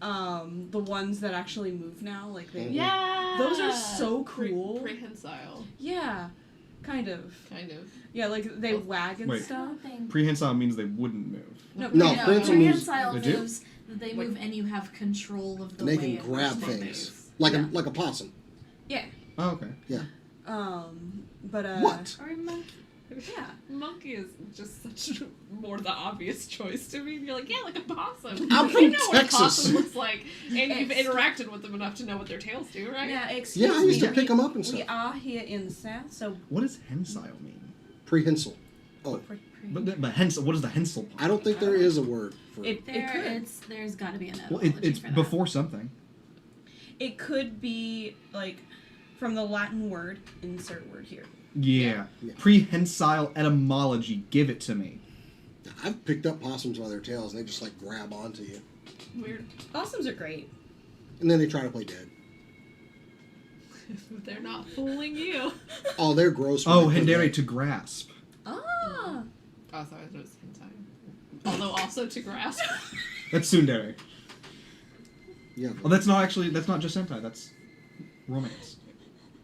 the ones that actually move now, like they. Yeah. Those are so Pre- cool. Prehensile, Yeah, kind of. kind of. Yeah, like they wag and Wait. stuff. Prehensile means they wouldn't move. No, No, no, prehensile moves- Prehensile They do? moves that they Like- move and you have control of the And they way can in which grab they things move. Yeah. like a possum. Oh, okay. But What? Or a monkey. Yeah. Monkey is just such more the obvious choice to me. You're like, yeah, like a possum. I'm You from know what a Texas. possum looks like, and you've It's- interacted with them enough to know what their tails do, right? Yeah, excuse Yeah, I used me. to pick them up and stuff. We are here in the south, so What does hensile mean? Prehensile. But hensile, what is the hensile part? I don't think there is a word for it. it could. There's got to be an Well, etymology it's for that. before something. It could be like from the Latin word, insert word here. Yeah. Yeah. Prehensile etymology. Give it to me. I've picked up possums by their tails, and they just like grab onto you, Weird. Possums are great. and then they try to play dead. They're not fooling you. Oh, they're gross. when Oh, they play hendere dead. to grasp. Ah. Oh, I thought it was hentai. Although also to grasp. That's tsundere. Yeah. Oh, that's not just hentai. That's romance.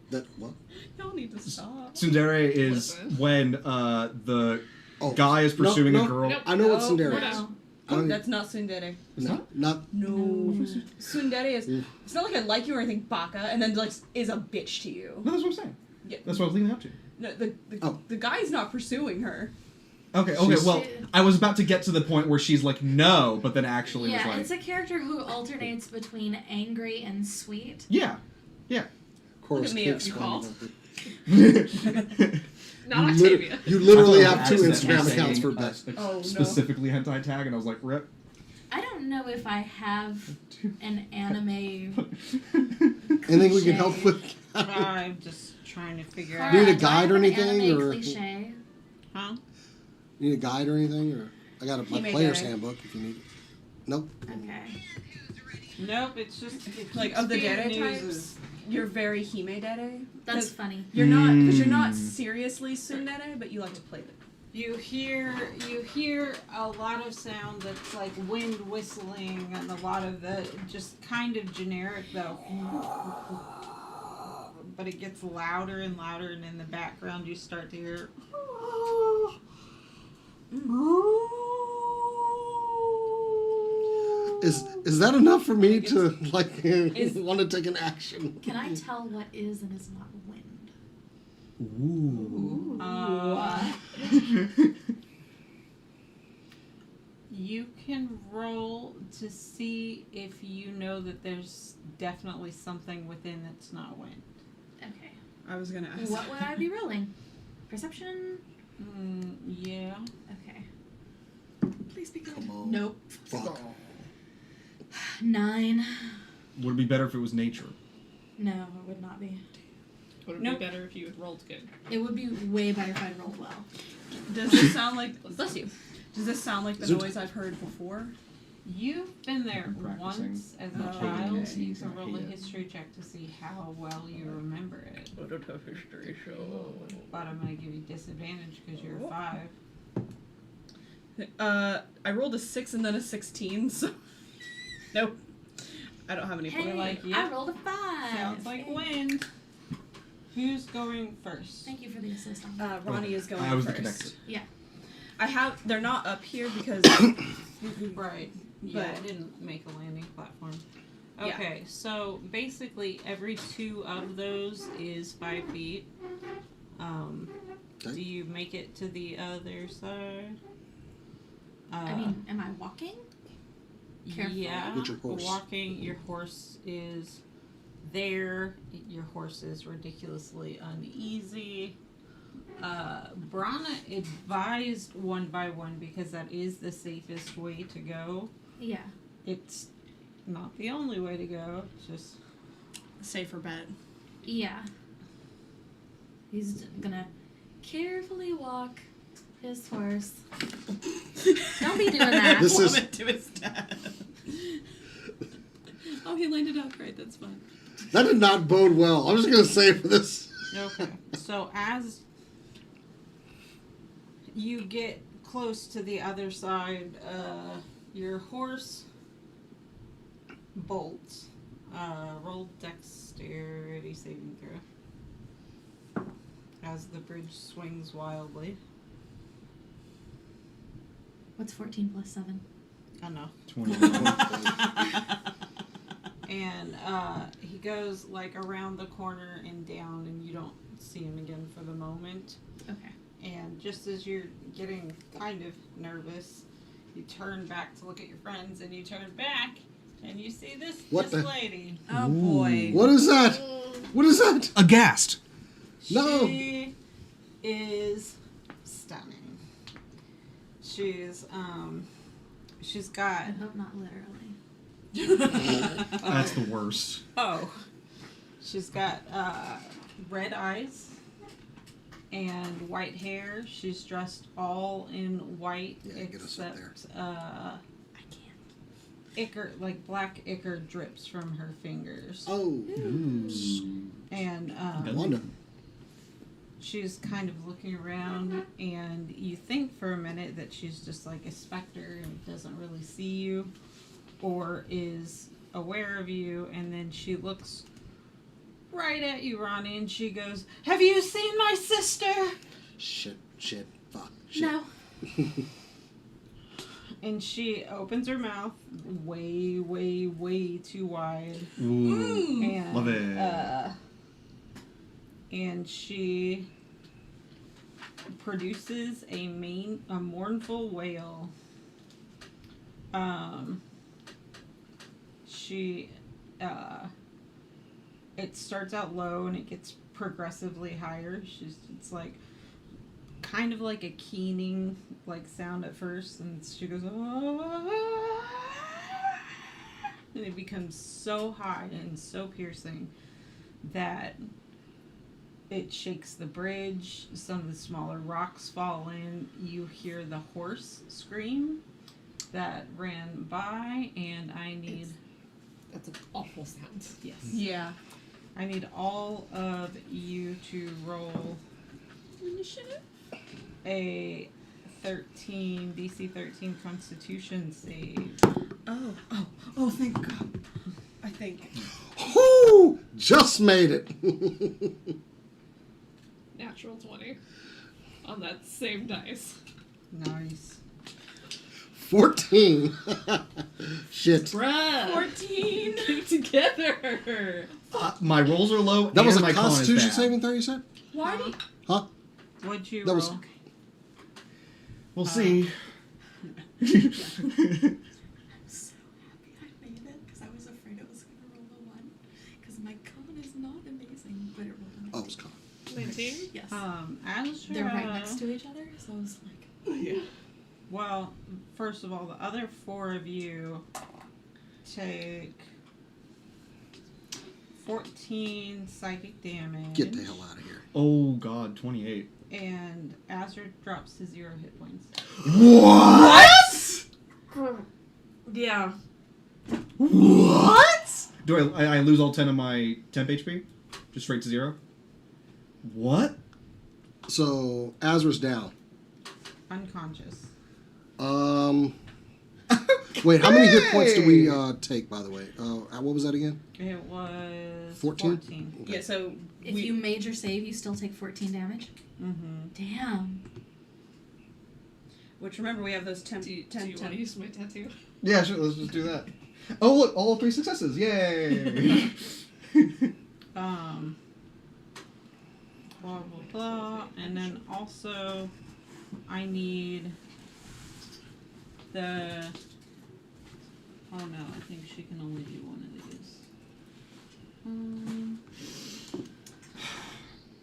That what? Y'all need to stop. Tsundere is Listen. when the Oh, guy is pursuing no, a girl. Nope. I know what No, tsundere we're is. not. I don't, That's not tsundere. It's no, not. No. Tsundere is. Mm. It's not like I like you or anything, baka, and then like is a bitch to you. No, that's what I'm saying. Yeah. That's what I was leading up to. No, Oh. the guy's not pursuing her. Okay, She's- well, I was about to get to the point where she's like, no, but then actually Yeah, was like, it's a character who alternates between angry and sweet. yeah. Chorus at me, cakes you called. yeah. Not You, Octavia. you literally I thought I have two was Instagram accidentally accounts for saying, Beth. Oh, no. specifically hentai tag, and I was like, rip. I don't know if I have an anime. Anything we can help cliche. with? I'm just trying to figure Clara, out. Need a do I guide have or an anything, anime or- cliche? Huh? Need a guide or anything? Or I got my Hime player's guide. handbook if you need it. Nope. Okay. Nope, it's just Like of the speed dere news types, is- you're very hime dere. That's 'Cause funny. You're not because you're not Mm. seriously tsundere, but you like to play them. You hear a lot of sound that's like wind whistling, and a lot of the just kind of generic though. But it gets louder and louder, and in the background you start to hear. Is that enough for me It's- to like Is- want to take an action? Can I tell what is and is not wind? Ooh. You can roll to see if you know that there's definitely something within that's not wind. Okay. I was gonna ask. What would I be rolling? Perception? Yeah. Okay. Please be good. Come on. Nope. Fuck. 9. Would it be better if it was nature? No, it would not be. Would it Nope. be better if you had rolled good? It would be way better if I'd rolled well. Does this sound like? Bless you. Does this sound like the Zoot. noise I've heard before? You've been there Practicing. once as a Oh, child. okay. You can roll a Yeah. history check to see how well you remember it. What a tough history show. But I'm going to give you disadvantage because you're 5. I rolled a 6 and then a 16, so nope. I don't have any Hey, points. like, yep. I rolled a 5. Sounds like Hey. wind. Who's going first? Thank you for the assist on that. Ronnie is going I was the first. connector. I have. They're not up here because. Right. Yeah, I But- didn't make a landing platform. Yeah. Okay, so basically every 2 of those is 5 feet. Okay. Do you make it to the other side? I mean, am I walking? carefully. Yeah. With your horse. Walking, your horse is there. Your horse is ridiculously uneasy. Brana advised 1 by 1 because that is the safest way to go. Yeah. It's not the only way to go. It's just Safer bet. Yeah. He's gonna carefully walk his horse. Don't be doing that. This is- Plummet to his dad. Oh, he landed upright. That's fun. That did not bode well. I'm just gonna say for this. okay. So as you get close to the other side, your horse bolts. Roll dexterity saving throw. As the bridge swings wildly. What's 14 plus 7? I know. 21. And he goes like around the corner and down, and you don't see him again for the moment. Okay. And just as you're getting kind of nervous, you turn back to look at your friends, and you turn back, and you see this What this the- lady. Oh boy. What is that? What is that? Aghast. No. She is stunning. She's got I hope not literally. That's the worst. oh, she's got red eyes and white hair. She's dressed all in white Yeah, get us up except I can't. ichor, like black ichor drips from her fingers. Oh. And Wanda. she's kind of looking around, and you think for a minute that she's just like a specter and doesn't really see you or is aware of you, and then she looks right at you, Ronnie, and she goes, "Have you seen my sister?" Shit, fuck, shit. No. And she opens her mouth way, way, way too wide. Ooh. And, Love it. And she produces a mournful wail. She, it starts out low and it gets progressively higher. It's like kind of like a keening like sound at first, and she goes, and it becomes so high and so piercing that it shakes the bridge. Some of the smaller rocks fall in. You hear the horse scream that ran by, and I need That's an awful sound. yes, Yeah. I need all of you to roll Initiative. a 13 DC 13 Constitution save. Oh, thank God. I think. Whoo! Just made it. Natural 20 on that same dice. Nice. 14. Shit. Bruh! 14. Get together! My rolls are low. That was and a my con is Constitution bad. saving throw, you said? Why do you... What'd you That roll? was- We'll see. 14? Yes. Azra. They're right next to each other, so I was like, Yeah. Well, first of all, the other 4 of you take 14 psychic damage. Get the hell out of here. Oh God, 28. And Azra drops to 0 hit points. What? Yeah. What? Do I lose all 10 of my temp HP? Just straight to 0? What? So Azra's down. Unconscious. Wait, how many hit points do we take, by the way? What was that again? It was 14? Yeah, so if you major save, you still take 14 damage? Mm-hmm. Damn. which remember we have those 10 Do you 10 want to use my tattoo? Yeah, sure. Let's just do that. Oh look, all 3 successes! Yay! Blah blah blah, and then also I need the. Oh no, I think she can only do one of these.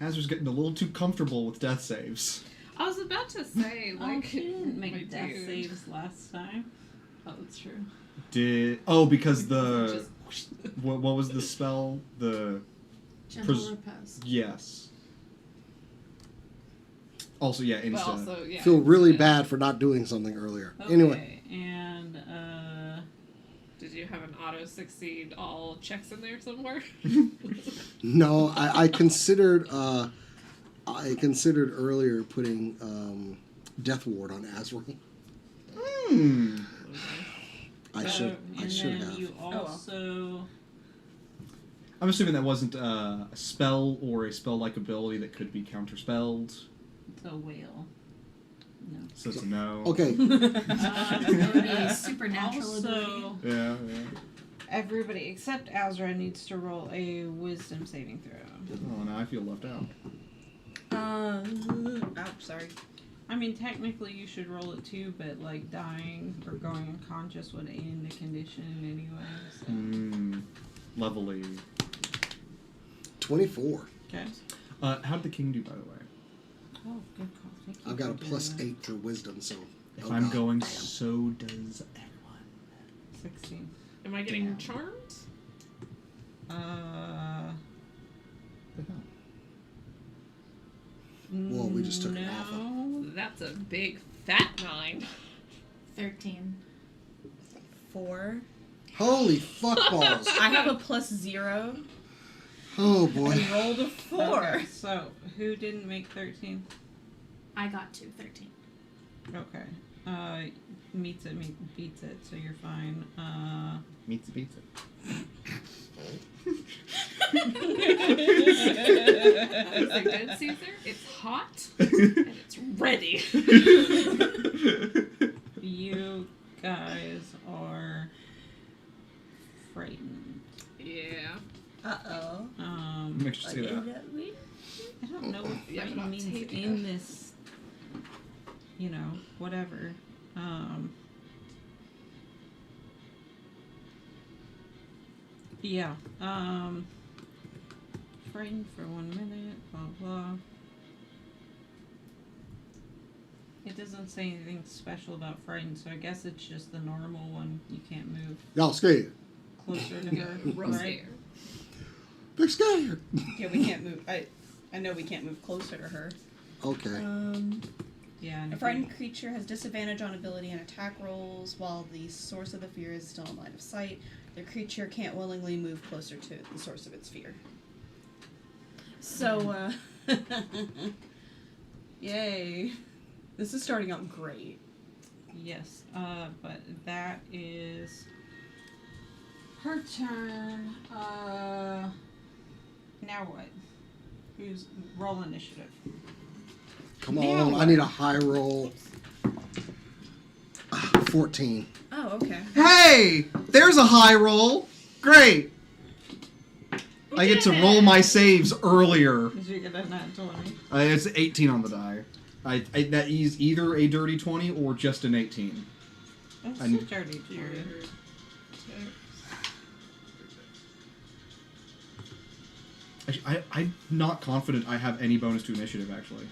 Azra's getting a little too comfortable with death saves. I was about to say, like, she didn't make my death dude. saves last time. Oh, that's true. Because the what was the spell? The Gentle Pres- repose. yes. Also, yeah, But insta. also, yeah. Feel really yeah. bad for not doing something earlier. Okay, Anyway, and Did you have an auto succeed all checks in there somewhere? no, I considered earlier putting Death Ward on Azrael. I should and have. then you also. I'm assuming that wasn't a spell or a spell-like ability that could be counterspelled. It's a whale. No. So it's a no. Okay, It would be a supernatural also, ability. Yeah. everybody except Azra needs to roll a Wisdom saving throw. Oh, now I feel left out. Sorry. I mean, technically you should roll it too, but like dying or going unconscious would end the condition anyway. So. Lovely. 24. Okay. How did the king do, by the way? Oh, good call. Thank you. I've got for a plus doing 8 to Wisdom, so. If oh I'm God, going, damn. so does everyone. that. 16. Am I getting Damn. charmed? The hell? Well, we just took no. an alpha. That's a big fat 9. 13. 4. Holy fuck balls! I have a +0 Oh boy. and rolled a 4. Okay, so who didn't make 13? I got to 13. Okay. Beats it, so you're fine. Meets the pizza. It's like Dead Caesar. It's hot and it's ready. You guys are frightened. Yeah. Uh-oh. Make sure to say that. I don't know what Yeah, but frightened means Octavia. in this, whatever. Yeah. Frightened for 1 minute, blah blah. It doesn't say anything special about frightened, so I guess it's just the normal one. You can't move Y'all scared. closer to her, Real right? scared. They're scared. Yeah, we can't move. I know we can't move closer to her. Okay. Yeah. And A if frightened creature has disadvantage on ability and attack rolls while the source of the fear is still in line of sight. The creature can't willingly move closer to the source of its fear. So, yay. This is starting out great. Yes, but that is her turn. Now what? Who's roll initiative? Come Now on, I what? need a high roll. 14. Oh, okay. Hey! There's a high roll! Great! I get to roll my saves earlier. Did you get a nat 20? It's 18 on the die. That is either a dirty 20 or just an 18. That's I a need- dirty 20. I'm not confident I have any bonus to initiative, actually.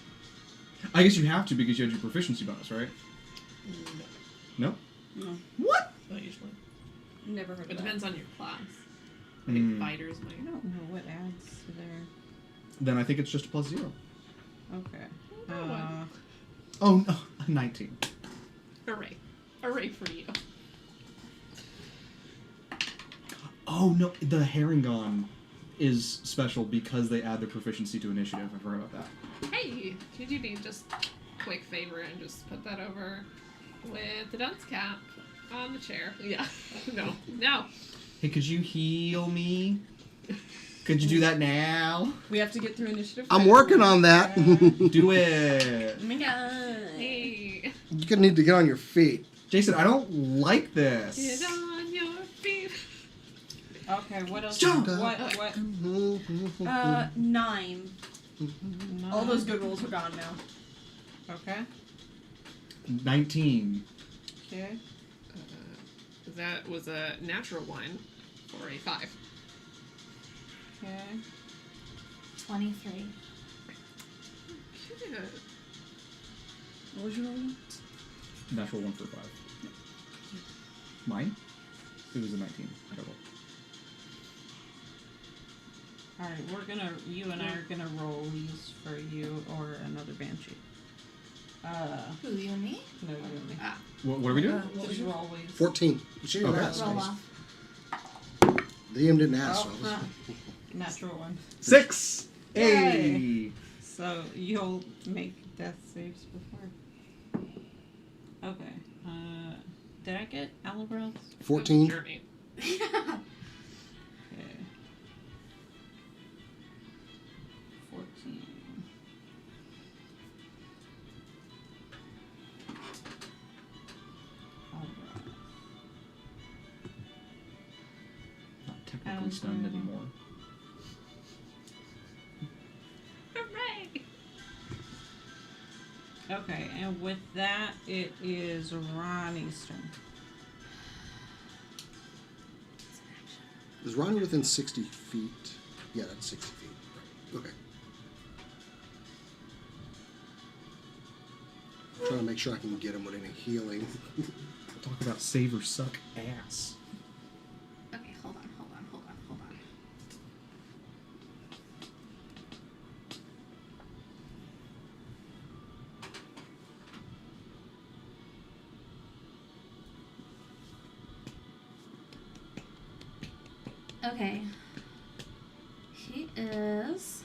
I guess you have to because you had your proficiency bonus, right? No? No. What? Not usually. Never heard It of that. depends on your class. Like Mm. fighters I might. don't know what adds to their. Then I think it's just a +0. Okay. Oh, no. 19. Hooray. Hooray for you. Oh, no. The Herringon is special because they add their proficiency to initiative. I forgot about that. Hey, could you do just a quick favor and just put that over with the dunce cap on the chair? Yeah. No. Hey, could you heal me? Could you do that now? We have to get through initiative. I'm working on that. Do it. Oh my god. Hey. You're gonna need to get on your feet. Jason, I don't like this. Get on your feet. Okay, what else? Jump! What? 9. All those good rolls are gone now. Okay. 19. Okay. That was a natural 1 or a 5. Okay. 23. What was your roll? Natural 1 for 5. Mine? It was a 19 total. All right, you and I are gonna roll these for you or another Banshee. Who, you and me? No, you and me. What are we doing? Just roll these. 14. She didn't Okay. ask. Roll off. The DM didn't ask. Oh, so I was- Natural one. 6! Yay. Hey! So you'll make death saves before. Okay. Did I get Alabras? 14. Journey. Okay. 14. Alright. Not technically stunned anymore. Hooray! Okay, and with that, it is Ronnie's turn. Is Ronnie within 60 feet? Yeah, that's 60 feet. Right. Okay. Trying to make sure I can get him with any healing. Talk about save or suck ass. Okay, hold on. Okay. He is,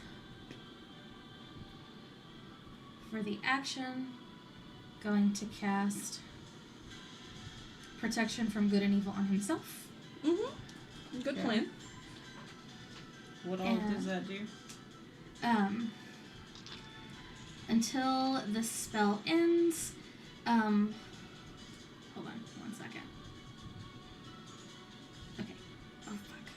for the action, going to cast Protection from Good and Evil on himself. Mm-hmm. Good Okay. plan. What all And- does that do? Until the spell ends, hold on 1 second. Okay. Oh, fuck.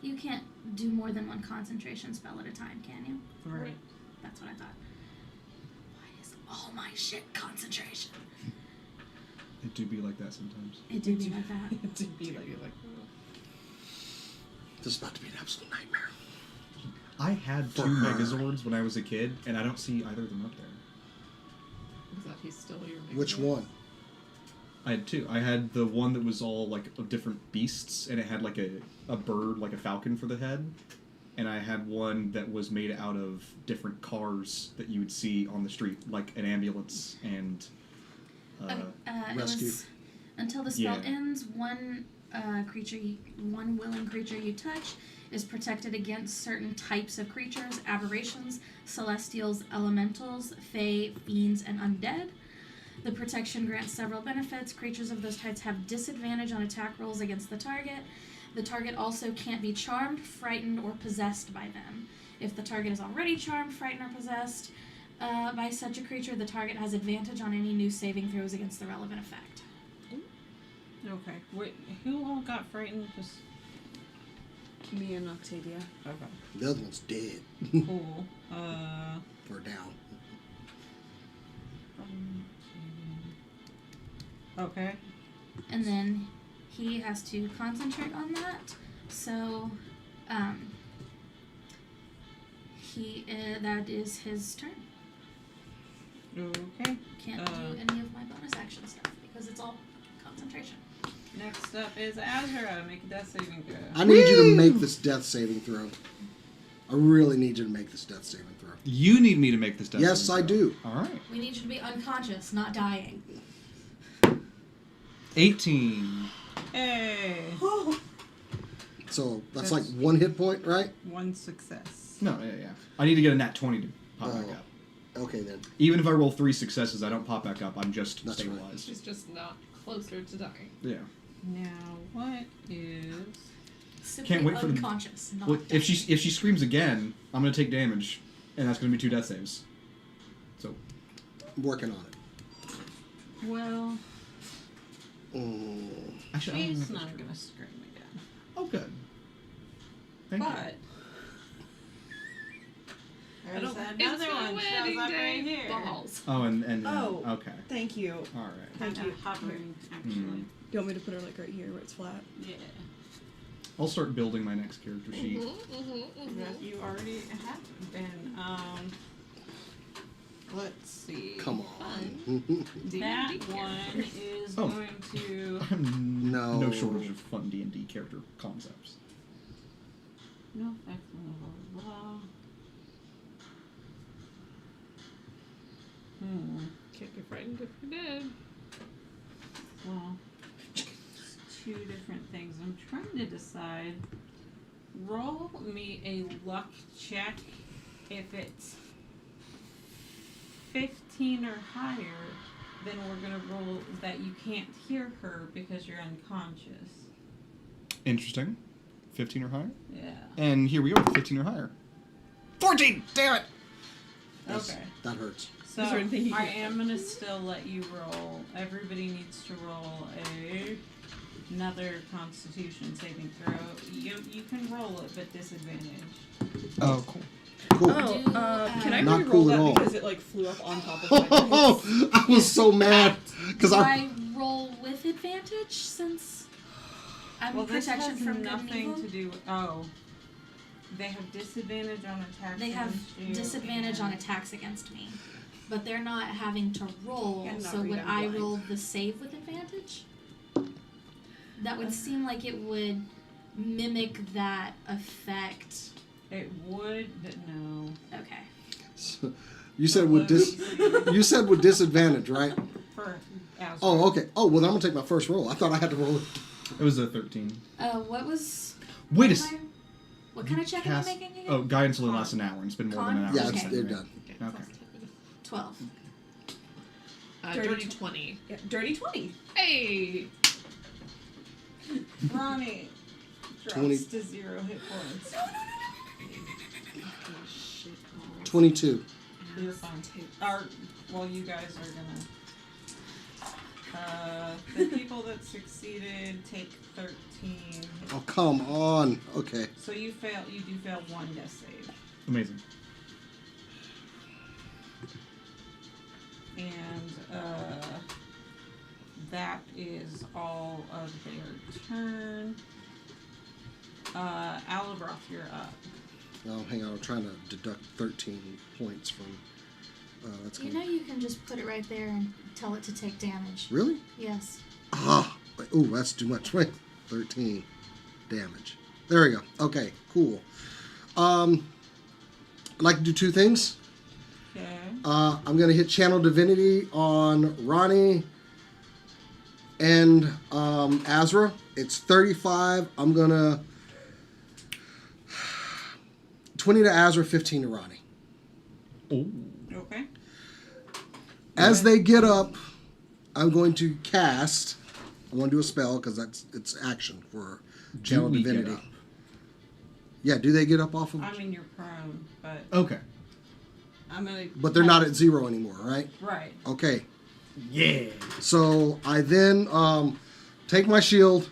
You can't do more than one concentration spell at a time, can you? Right. That's what I thought. Why is all my shit concentration? It do be like that sometimes. It do be like that. To be like, This is about to be an absolute nightmare. I had For 2 her. Megazords when I was a kid, and I don't see either of them up there. Is that he's still your Which main one? I had 2. I had the one that was all like of different beasts, and it had like a bird, like a falcon for the head. And I had one that was made out of different cars that you would see on the street, like an ambulance and. It Rescue. was until the spell Yeah. ends. One one willing creature you touch is protected against certain types of creatures: aberrations, celestials, elementals, fae, fiends, and undead. The protection grants several benefits. Creatures of those types have disadvantage on attack rolls against the target. The target also can't be charmed, frightened, or possessed by them. If the target is already charmed, frightened, or possessed by such a creature, the target has advantage on any new saving throws against the relevant effect. okay. Wait, who all got frightened? Just Me and Octavia. okay. The other one's dead. Cool. Or down. Okay. And then he has to concentrate on that. So, that is his turn. Okay. Can't do any of my bonus action stuff because it's all concentration. Next up is Azura. Make a death saving throw. I need you to make this death saving throw. I really need you to make this death saving throw. You need me to make this death Yes, saving I throw. do. All right. We need you to be unconscious, not dying. 18. Hey. So that's like 1 hit point, right? One success. No, yeah. I need to get a nat 20 to pop back Oh. up. Okay, then. Even if I roll 3 successes, I don't pop back up. I'm just That's right. stabilized. She's just not closer to dying. Yeah. Now, what is... Simply Can't wait for the- unconscious, not Well, if dying. she screams again, I'm gonna take damage, and that's gonna be 2 death saves. So I'm working on it. Well, actually, I don't she's know if not it's going true. to scream again. Oh, good. Thank you. But... I don't- There's it's another my one shows wedding up day. right here. Balls. Oh, and Oh. okay. Thank you. All right. Thank Kinda you. hovering, actually. Mm. You want me to put her like right here where it's flat? Yeah. I'll start building my next character sheet. That you already have been. Let's see. Come on. That one is Oh. going to. No. No shortage of fun D&D character concepts. No effect on the blah, blah, blah. Can't be frightened if you're dead. Well, it's 2 different things. I'm trying to decide. Roll me a luck check if it's 15 or higher. Then we're gonna roll that you can't hear her because you're unconscious. Interesting. 15 or higher. Yeah. And here we are, 15 or higher. 14! Damn it! Yes, Okay. That hurts. So Is there anything you I can- am gonna still let you roll. Everybody needs to roll another Constitution saving throw. You can roll it, but disadvantage. Oh, cool. Cool. Can I Not re-roll cool at that all. because it like flew up on top of my Oh, I was so mad because Do I. I roll with advantage since I'm Well, this protection has from good and nothing evil? to do. They have disadvantage on attacks. They have against you disadvantage on and- attacks against me, but they're not having to roll. And not So read, would I'm I blind. roll the save with advantage? That would seem like it would mimic that effect. It would, but no. Okay. You said with You said with disadvantage, right? For Azure. Oh, okay. Oh, well, then I'm gonna take my first roll. I thought I had to roll it. It was a 13. What was? Wait a what am I- What kind of check am I cast- making again? Oh, guidance only lasts an hour, and it's been more than an hour. Con? Yeah, since Okay. they're I've been done. here. Okay. 12. Dirty Dirty 20. Yeah, dirty 20. Hey! Ronnie drops 20. to 0 hit points. 22. You're fine. Well, you guys are gonna. The people that succeeded take 13. Oh, come on. Okay. So you fail. You do fail 1 death save, Amazing. and that is all of their turn. Alabroth, you're up. Oh, hang on. I'm trying to deduct 13 points from. That's You gonna. know you can just put it right there and tell it to take damage. Really? Yes. Ah. Ooh, that's too much. Wait. 13 damage. There we go. Okay. Cool. I'd like to do 2 things. Okay. I'm gonna hit Channel Divinity on Ronnie and Azra. It's 35. I'm gonna 20 to Azra, 15 to Ronnie. Oh. Okay. As they get up, I'm going to cast. I want to do a spell because it's action for Channel Do we get Divinity. up? Yeah, do they get up off of? I mean, you're prone, but Okay. I'm gonna. But they're not at 0 anymore, right? Right. Okay. Yeah. So I then take my shield.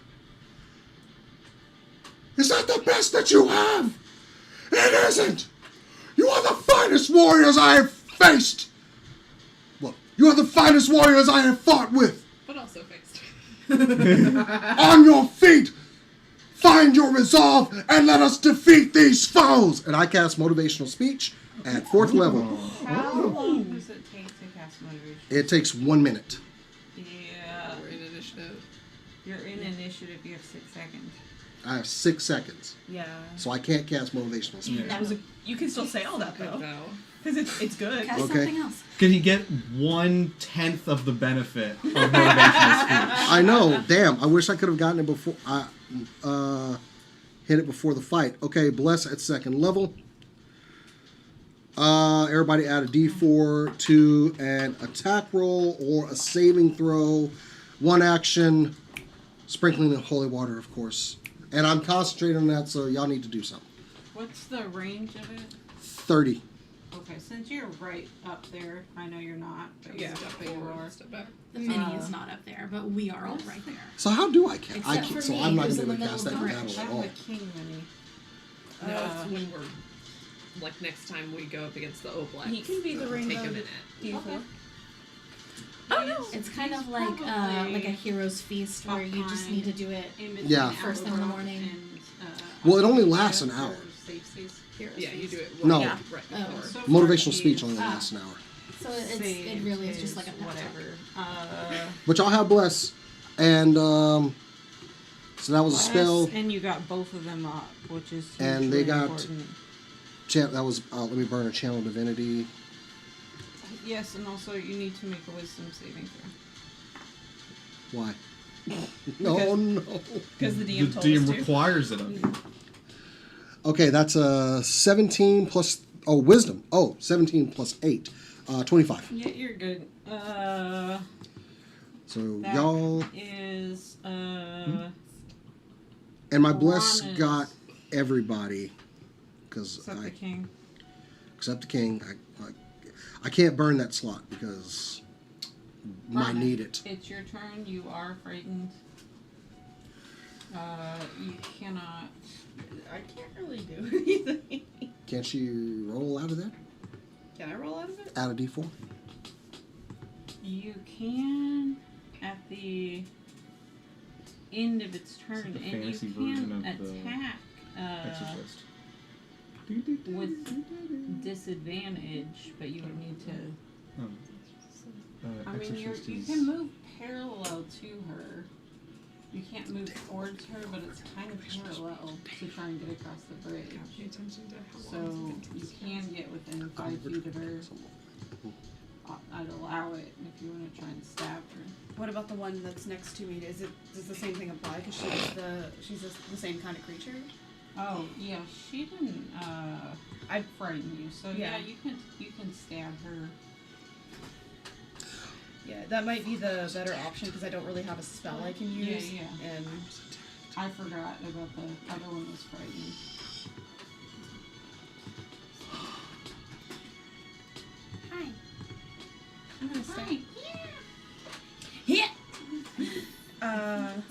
Is that the best that you have? It isn't. You are the finest warriors I have faced. Well, you are the finest warriors I have fought with. But also fixed. On your feet! Find your resolve and let us defeat these foes! And I cast motivational speech at 4th level. How long does it take to cast motivation? It takes 1 minute. Yeah. We're in initiative. You're in initiative. You have 6 seconds. I have 6 seconds. Yeah. So I can't cast motivational speech. That was you can still say all that Good though, though. because it's good. Cast Okay. something else. Could he get 1/10 of the benefit of motivational speech? I know. Damn. I wish I could have gotten it before. I hit it before the fight. Okay. Bless at 2nd level. Everybody add a D4 to an attack roll or a saving throw. 1 action. Sprinkling the holy water, of course. And I'm concentrating on that, so y'all need to do something. What's the range of it? 30. Okay, since you're right up there, I know you're not, but Yeah, step step forward, forward. step back. The mini is not up there, but we are all right there. So how do I cast? Except for So me, I'm not who's going to in be able the to cast middle that in of the battle I at have all. a king mini. No, it's when we're like next time we go up against the Oblats. He can be the it'll rainbow Take a minute. D4. Oh, no. It's kind of like a hero's feast where you just need to do it. Yeah. First thing in the morning. Well, it only lasts an hour. Hero's Yeah, you feast. do it. Right, No. Yeah. right Oh. before. Motivational speech only lasts an hour. So it really is just like a pep talk. whatever. But y'all have bless. And so that was a spell. And you got both of them up, which is And they hugely got- important. That was, let me burn a channel divinity. Yes, and also you need to make a wisdom saving throw. Why? No, no. Because the The DM told us DM to. requires it of you. Okay, that's a 17 plus, wisdom. 17 plus 8. 25. Yeah, you're good. So That y'all, is and my bless Piranhas. got everybody. Because except the king. except the king. I can't burn that slot because might Burn it. need it. It's your turn. You are frightened. You cannot. I can't really do anything. Can't she roll out of that? Can I roll out of it? Out of D4? You can at the end of its turn, It's like the and you fantasy can version of the attack Exorcist. with disadvantage, but you would need to. I mean, you Exorcist is... can move parallel to her. You can't move towards her, but it's kind of parallel to try and get across the bridge. Pay attention to how So long you can get within 5 feet of her. I'd allow it if you want to try and stab her. What about the one that's next to me? Does the same thing apply? Because she's the same kind of creature. Oh yeah, she didn't. I'd frighten you, so yeah, Yeah. you can stab her. Yeah, that might be the better option because I don't really have a spell I can use. Yeah. And I forgot about the other one was frightening. Hi. I'm gonna say, Yeah.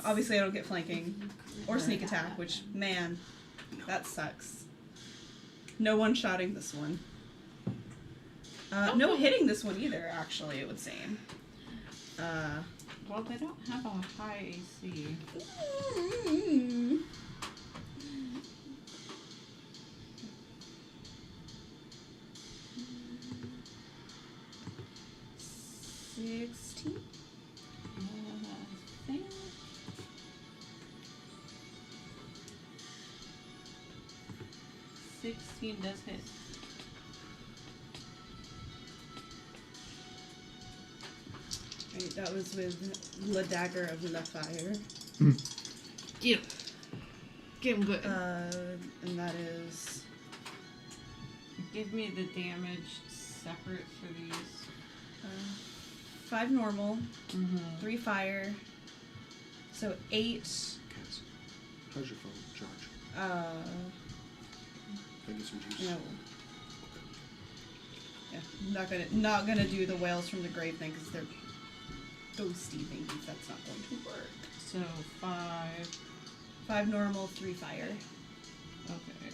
obviously I don't get flanking or sneak attack, which man, that sucks. No one shotting this one. No hitting this one either. Actually, it would seem. Well, they don't have a high AC. I think 16 does hit. Right, that was with La Dagger of La Fire. Get him good. And that is Give me the damage separate for these. 5 normal, Mm-hmm. 3 fire, so 8. How's your phone charge? Can I get some juice? No. Yeah, not gonna do the whales from the grave thing because they're ghosty thingies. That's not going to work. So 5. 5 normal, 3 fire. Okay.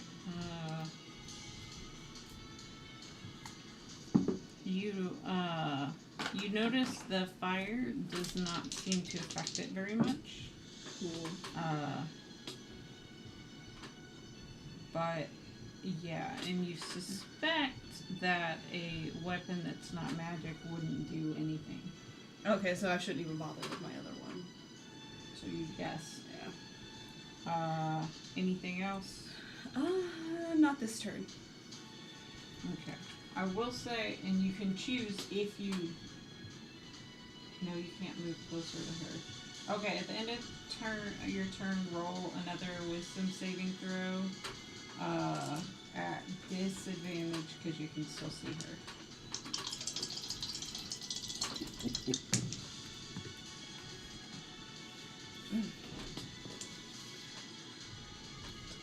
You You notice the fire does not seem to affect it very much. Cool. But yeah, and you suspect that a weapon that's not magic wouldn't do anything. Okay, so I shouldn't even bother with my other one. So you guess. Yeah. Anything else? Not this turn. Okay. I will say, and you can choose if you. No, you can't move closer to her. Okay, at the end of your turn, roll another wisdom saving throw. At disadvantage because you can still see her.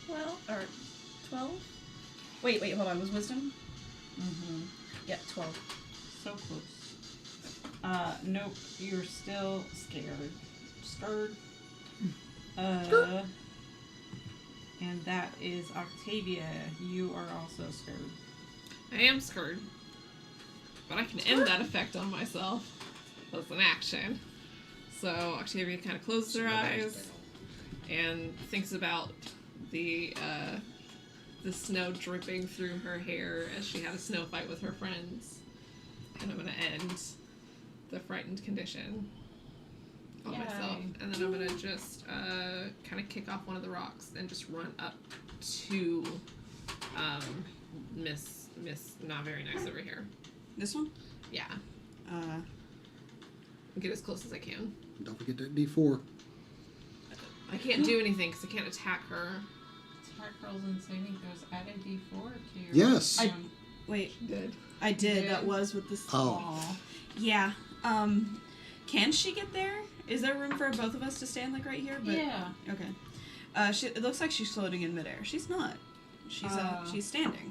Well, or 12? Wait, hold on. Was wisdom? Mm-hmm. Yeah, 12. So close. Nope. You're still scared. Scared. And that is Octavia. You are also scared. I am scared. But I can end that effect on myself. That's an action. So Octavia kind of closes her eyes and thinks about the snow dripping through her hair as she had a snow fight with her friends. And I'm going to end the frightened condition on myself. And then I'm going to just kind of kick off one of the rocks and just run up to Miss Not Very Nice over here. This one? Yeah. Get as close as I can. Don't forget that D4. I can't do anything because I can't attack her. Attack rolls and saving throws. Add a D4 to your. Yes. Wait. Did. I did. Yeah. That was with this. Oh. Yeah. Can she get there? Is there room for both of us to stand like right here? But, Yeah. Okay. It looks like she's floating in midair. She's not. She's standing.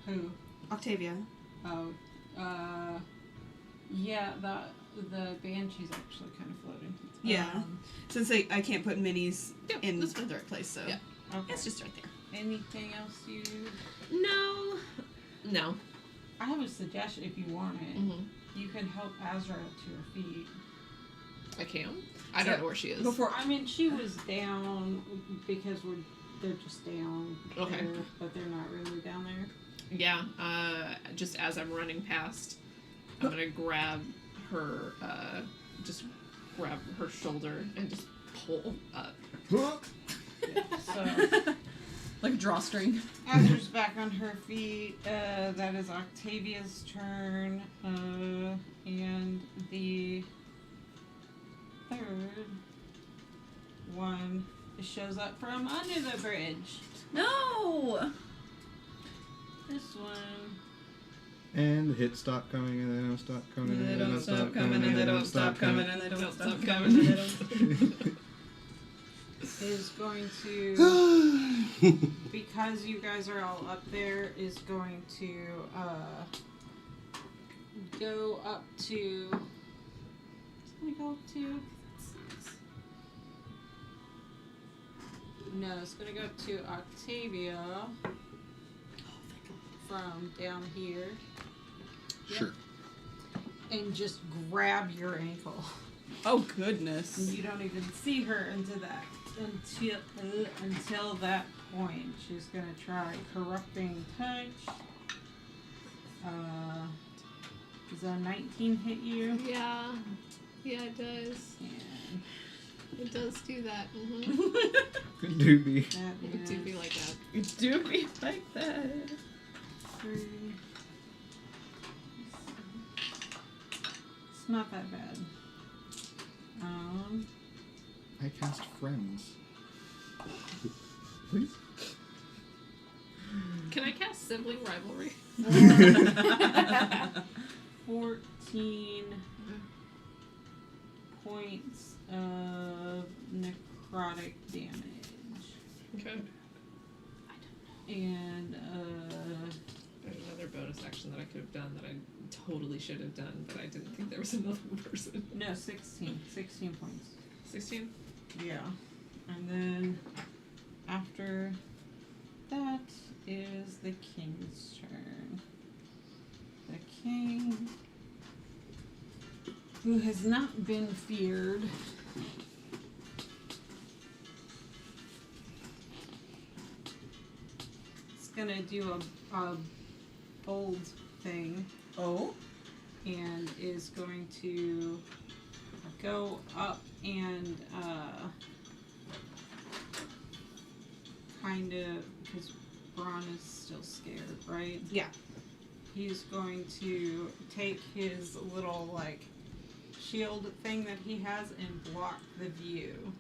Who? Octavia. Oh. Yeah. The Banshee's actually kind of floating. Yeah. Since I can't put minis Yep, in that's the right place, so Yeah. Okay. it's just right there. Anything else you? No. I have a suggestion if you want it. Mm-hmm. You can help Azrael to her feet. I can. I don't know where she is. I mean, she was down because they're just down. Okay. There, but they're not really down there. Yeah. Just as I'm running past, I'm gonna grab her. Just grab her shoulder and just pull up. So Like a drawstring. Azra's back on her feet. That is Octavia's turn. And the third one shows up from under the bridge. No. This one. And the hits stop coming, and they don't stop coming, and they don't stop coming, and they don't stop coming, and they don't stop coming, and they don't. Is going to, because you guys are all up there, is going to go up to. It's gonna go up to. No, it's gonna go up to Octavia from down here. Sure. And just grab your ankle. Oh goodness. You don't even see her until that point. She's gonna try corrupting touch. Does a 19 hit you? Yeah, it does. And It does do that. Good doobie. that It do is be like that. It do be like that. 3. It's not that bad. I cast Friends. Please? Can I cast Sibling Rivalry? 14 points of necrotic damage. Okay. And There's another bonus action that I could have done that I totally should have done, but I didn't think there was another person. no, 16 points. 16? Yeah. And then after that is the king's turn. The king who has not been feared. It's gonna do a bold thing Oh. and is going to go up and kind of, because Braun is still scared, right? Yeah. He's going to take his little like shield thing that he has and block the view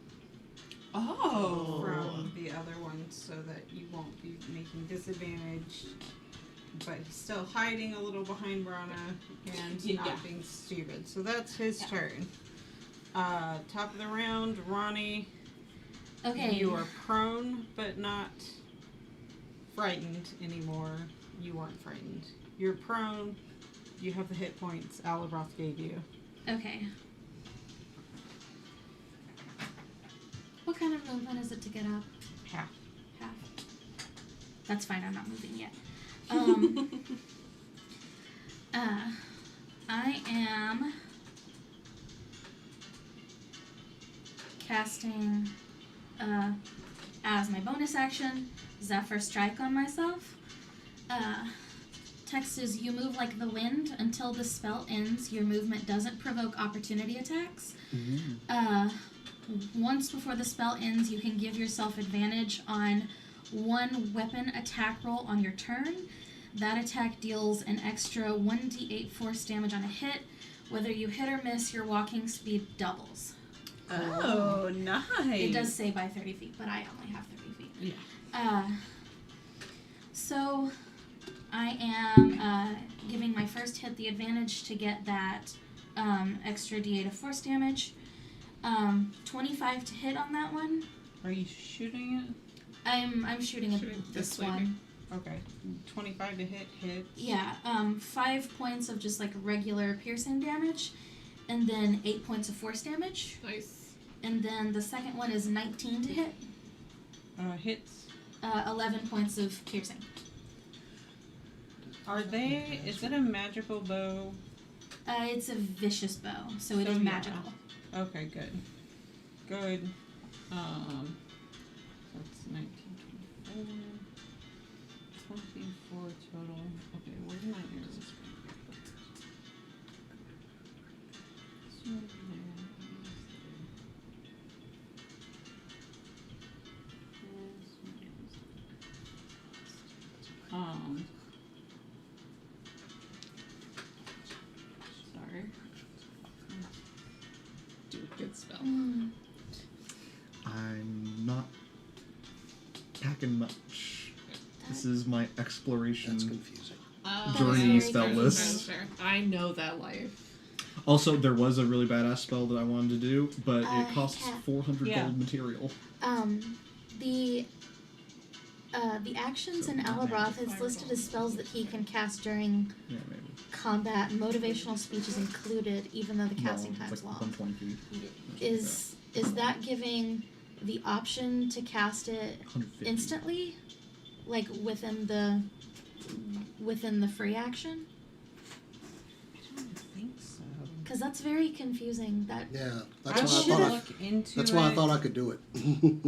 Oh. from the other one so that you won't be making disadvantage. But he's still hiding a little behind Brana and not being stupid. So that's his turn. Top of the round, Ronnie. Okay. You are prone, but not frightened anymore. You weren't frightened. You're prone. You have the hit points Alaroth gave you. Okay. What kind of movement is it to get up? Half. Half. That's fine. I'm not moving yet. I am casting as my bonus action Zephyr Strike on myself. Text is you move like the wind until the spell ends. Your movement doesn't provoke opportunity attacks. Once before the spell ends, you can give yourself advantage on one weapon attack roll on your turn. That attack deals an extra 1d8 force damage on a hit. Whether you hit or miss, your walking speed doubles. Oh, nice. It does say by 30 feet, but I only have 30 feet. Yeah. So I am giving my first hit the advantage to get that extra d8 of force damage. 25 to hit on that one. Are you shooting it? I'm shooting Shooting this this way. one. Okay. 25 to hit hits. Yeah, 5 points of just like regular piercing damage, and then 8 points of force damage. Nice. And then the second one is 19 to hit, Hits. 11 points of piercing. Are they? Is it a magical bow? It's a vicious bow, so it So, is yeah. magical. Okay, good. Good. That's 19, 24 total. Okay, where did my arrows go? Sorry. Do a good spell. I'm not packing much. This is my exploration. That's confusing. Journey That's spell very list. I know that life. Also, there was a really badass spell that I wanted to do, but it costs yeah. 400 Yeah. gold material. The actions So in not Alaroth is listed as spells that he can cast during Yeah, maybe. combat. Motivational speech is included, even though the casting No, time it's is like long. 120 feet. Is that giving the option to cast it 150. instantly, like within the free action? I don't think so. Because that's very confusing. That Yeah, I that's will why I thought. look into That's it. why I thought I could do it.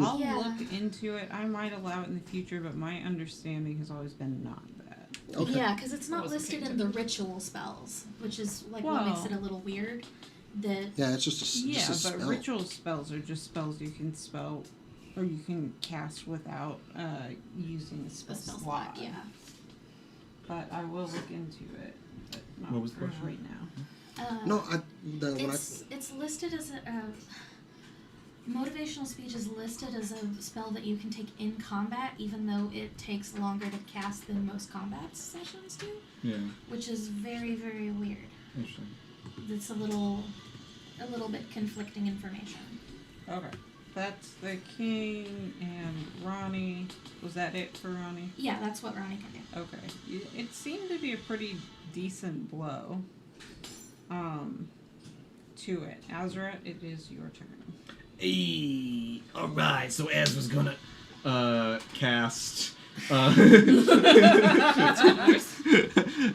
I'll Yeah. look into it. I might allow it in the future, but my understanding has always been not that. Okay. yeah, because it's not wasn't listed paying in the ritual spells, which is like what makes it Well- a little weird. That Yeah, it's just a, Yeah, just a but spell. ritual spells are just spells you can spell or you can cast without using a a spell, spell slot. slot, yeah. But I will look into it. But not What was the for question? right now. No, when It's listed as a motivational speech is listed as a spell that you can take in combat, even though it takes longer to cast than most combat sessions do, Yeah, which is very, very weird. interesting. It's a little bit conflicting information. Okay. That's the king and Ronnie. Was that it for Ronnie? Yeah, that's what Ronnie can do. Okay. It seemed to be a pretty decent blow. To it. Azra, it is your turn. Hey, alright, so Az was gonna cast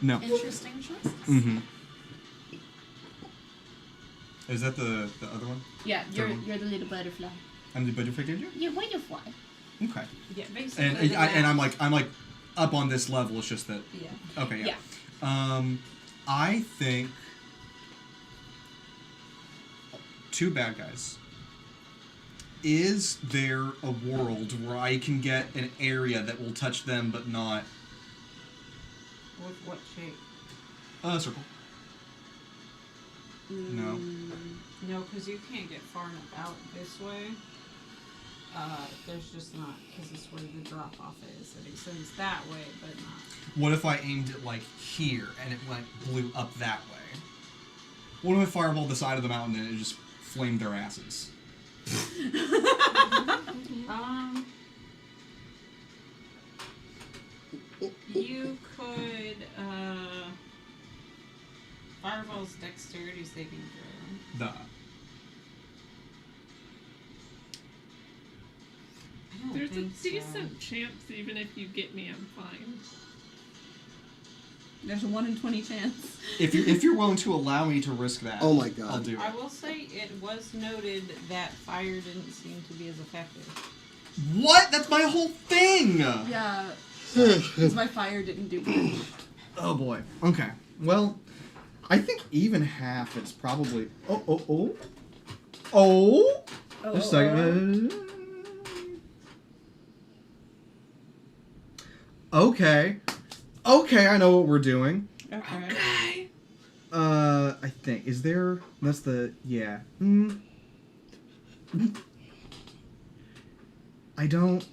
no. Interesting choices. Mm-hmm. Is that the other one? Yeah, you're- you're the little butterfly. I'm the butterfly danger? You're butterfly. Okay. Yeah, basically. And I'm like up on this level. It's just that. Yeah. Okay. Yeah. I think 2 bad guys. Is there a world where I can get an area that will touch them but not With what shape? circle? No. No, because you can't get far enough out this way. There's just not, because it's where the drop off is. It extends that way, but not. What if I aimed it like here and it blew up that way? What if I fireballed the side of the mountain and it just flamed their asses? You could fireball's dexterity saving throw. Duh. I don't There's a think so. decent chance even if you get me, I'm fine. There's a 1 in 20 chance. If you're willing to allow me to risk that, Oh my God. I'll do it. I will say it was noted that fire didn't seem to be as effective. What? That's my whole thing. Yeah. Because my fire didn't do much. Oh boy. Okay. Well, I think even half. It's probably. Oh. Just a second. Okay. I know what we're doing. Okay. I think that's the yeah. I don't.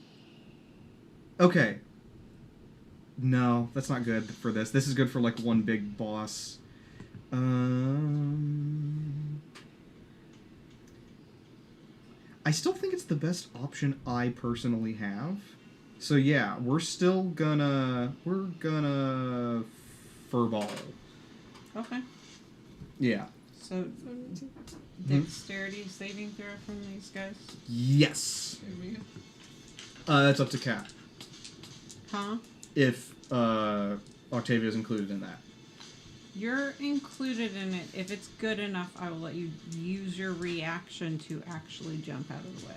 Okay. No, that's not good for this. This is good for like one big boss. I still think it's the best option I personally have. So yeah, we're gonna furball. Okay. Yeah. So, dexterity saving throw from these guys? Yes. It's up to Cat. Huh? If Octavia's included in that. You're included in it. If it's good enough, I will let you use your reaction to actually jump out of the way.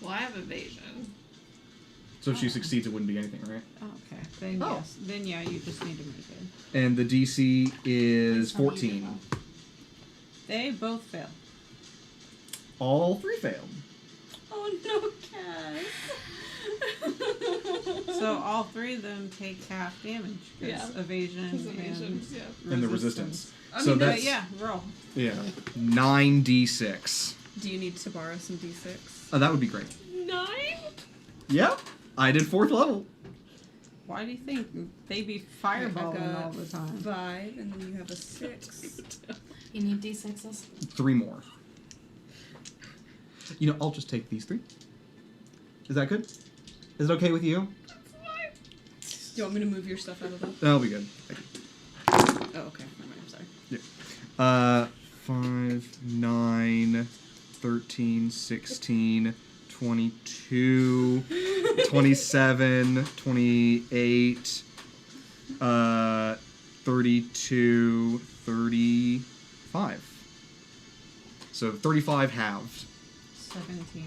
Well, I have evasion. So if she succeeds, it wouldn't be anything, right? Okay. Then Oh. yes. Then yeah, you just need to make it. And the DC is That's how you 14. roll. They both fail. All 3 failed. Oh no, Cass. So all 3 of them take half damage. Yeah. Evasion, Because evasion, yeah. And the resistance. I So mean, that's yeah, roll. yeah, 9d6. Do you need to borrow some d6? Oh, that would be great. 9? Yep, I did 4th level. Why do you think they be fireballing all the time? 5, and then you have a 6. You need D6s. 3 more. You know, I'll just take these 3. Is that good? Is it okay with you? Do you want me to move your stuff out of them? That'll be good. Thank you. Oh, okay. Never mind, I'm sorry. 5, 9, 13, 16, 22, 27, 28, 32, 35. So 35 halved. 17. Did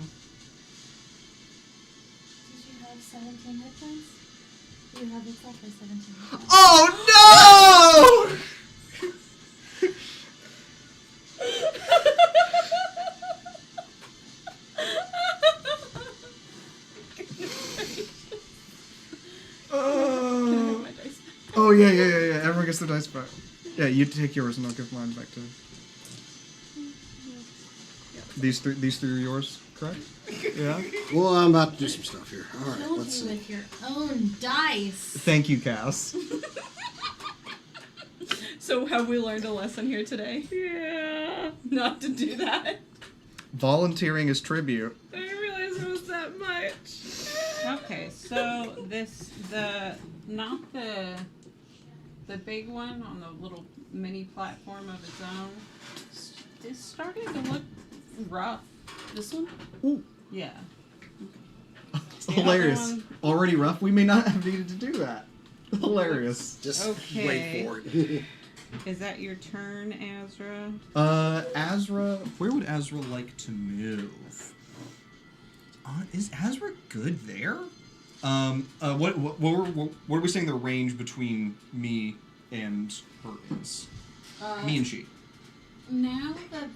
you have 17 hit points? You have exactly 17 hit points. Oh no! Oh yeah. Everyone gets their dice back. Yeah, you take yours and I'll give mine back to. These three are yours, correct? Yeah. Well, I'm about to do some stuff here. All right, Killed let's you see. with your own dice. Thank you, Cass. So have we learned a lesson here today? Yeah. Not to do that. Volunteering is tribute. I didn't realize it was that much. Okay, so not the big one on the little mini platform of its own. It's starting to look rough. This one? Ooh. Yeah. It's The other hilarious. one- Already rough. We may not have needed to do that. Hilarious. Just Okay. wait for it. Is that your turn, Azra? Azra, where would Azra like to move? Is Azra good there? What are we saying the range between me and her is? Me and she. Now that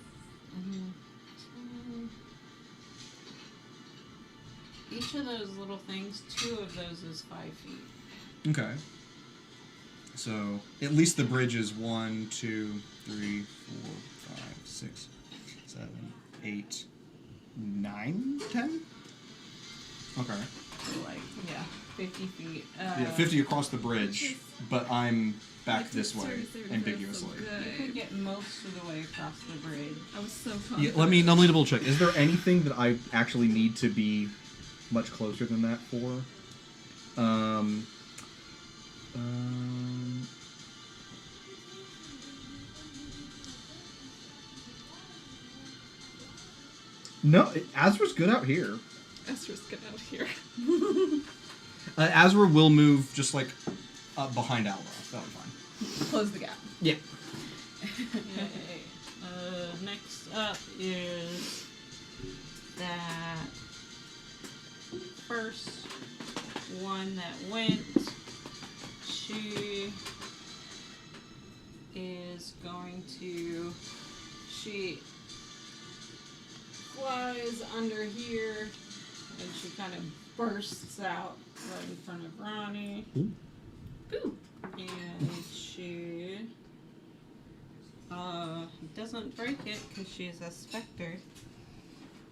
each of those little things, 2 of those is 5 feet. Okay. So at least the bridge is 1, 2, 3, 4, 5, 6, 7, 8, 9, 10. Okay. Like 50 feet. Yeah, 50 across the bridge, but I'm back this way, ambiguously. You could get most of the way across the bridge. I was so Yeah, confident. let me double check. Is there anything that I actually need to be much closer than that for? No, Azra's good out here. Esther's get out here. Azra will move just like behind Alva. That'll be fine. Close the gap. Yeah. Okay. Next up is that first one that went. She is going to. She flies under here, and she kind of bursts out right in front of Ronnie. Ooh. And she doesn't break it because she's a specter.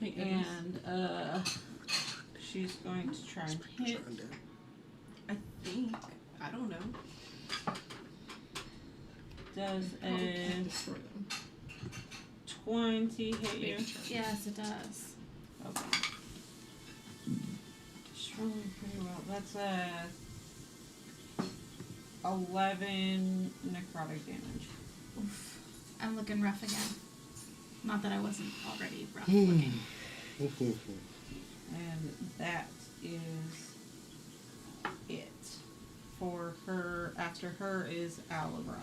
Thank goodness. And she's going to try and hit. I think. I don't know. Does Probably a can't destroy them. 20 hit you? Maybe try. Yes, it does. Okay. She's rolling pretty well. That's a 11 necrotic damage. Oof. I'm looking rough again. Not that I wasn't already rough looking. And that is it. For her, after her is Alabra.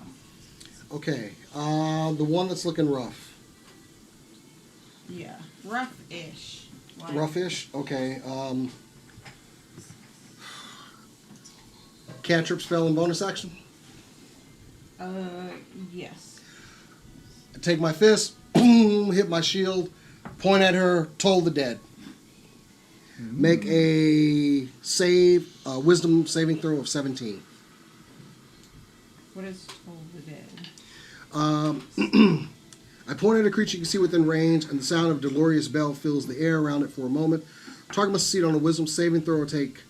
Okay, the one that's looking rough. Yeah, rough-ish. Like, Roughish? Okay, cantrip spell and bonus action. Yes. I take my fist, boom, hit my shield, point at her, toll the dead. Make a save, wisdom saving throw of 17. What is Toll the Dead? I point at a creature you can see within range, and the sound of Dolorious Bell fills the air around it for a moment. Target must succeed on a wisdom saving throw or take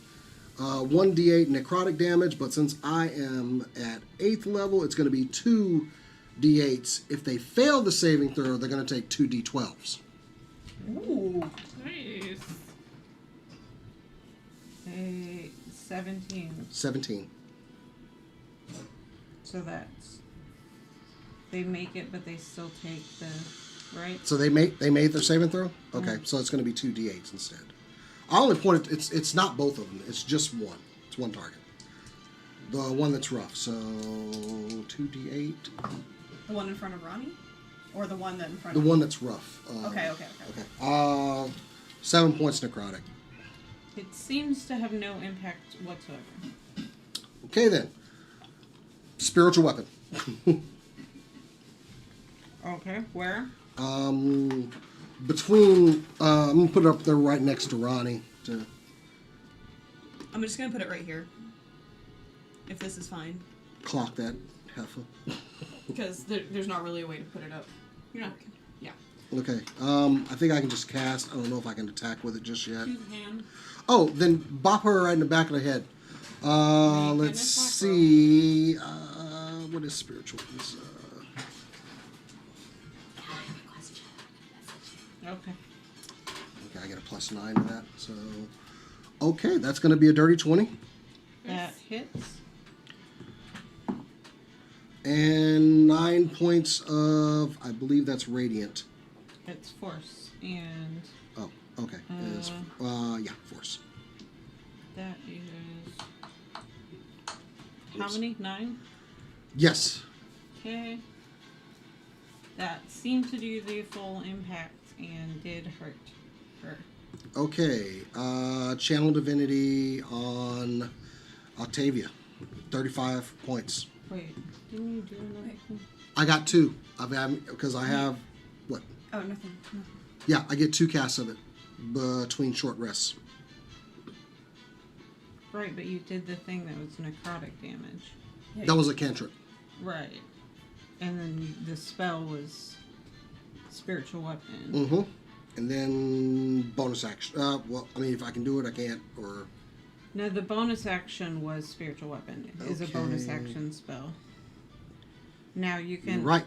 1d8 necrotic damage, but since I am at 8th level, it's going to be 2d8s. If they fail the saving throw, they're going to take 2d12s. Ooh. Nice. A 17. 17. So that's. They make it, but they still take the. Right? So they made their saving throw? Okay, so it's going to be 2d8s instead. I only pointed, it's not both of them, it's just one. It's one target. The one that's rough, so 2d8. The one in front of Ronnie? Or the one that in front The of one that's rough. Okay. Okay. 7 points necrotic. It seems to have no impact whatsoever. Okay then. Spiritual weapon. Okay, where? Between, I'm going to put it up there right next to Ronnie. I'm just gonna put it right here. If this is fine. Clock that heifer. Because there's not really a way to put it up. You're not. Yeah. Okay. I think I can just cast. I don't know if I can attack with it just yet. You can. Oh, then bop her right in the back of the head. Make an Let's attack see. What is spiritual? Okay. Okay, I get a +9 to that. So, okay, that's going to be a dirty 20. That hits. And 9 points of, I believe that's radiant. It's force. And Oh, okay. Yeah, force. that is. How many? 9? Yes. Okay. That seemed to do the full impact and did hurt her. Okay. Channel Divinity on Octavia. 35 points. Wait, didn't you do another thing? I got 2. Because I have... What? Oh, nothing. No. Yeah, I get 2 casts of it between short rests. Right, but you did the thing that was necrotic damage. Yeah, That was a cantrip. Right. And then the spell was spiritual weapon. Mm-hmm. And then bonus action. Well, I mean, if I can do it, I can't. Or No, the bonus action was spiritual weapon. It is a bonus Okay. action spell. Now you you're can right.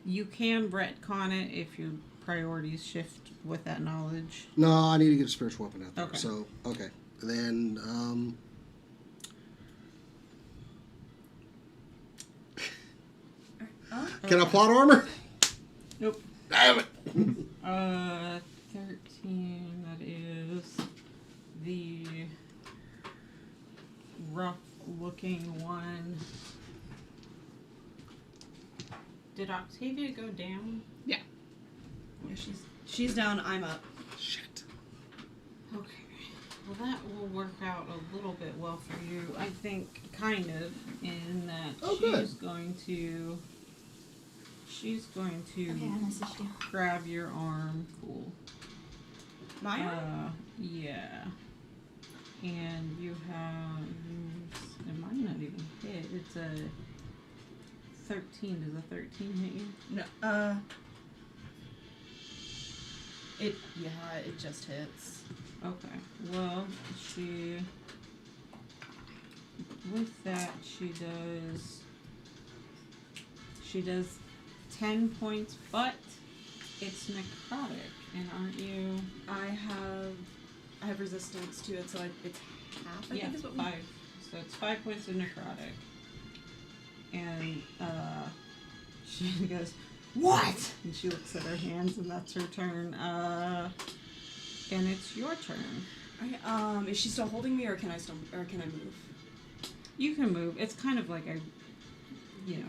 you can retcon it if your priorities shift with that knowledge. No, I need to get a spiritual weapon out there. Okay. So, okay. Then, Oh, can I plot armor? Nope. Damn it! 13, that is the rough looking one. Did Octavia go down? yeah, she's down. I'm up. Shit. Okay. Well, that will work out a little bit well for you. I think, kind of, in that Oh, she's good. going to. She's going to Okay, I messaged you. grab your arm. Cool. My arm? Yeah. And you have. It might not even hit. It's a 13. Does a 13 hit you? No. It just hits. Okay. Well, with that, she does 10 points, but it's necrotic, and aren't you? I have resistance to it, so it's half. I Yeah, think is what 5. So it's 5 points of necrotic. And she goes, "What?" And she looks at her hands, and that's her turn. And it's your turn. Is she still holding me, or can I move? You can move. It's kind of like a,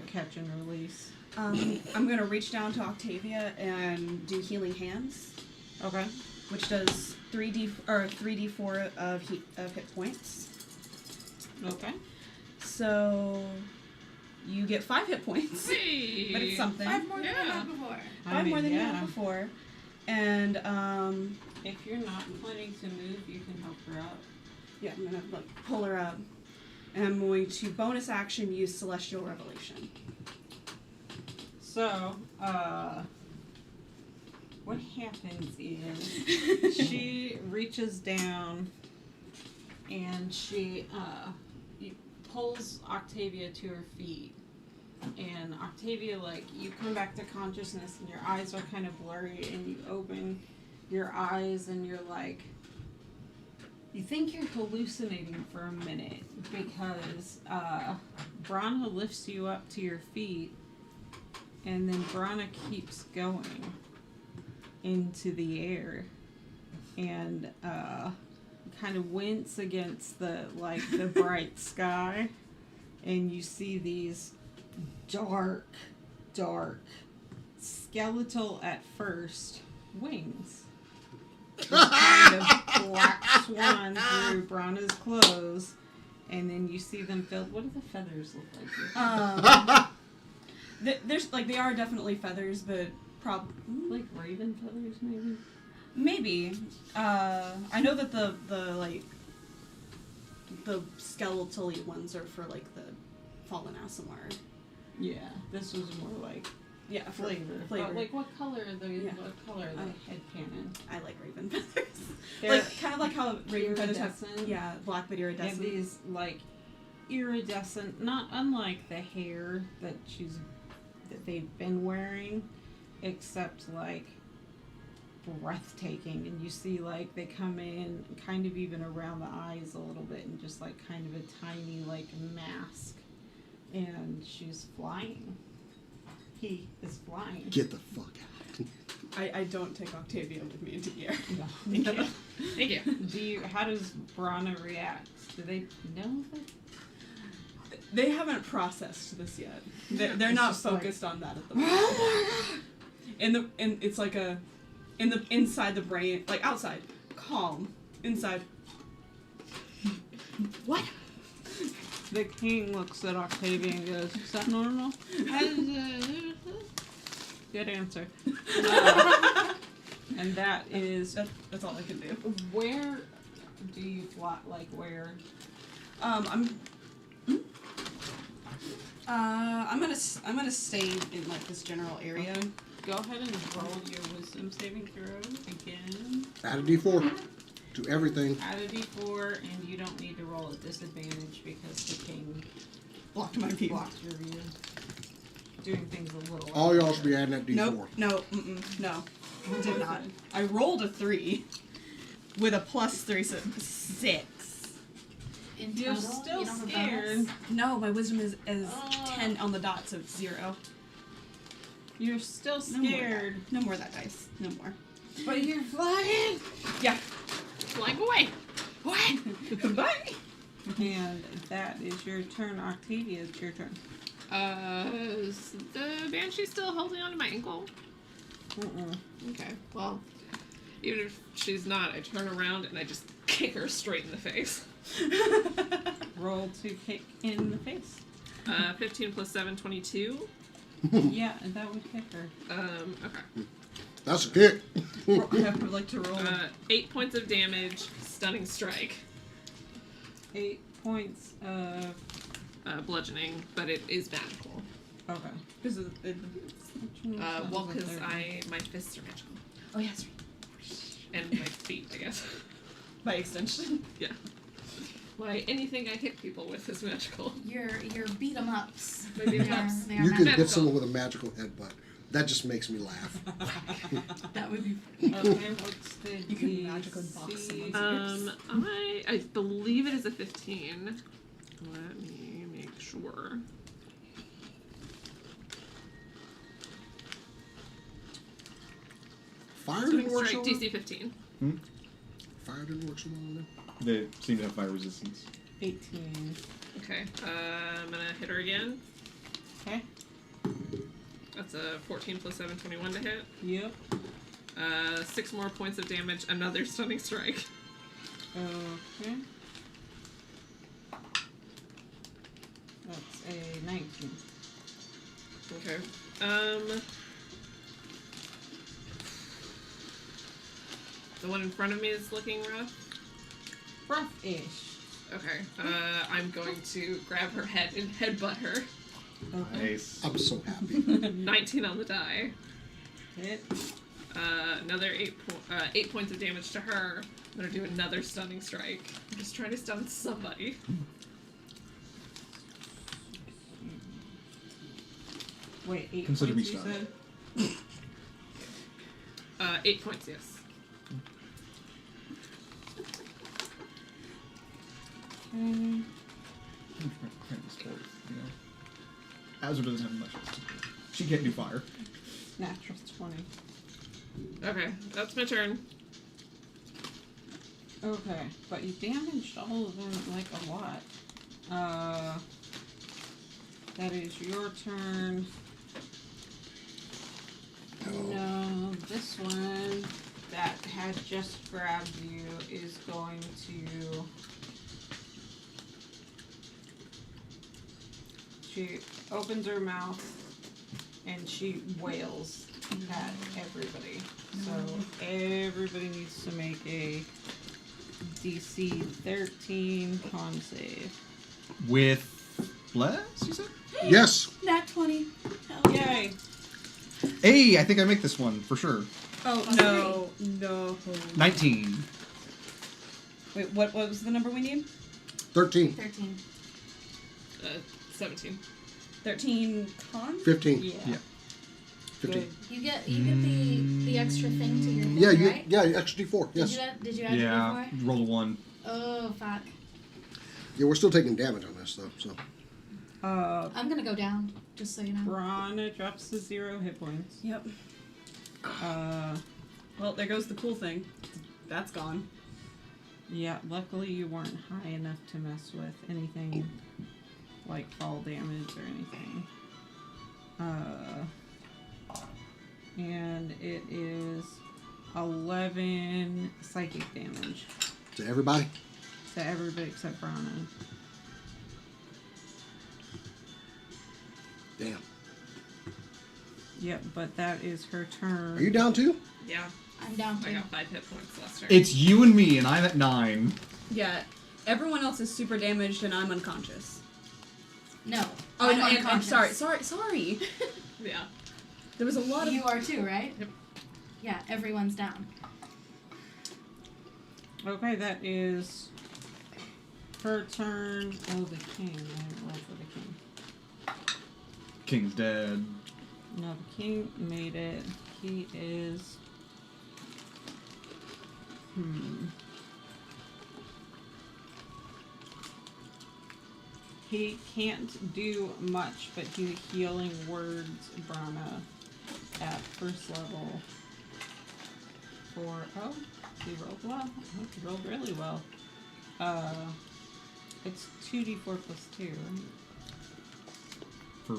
catch and release. I'm gonna reach down to Octavia and do healing hands, Okay. which does 3d4 of hit points. Okay. So you get 5 hit points, Hey. but it's something. 5 more than I Yeah. had before. 5 more than you had before, and If you're not planning to move, you can help her out. yeah, I'm gonna pull her up, and I'm going to bonus action use Celestial Revelation. So, what happens is she reaches down and she pulls Octavia to her feet. And Octavia, you come back to consciousness and your eyes are kind of blurry, and you open your eyes and you're like, you think you're hallucinating for a minute because Brana lifts you up to your feet, and then Brana keeps going into the air and kind of wince against the bright sky, and you see these dark skeletal at first wings just kind of black swan through Brana's clothes, and then you see them filled. What do the feathers look like? There's they are definitely feathers, but Like raven feathers, maybe? maybe. I know that the skeletal-y ones are for the fallen Aasimar. Yeah, this was more like Yeah, for flavor. flavor. But what color are the Yeah. what color are the head cannon? I like raven feathers. They're Kind of like how raven feathers have iridescent. black but They have iridescent. these iridescent, not unlike the hair that they've been wearing, except breathtaking. And you see they come in kind of even around the eyes a little bit, and just kind of a tiny mask. And she's flying. He is flying. Get the fuck out. I don't take Octavia with me into the air. No, thank you. Thank you. How does Brana react? Do they know that? They haven't processed this yet. They're not just like- focused on that at the moment. It's like inside the brain, like outside, calm. Inside. What? The king looks at Octavia and goes, "Is that normal?" Good answer. And that is That's all I can do. where do you plot? Like where? I'm gonna stay in like this general area. Go ahead and roll your wisdom saving throw again. Add a D4 to everything. Add a d4, and you don't need to roll at disadvantage because the king Blocked my view. blocked your view. Doing things a little. All y'all should be adding that D4. Nope. No. No. I did not. I rolled a 3 with a +3, so 6. In You're total, still you don't have a scared. bonus? No, my wisdom is 10 on the dot, so it's 0. You're still No more scared. No more of that dice. No more. But you're flying. Yeah. Flying away. What? Bye. And that is your turn, Octavia. It's your turn. Is the Banshee still holding onto my ankle? Okay, well, even if she's not, I turn around and I just kick her straight in the face. Roll to kick in the face. 15 plus 7, 22. Yeah, and that would hit her. Okay. That's a kick. I would like to roll. 8 points of damage, stunning strike, 8 points of. bludgeoning, but it is magical. Okay. Because Well, because my fists are magical. oh yes, And my feet, I guess. by extension. Yeah. Why, anything I hit people with is magical. Your beat 'em ups. My beat 'em ups. They You are could magical. hit someone with a magical headbutt. That just makes me laugh. That would be. Okay, what's the You can magically box DC? someone's I believe it is a 15. Let me make sure. Fire Stunning didn't work so strike, well. DC 15. Fire didn't work so well on them. They seem to have fire resistance. 18. Okay, I'm gonna hit her again. Okay. That's a 14 plus 7, 21 to hit. Yep. 6 more points of damage, another stunning strike. Okay. That's a 19. Okay. The one in front of me is looking rough. Rough-ish. Okay. I'm going to grab her head and headbutt her. Okay. Nice. I'm so happy. 19 on the die. Hit. Another 8 points of damage to her. I'm gonna do another stunning strike. I'm just trying to stun somebody. Wait, 8 Consider me points you stunned. said? 8 points, yes. Okay. I'm trying to sport, you know. Azure doesn't have much. She can't do fire. Natural 20. Okay, that's my turn. Okay, but you damaged all of them like a lot. That is your turn. No, this one that had just grabbed you is going to. She opens her mouth and she wails at everybody. So everybody needs to make a DC 13 con save. With bless, you said? Yes. Nat 20. Hell yeah. Yay! Hey, I think I make this one for sure. Oh Plus no, no. 19. Wait, what was the number we need? 13. 13. 17. 13 con? 15. Yeah. Yeah. 15. Good. You get the extra thing to your thing, Yeah, you right? yeah, extra D4. Yes. Did you add Yeah, it before? roll a 1. Oh fuck. Yeah, we're still taking damage on this though. So I'm gonna go down, just so you know. Rana drops to 0 hit points. Yep. Well, there goes the cool thing. That's gone. Yeah, luckily you weren't high enough to mess with anything like fall damage or anything. And it is 11 psychic damage To everybody? to everybody except Brana. Damn. Yep, but that is her turn. Are you down too? Yeah, I'm down I too. got 5 hit points last turn. It's you and me, and I'm at 9. Yeah. Everyone else is super damaged and I'm unconscious. No. Oh, I'm no, and unconscious. sorry. Yeah. There was a lot of. You are too, right? Yep. Yeah, everyone's down. Okay, that is her turn. Oh, the king. I haven't rolled for the king. King's dead. No, the king made it. He is. He can't do much, but he's healing words Brana at first level. Oh, he rolled well. Oh, he rolled really well. It's 2d4 plus 2, right? For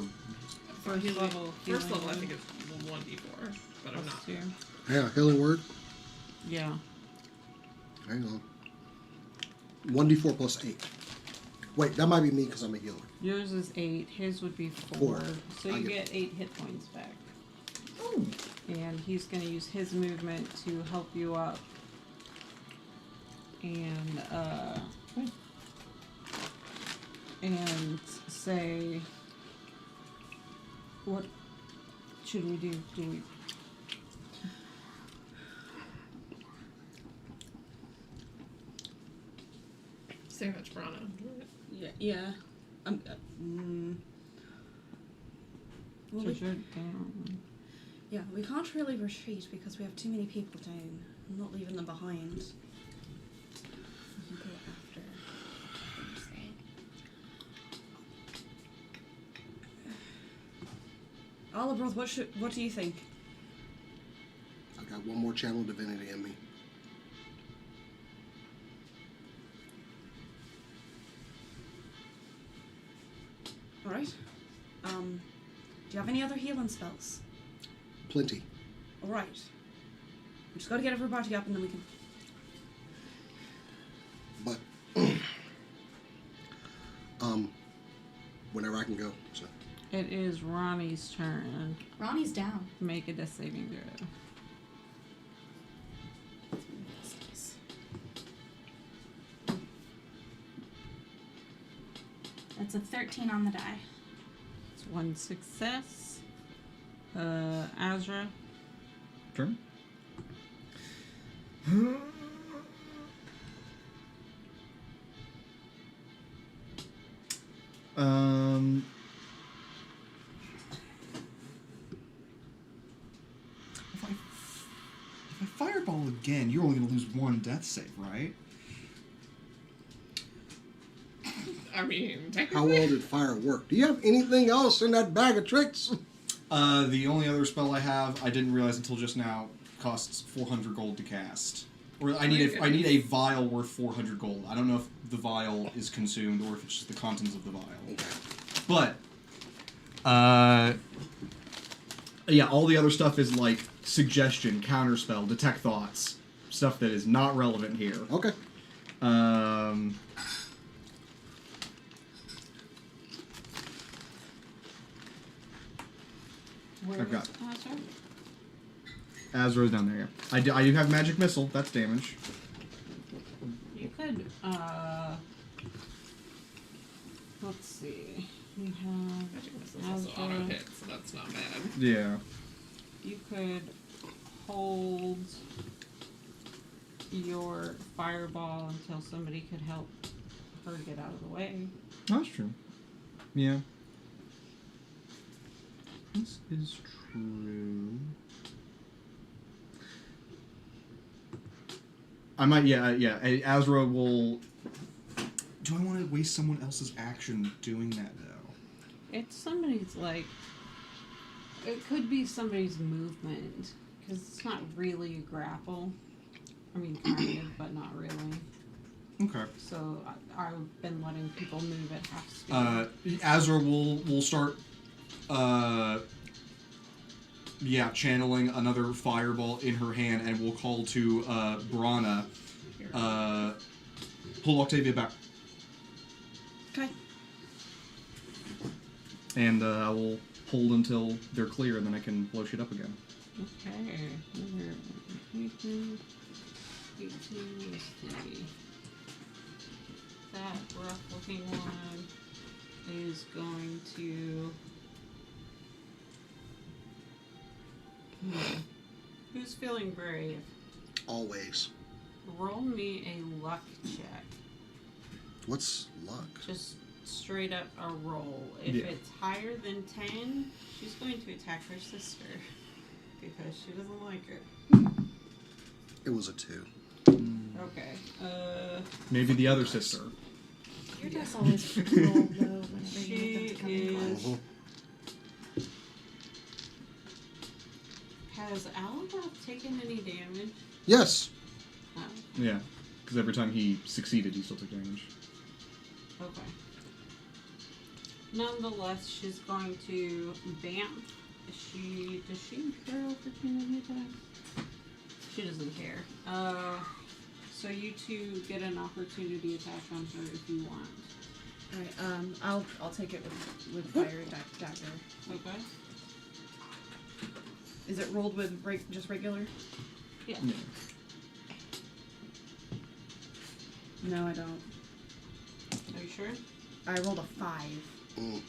First Healing- level. First healing level, I word think it's 1d4, but I'm plus not. 2. Yeah, healing word. Yeah. Hang on. 1d4 plus 8. Wait, that might be me because I'm a healer. Yours is 8. His would be 4. Four. So I you get- get 8 hit points back. Oh. And he's going to use his movement to help you up. And say, what should we do? Do we? Sandwich Brana. Yeah. I'm. Well, Because you're down. yeah, we can't really retreat because we have too many people down. I'm not leaving them behind. We can go after. Oliver, what do you think? I got one more channel divinity in me. All right. Do you have any other healing spells? Plenty. All right. We just got to get everybody up, and then we can. But whenever I can go. So It is Ronnie's turn. Ronnie's down. Make a death saving throw. That's a 13 on the die. It's 1 success. Azra. Turn. If I fireball again, you're only going to lose 1 death save, right? I mean, how technically. well did fire work? Do you have anything else in that bag of tricks? The only other spell I have, I didn't realize until just now, costs 400 gold to cast. Or I need a vial worth 400 gold. I don't know if the vial is consumed or if it's just the contents of the vial. But, yeah, all the other stuff is like suggestion, counterspell, detect thoughts, stuff that is not relevant here. Okay. Where I've got- is Azra? Azra's down there, yeah. I do have magic missile. That's damage. You could, let's see. We have Magic missile's also auto hit, so that's not bad. Yeah. You could hold your fireball until somebody could help her get out of the way. That's true. Yeah. This is true. I might, yeah. Azra will. Do I want to waste someone else's action doing that though? It's somebody's like. It could be somebody's movement because it's not really a grapple. I mean, kind of, but not really. Okay. So I've been letting people move at half speed. Azra will start. Channeling another fireball in her hand, and will call to Brana. Pull Octavia back. Okay. And I will hold until they're clear, and then I can blow shit up again. Okay. 18, let's see. That rough looking one is going to. Who's feeling brave? Always. Roll me a luck check. What's luck? Just straight up a roll. If Yeah. it's higher than 10, she's going to attack her sister because she doesn't like her. It was a 2. Okay. Maybe the other sister. Your dice always roll low whenever you get them to come in is. close. Has Alabroth taken any damage? Yes. Oh, Yeah, because every time he succeeded, he still took damage. okay. Nonetheless, she's going to vamp. Does she care opportunity attack? She doesn't care. So you two get an opportunity attack on her if you want. Alright, I'll take it with fire dagger. Okay. Is it rolled with just regular? Yeah. No, I don't. Are you sure? I rolled a 5. Mm.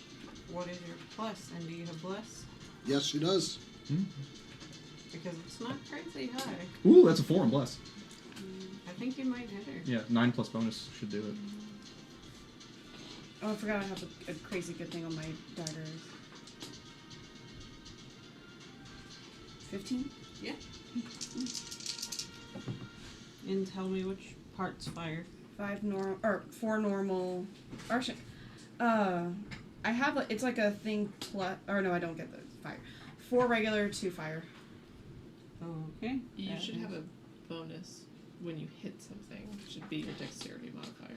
What is your plus? And do you have bless? Yes, she does. Because it's not crazy high. Ooh, that's a 4 and bless. I think you might hit her. Yeah, 9 plus bonus should do it. Oh, I forgot I have a crazy good thing on my daggers. 15? And tell me which parts fire. 4 normal. Or I have it's like a thing plus. Or no, I don't get the fire. 4 regular, 2 fire. Okay. You that should is- have a bonus when you hit something. It should be your dexterity modifier.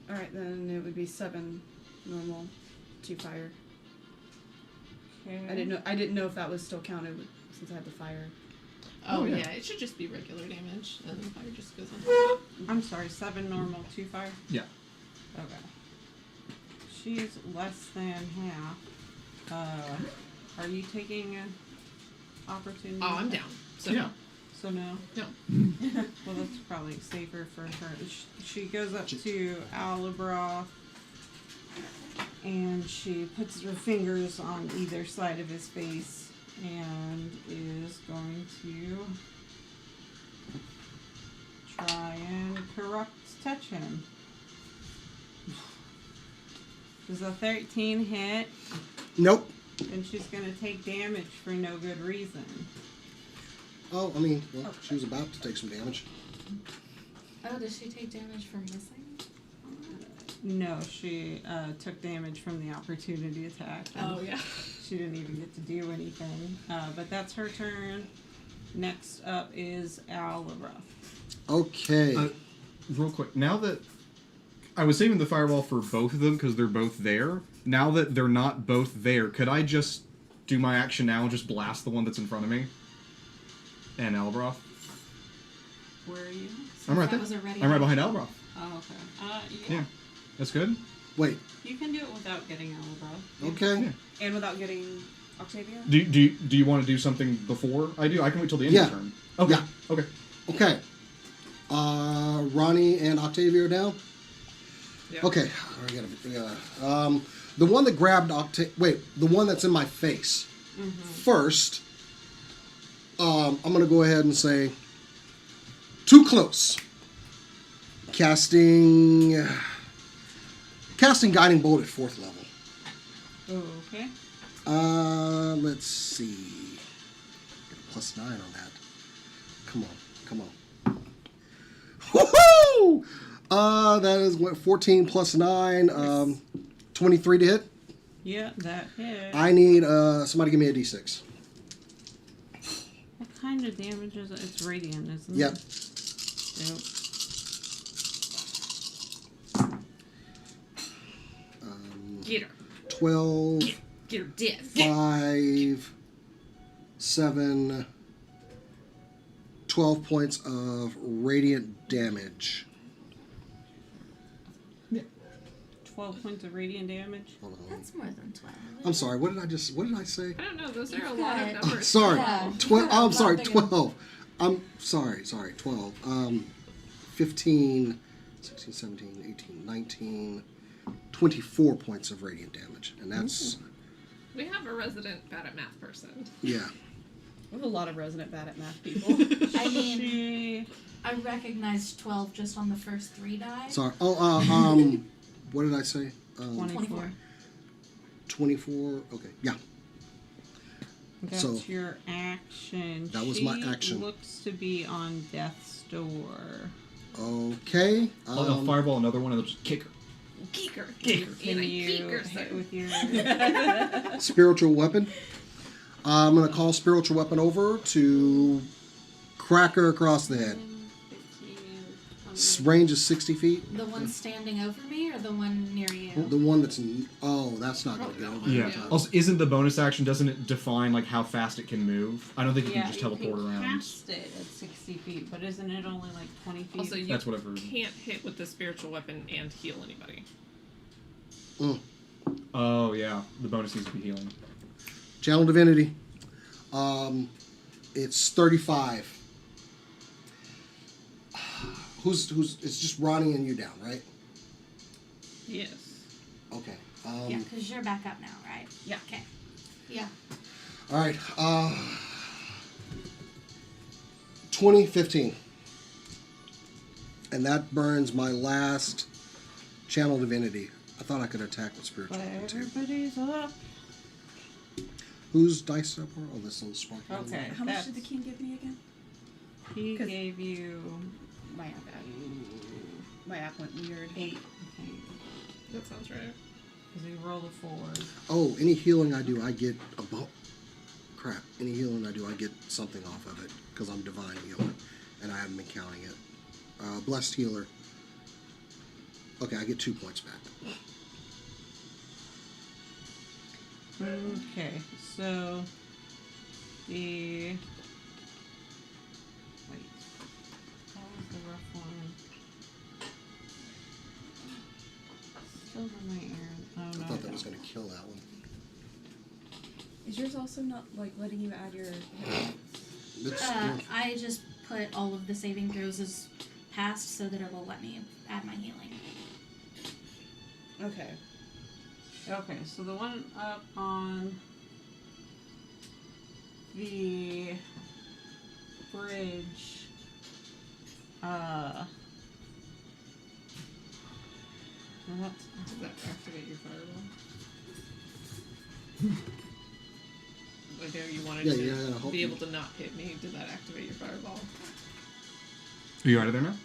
All right, then it would be 7 normal, 2 fire. Okay. I didn't know if that was still counted since I had the fire. Oh, Oh, yeah. yeah, it should just be regular damage, and then fire just goes on top. I'm sorry, 7 normal, 2 fire? Yeah. Okay. She's less than half. Are you taking an opportunity? Oh, I'm down. So Yeah. So no? No. Well, that's probably safer for her. She goes up to Alabroth and she puts her fingers on either side of his face and is going to try and corrupt touch him. Does a 13 hit? Nope. Then she's going to take damage for no good reason. Oh, I mean, well, she was about to take some damage. Oh, does she take damage from missing? No, she took damage from the opportunity attack. Oh, yeah. She didn't even get to do anything. But that's her turn. Next up is Alabroth. Okay. Real quick, now that I was saving the fireball for both of them because they're both there. Now that they're not both there, could I just do my action now and just blast the one that's in front of me? And Alabroth? Where are you? I'm right That there. was a ready I'm right behind action. Alabroth. Oh, okay. Yeah. Yeah. That's good? Wait. You can do it without getting Alabroth. Okay. Yeah. And without getting Octavia? Do you want to do something before I do? I can wait till the end of the turn. Okay. Yeah. Okay. Okay. Ronnie and Octavia are down? Yeah. Okay. We gotta, the one that grabbed the one that's in my face. First, I'm going to go ahead and say, too close. Casting Guiding Bolt at 4th level. Okay. Let's see. Get a +9 on that. Come on. Woohoo! That is what, 14 plus 9, 23 to hit. Yeah, that hit. I need somebody give me a d6. What kind of damage is it? It's radiant, isn't Yep. it? Yep. Get her. 12, Get her dead. 5, 7, 12 points of radiant damage. 12 points of radiant damage. Hold on. That's more than 12. I'm sorry. What did I say? I don't know. Those are You've a lot got- of numbers. Sorry. Yeah. 12. Yeah, I'm sorry. not big 12. I'm sorry. 12. 15, 16, 17, 18, 19, 24 points of radiant damage. And that's, We have a resident bad at math person. yeah. We have a lot of resident bad at math people. I mean, She I recognized 12 just on the first 3 die. Sorry. Oh, what did I say? 24. 24. Okay. Yeah. That's So, your action. that was my She action. Looks to be on death's door. Okay. I'll fireball another one and I'll just kick her. Geek her. Can you Geeker, hit with your? Spiritual weapon. I'm going to call spiritual weapon over to crack her across the head. 15, Range is 60 feet. The one standing over me or the one near you? The one that's that's not going to get over. Yeah. in time. Also, isn't the bonus action, doesn't it define like how fast it can move? I don't think you Yeah, can just you teleport can around. cast it at 60 feet, but isn't it only like 20 feet? Also, you That's what I've heard. can't hit with the spiritual weapon and heal anybody. Oh yeah, the bonus needs to be healing. Channel Divinity. It's 35. Who's? It's just Ronnie and you down, right? Yes. Okay. Yeah, because you're back up now, right? Yeah. Okay. Yeah. All right. 2015. And that burns my last Channel Divinity. I thought I could attack with spiritual But weapon too. everybody's up. Whose dice up are? Oh, this little sparkle. Okay. How much that's- did the king give me again? He 'Cause- gave you My app. My app went weird. 8. That sounds right. Because he rolled a 4. Oh, any healing I do, I get a crap. Any healing I do, I get something off of it because I'm divine healer, and I haven't been counting it. Blessed healer. Okay, I get 2 points back. Okay, so the wait, that was the rough one. Still in my ear. Oh I no. thought that was going to kill that one. Is yours also not like letting you add your hit points? It's, I just put all of the saving throws as passed so that it will let me add my healing. Okay. Okay, so the one up on the bridge, that's Does that activate your fireball? I know you wanted Yeah, to yeah, hope be you- able to not hit me. Did that activate your fireball? Are you out of there now?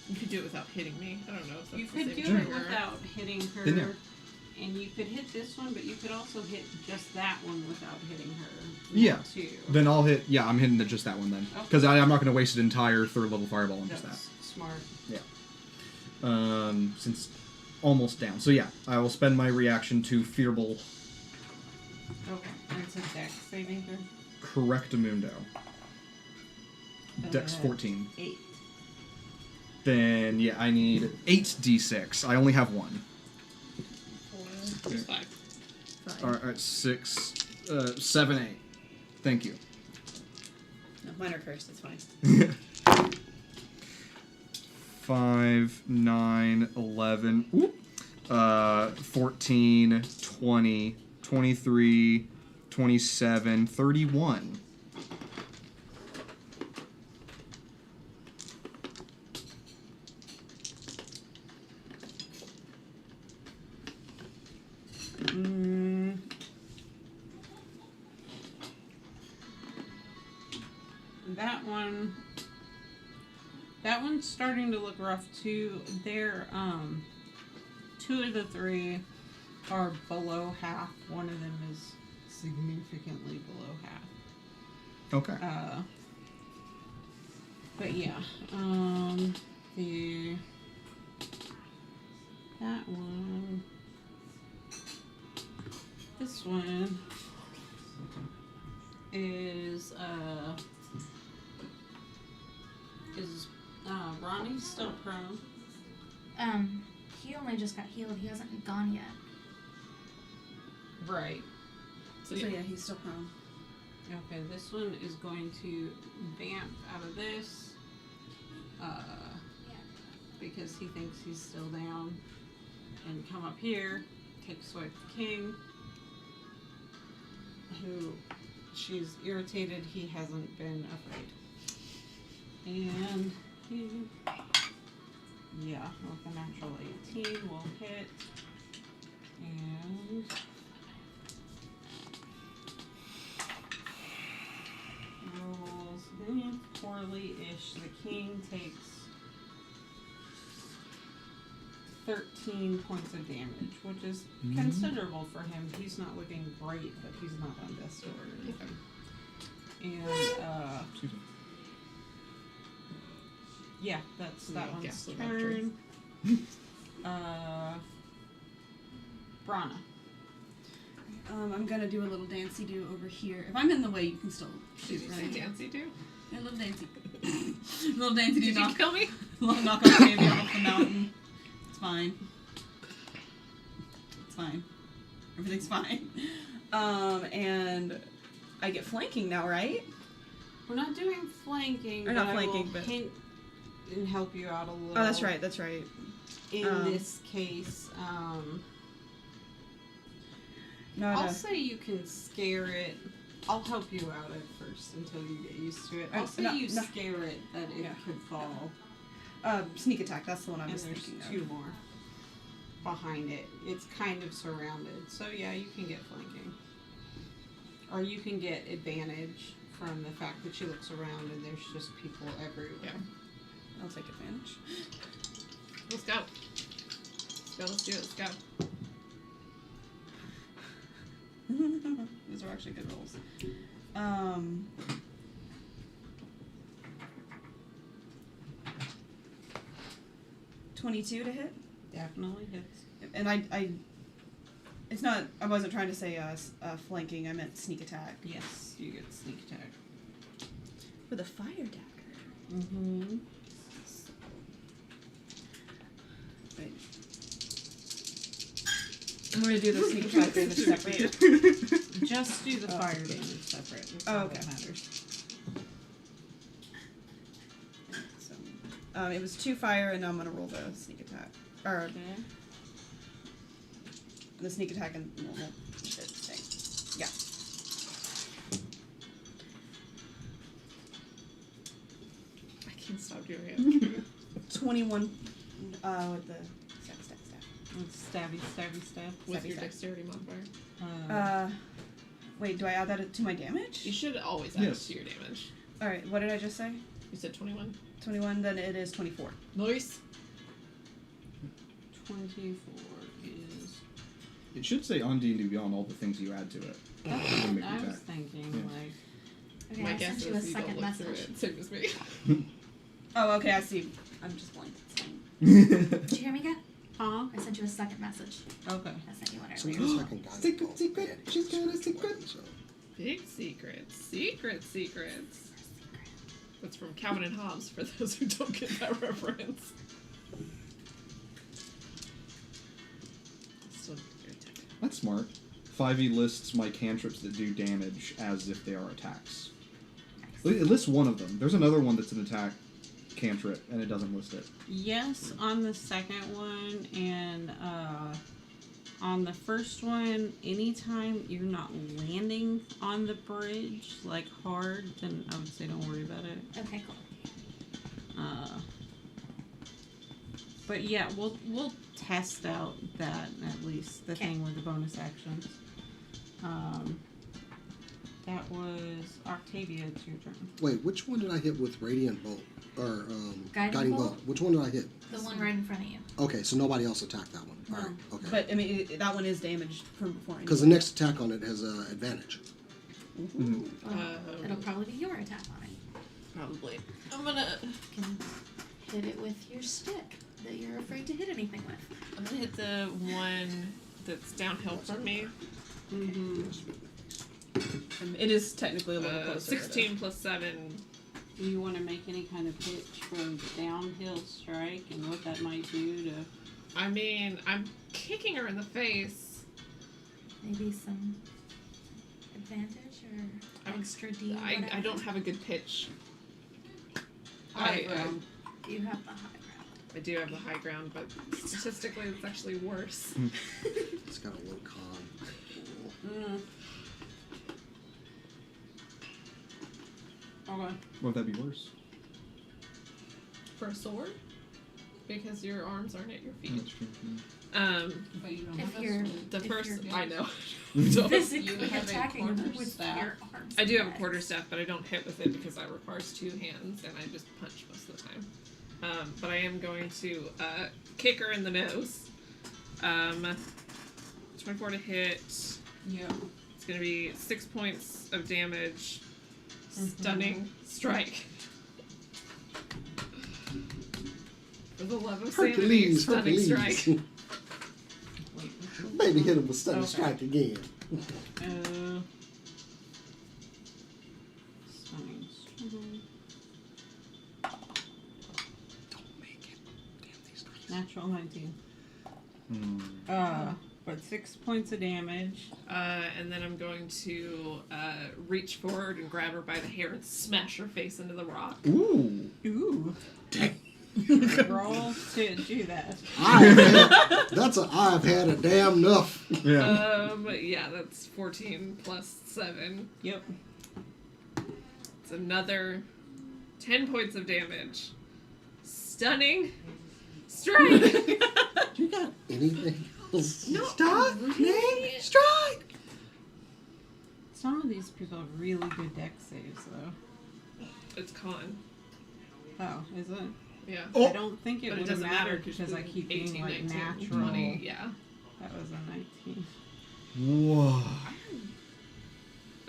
You could do it without hitting me. I don't know if that's you the could same do it trigger. without hitting her, Then yeah. and you could hit this one, but you could also hit just that one without hitting her. Yeah. Too. Then I'll hit. Yeah, I'm hitting just that one then, because I'm not going to waste an entire third level fireball on just that. That's smart. Since almost down. So yeah, I will spend my reaction to Fearble Okay, it's a dex saving throw. Correctamundo. Dex 14. 8. Then yeah, I need 8d6. I only have one. It's 5. All right, 6, 7, 8. Thank you. No, mine are cursed. It's fine. 5, 9, 11, 14, 20, 23, 27, 31. That one's starting to look rough too. They're 2 of the 3 are below half. One of them is significantly below half. Okay. But yeah, the that one. This one is Ronnie still prone? He only just got healed. He hasn't gone yet. Right. So yeah, he's still prone. Okay, this one is going to vamp out of this. Because he thinks he's still down. And come up here, take a swipe at the king. Who she's irritated he hasn't been afraid. And he, yeah, with a natural 18 will hit. And rolls poorly-ish. The king takes 13 points of damage, which is considerable for him. He's not looking great, but he's not on death's door or anything. And Excuse me. yeah, that's that Yeah, one's gas about turn. Brana. I'm gonna do a little dancey do over here. If I'm in the way, you can still shoot, Did you right? say Dancy too? A little dancey. A little dancey do Did you knock, kill me? knock off baby off the mountain. It's fine. It's fine. Everything's fine. And I get flanking now, right? We're not doing flanking. Or not but flanking, I will but- hint and help you out a little. Oh, that's right. That's right. In this case, Not I'll a, say you can scare it. I'll help you out at first until you get used to it. I'll say no, you no. scare it that it Yeah. could fall. sneak attack. That's the one I And was there's thinking two of. more behind it. It's kind of surrounded. So yeah, you can get flanking. Or you can get advantage from the fact that she looks around and there's just people everywhere. I'll take advantage. Let's go. Let's go, let's do it, let's go. Those are actually good rolls. 22 to hit, Definitely hits. and I it's not. I wasn't trying to say flanking. I meant sneak attack Yes, you get sneak attack. with a fire dagger. Mm-hmm. Wait. I'm gonna do the sneak attack damage separate. Just do the Oh. fire damage separate. That's Oh, all okay. that matters. So, it was 2 fire, and now I'm gonna roll the sneak attack. Or Okay. the sneak attack and normal shit thing. Yeah. I can't stop doing it. 21 with the stab. It's stabby, stabby, stab. With Stabby your stab. dexterity modifier. Wait, do I add that to my damage? You should always add Yes. it to your damage. Alright, what did I just say? You said 21. 21, then it is 24. Nice. 24 is. It should say on D&D Beyond all the things you add to it. That's It'll what make me I was back. thinking. Yeah. Like, Okay, My I guess sent is you a you don't second look through message. it. Same as me. Oh, okay, I see. I'm just blank. It's fine. Did you hear me, Kat? huh? I sent you a second message. Okay. I sent you one So earlier. the second guy Secret, called secret. Banshee, She's got a so secret. so. Big secrets. Secrets. That's from Calvin and Hobbes, for those who don't get that reference. Still very tempting. That's smart. 5e lists my cantrips that do damage as if they are attacks. It lists one of them. There's another one that's an attack cantrip, and it doesn't list it. Yes, on the second one, and on the first one, anytime you're not landing on the bridge, like hard, then I would say don't worry about it. Okay, cool. But yeah, we'll test out that at least, the Okay. thing with the bonus actions. That was Octavia. It's your turn. Wait, which one did I hit with Radiant Bolt? Or Guiding Guiding Bolt? Bolt? Which one did I hit? The one right in front of you. Okay, so nobody else attacked that one. No. Alright, okay. But, I mean, that one is damaged from before. Because the next attack on it has advantage. Ooh. Well, it'll probably be your attack on it. Probably. I'm gonna. You can hit it with your stick. that you're afraid to hit anything with. I'm gonna hit the one that's downhill from me. Mm-hmm. It is technically a little closer. 16 plus 7. Do you want to make any kind of pitch for downhill strike and what that might do to? I mean, I'm kicking her in the face. Maybe some advantage or extra D. I don't have a good pitch. High I ground. You have the high ground. I do have the high ground, but statistically it's actually worse. It's got a low con. Mm. Okay. Won't that be worse? For a sword? Because your arms aren't at your feet. That's true. But you don't If have a you're- sword. The If first, you're I know. Physically You have a attacking them quarter with staff. your arms. I do have a and quarterstaff, but I don't hit with it because that requires 2 hands, and I just punch most of the time. But I am going to kick her in the nose. 24 to hit. Yeah. It's going to be 6 points of damage. Stunning strike. For the love of sanity, Hercules, stunning Hercules. strike. Maybe hit him with stunning Okay. strike again. Stunning. Natural 19. But 6 points of damage. And then I'm going to reach forward and grab her by the hair and smash her face into the rock. Ooh. Ooh. Roll to do that. I've had a damn enough. Yeah. Yeah, that's 14 plus 7. Yep. It's another 10 points of damage. Stunning strike. You got anything else? No, Strike! really- Strike! Some of these people have really good deck saves, though. It's con. Oh, is it? Yeah. Oh. I don't think it But it would doesn't matter matter because I keep being 18, like 19, natural. 20. Yeah. That was a 19. Whoa.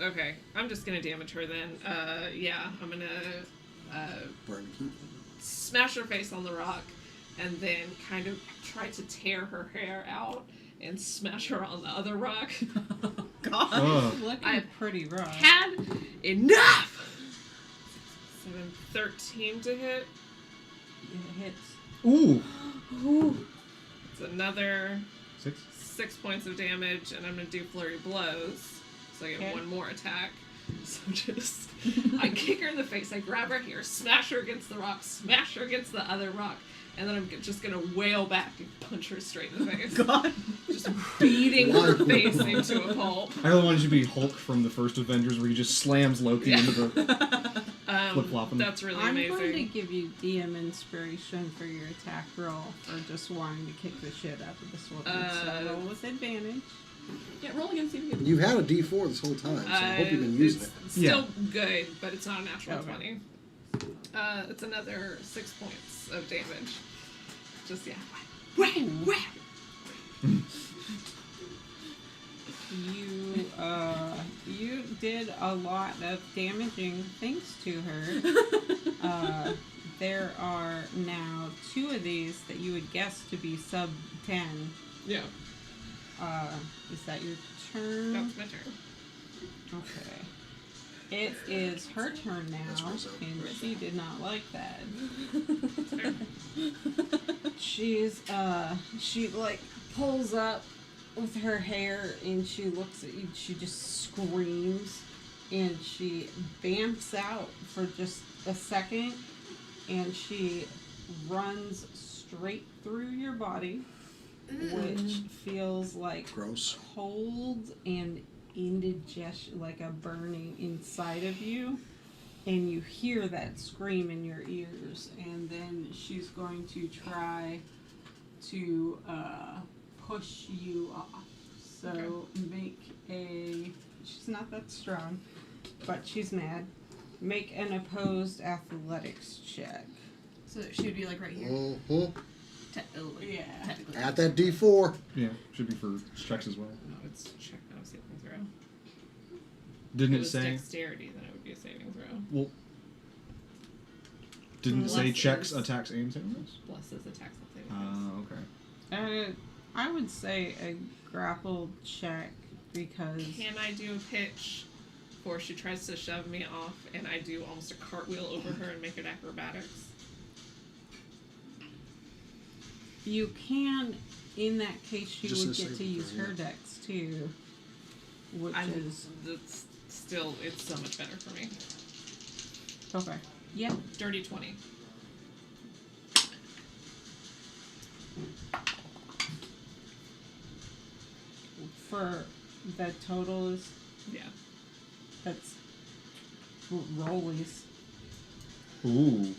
Okay, I'm just gonna damage her then. Yeah, I'm gonna Burn keep. smash her face on the rock, and then kind of try to tear her hair out and smash her on the other rock. God, Ugh. looking I've pretty rough. Had enough. 13 to hit. It hits. Ooh. It's another 6. 6 points of damage, and I'm gonna do flurry blows, so I get Okay. 1 more attack. So just, I kick her in the face, I grab her here, smash her against the rock, smash her against the other rock, and then I'm just gonna wail back and punch her straight in the face. God. Just beating her face into a pulp. I really wanted you to be Hulk from the first Avengers, where he just slams Loki into the. Flip-flopping. That's really I'm amazing. going to give you DM inspiration for your attack roll, or just wanting to kick the shit out of this woman. So roll with advantage. Yeah, roll again, see if you get. You've had a D4 this whole time, so I hope you've been using it. It's still good, but it's not a natural Okay. 20. It's another 6 points of damage. Just, yeah. Wham! Wham! You did a lot of damaging things to her. There are now 2 of these that you would guess to be sub 10. Yeah, Is that your turn? that's my turn. Okay. It is her turn now, and she did not like that. She like pulls up with her hair, and she looks at you. She just screams, and she bamps out for just a second, and she runs straight through your body, which feels like Gross. cold and indigestion, like a burning inside of you, and you hear that scream in your ears, and then she's going to try to push you off. So make a, she's not that strong, but she's mad. Make an opposed athletics check. So she would be like right here. Mm-hmm. Yeah. Technically. At that D4. Yeah, should be for checks as well. No, it's check, not a saving throw. Didn't If it was say? dexterity, then it would be a saving throw. Well, Didn't say Blesses. checks, attacks, and savings? Blesses attacks and savings. Okay. I would say a grapple check because Can I do a pitch before she tries to shove me off and I do almost a cartwheel over her and make it acrobatics? you can. In that case, she Just would a get to saving use throw, her yeah. dex too, which is That's still, it's so much better for me. okay. Yeah. Dirty 20. For the total is Yeah. that's rollies. Ooh.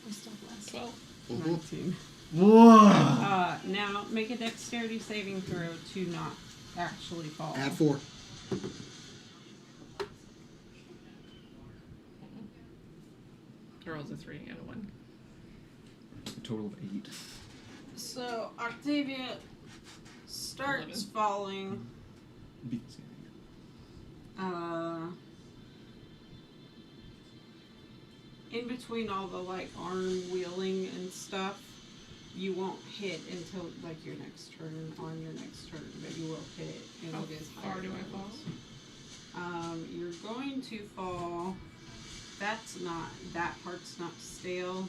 We're still blessed. 12. 19. Whoa! Now make a dexterity saving throw to not actually fall. Add 4. Rolls a 3 and a 1. A total of 8. So Octavia starts 11. falling. Beat the saving. In between all the like arm wheeling and stuff, you won't hit until like your next turn on your next turn, but you will hit and How it is far higher do I fall? levels. You're going to fall. That's not, that part's not stale.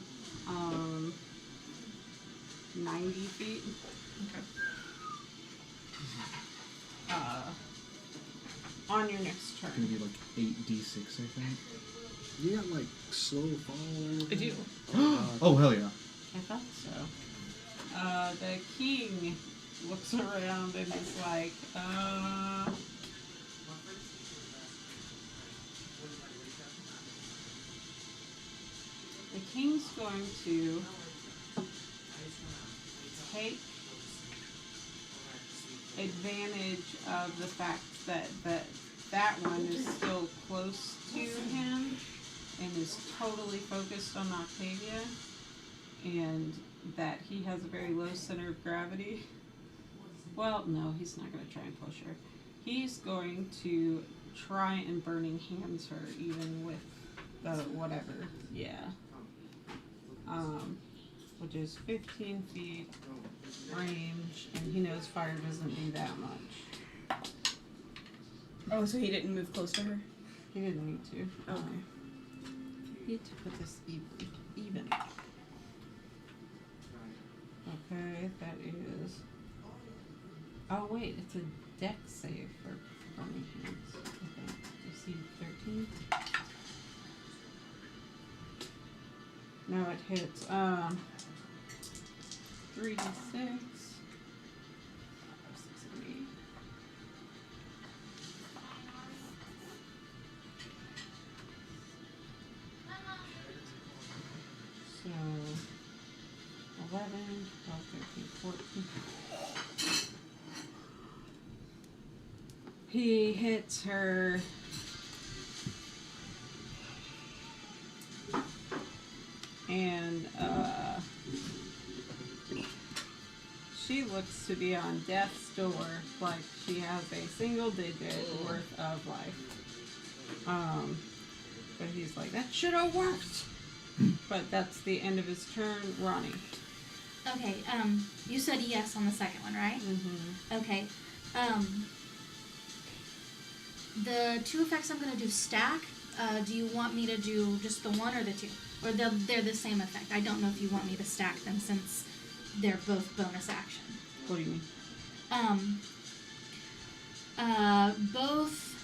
90 feet. Okay. On your next turn. Gonna be like 8d6, I think. You got like slow fall. I do. Oh, hell yeah. I thought so. The king looks around and is like, the king's going to take advantage of the fact that one is still close to him and is totally focused on Octavia, and that he has a very low center of gravity. Well, no, he's not going to try and push her. He's going to try and burning hands her, even with the whatever. Yeah. Which is 15 feet range, and he knows fire doesn't do that much. Oh, so he didn't move close to her? He didn't need to. Okay. Need to put this even. Okay, that is. Oh wait, it's a dex save for burning hands. Okay, DC 13. No, it hits. 3d6. 6 and 8. So 11, 12, 13, 14. He hits her. And she looks to be on death's door, like she has a single digit worth of life. But he's like, that should have worked. But that's the end of his turn. Ronnie. Okay, you said yes on the second one, right? Mm-hmm. Okay. The two effects I'm gonna do stack. Do you want me to do just the one or the two? Or they're the same effect? I don't know if you want me to stack them since they're both bonus action. What do you mean? Both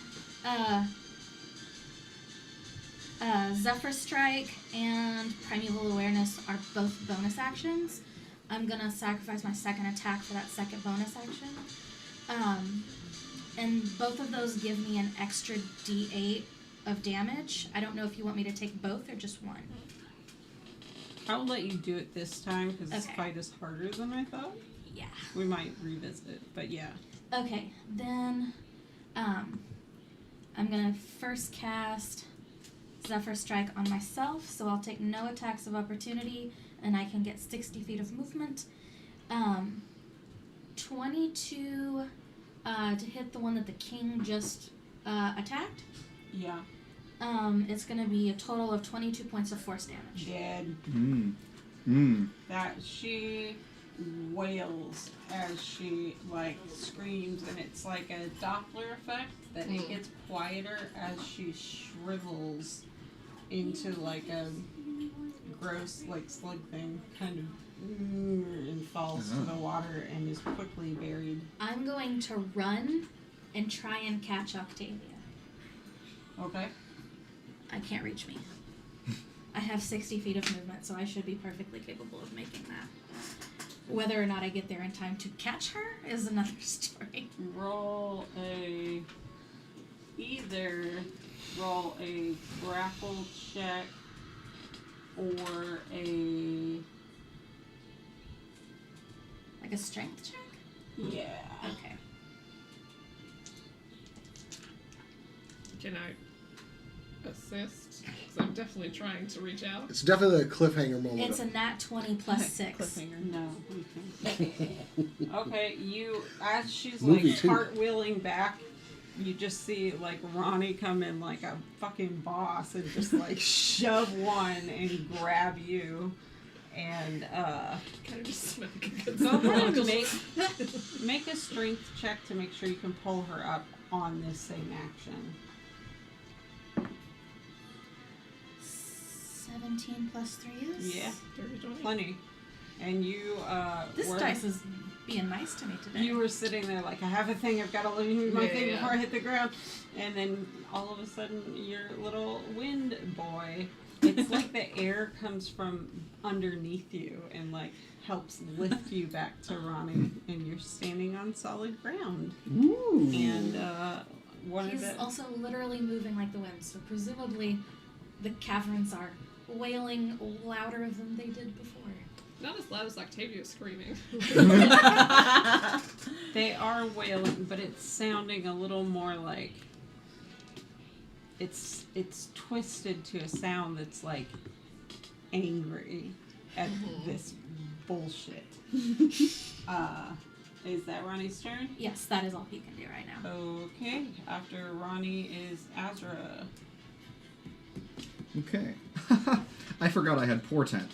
Zephyr Strike and Primeval Awareness are both bonus actions. I'm gonna sacrifice my second attack for that second bonus action. And both of those give me an extra D8 of damage. I don't know if you want me to take both or just one. I'll let you do it this time because this Okay. fight is harder than I thought. Yeah. We might revisit it, but yeah. Okay, then I'm gonna first cast Zephyr Strike on myself, so I'll take no attacks of opportunity, and I can get 60 feet of movement. 22 to hit the one that the king just attacked. Yeah. It's gonna be a total of 22 points of force damage. Dead. That she wails as she like screams, and it's like a Doppler effect that it gets quieter as she shrivels into like a gross like slug thing, kind of, and falls to the water and is quickly buried. I'm going to run and try and catch Octavia. Okay. I can't reach me. I have 60 feet of movement, so I should be perfectly capable of making that. Whether or not I get there in time to catch her is another story. Either roll a grapple check or Like a strength check? yeah. Okay. Can I assist? Because I'm definitely trying to reach out. It's definitely a cliffhanger moment. It's a nat 20 plus 6. No. Okay, you as she's Movie like too. cartwheeling back, you just see like Ronnie come in like a fucking boss and just like shove one and grab you, and Kind of just smack against go the ahead and rock. make a strength check to make sure you can pull her up on this same action. 17 plus 3 is? Yeah, 30, 20. plenty. And you This were, dice is being nice to me today. you were sitting there like, I have a thing, I've got to leave my thing before I hit the ground. And then all of a sudden, your little wind boy, it's like the air comes from underneath you and like helps lift you back to Ronnie, and you're standing on solid ground. Ooh. And one He's of the also literally moving like the wind, so presumably the caverns are wailing louder than they did before. Not as loud as Octavia screaming. they are wailing, but it's sounding a little more like it's twisted to a sound that's like angry at this bullshit. Is that Ronnie's turn? Yes, that is all he can do right now. Okay. After Ronnie is Azra. Okay. I forgot I had portent.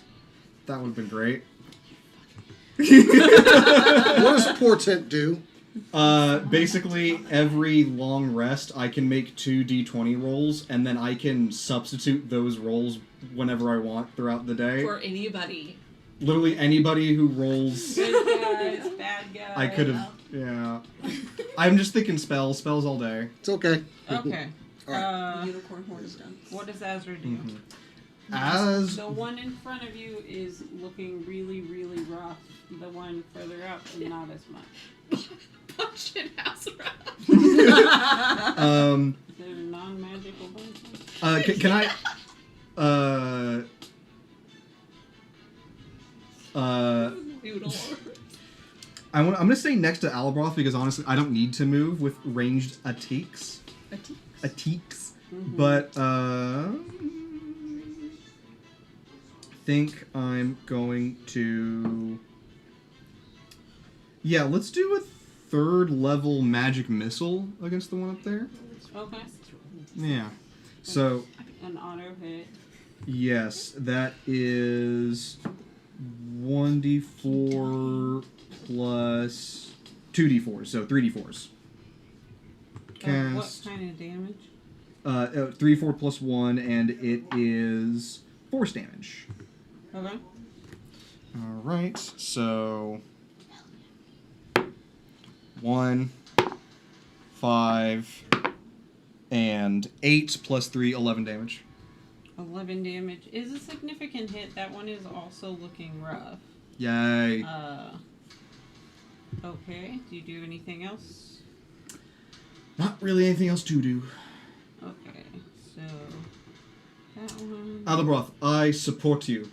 That would have been great. What does portent do? Basically, every long rest, I can make 2 d20 rolls, and then I can substitute those rolls whenever I want throughout the day. For anybody. Literally anybody who rolls, Good guys, bad guys. I could have. Yeah. I'm just thinking spells all day. It's okay. Okay. Alright. The unicorn horn is done. What does Azra do? As The one in front of you is looking really, really rough. The one further up is not as much. Punch it, Azra. They're non-magical punches. can I? Noodle. I'm gonna stay next to Alabroth because honestly, I don't need to move with ranged attacks. Attacks. But think I'm going to. Yeah, let's do a 3rd level magic missile against the one up there. Okay. Yeah. So An auto hit. yes, that is 1d4 plus 2d4, so 3d4s. What Cast kind of damage? 3, 4 plus 1, and it is force damage. Okay. All right, so 1, 5, and 8 plus 3, 11 damage. 11 damage is a significant hit. That one is also looking rough. Yay. Okay. Do you do anything else? Not really anything else to do. Okay. So that one. Alabroth, I support you.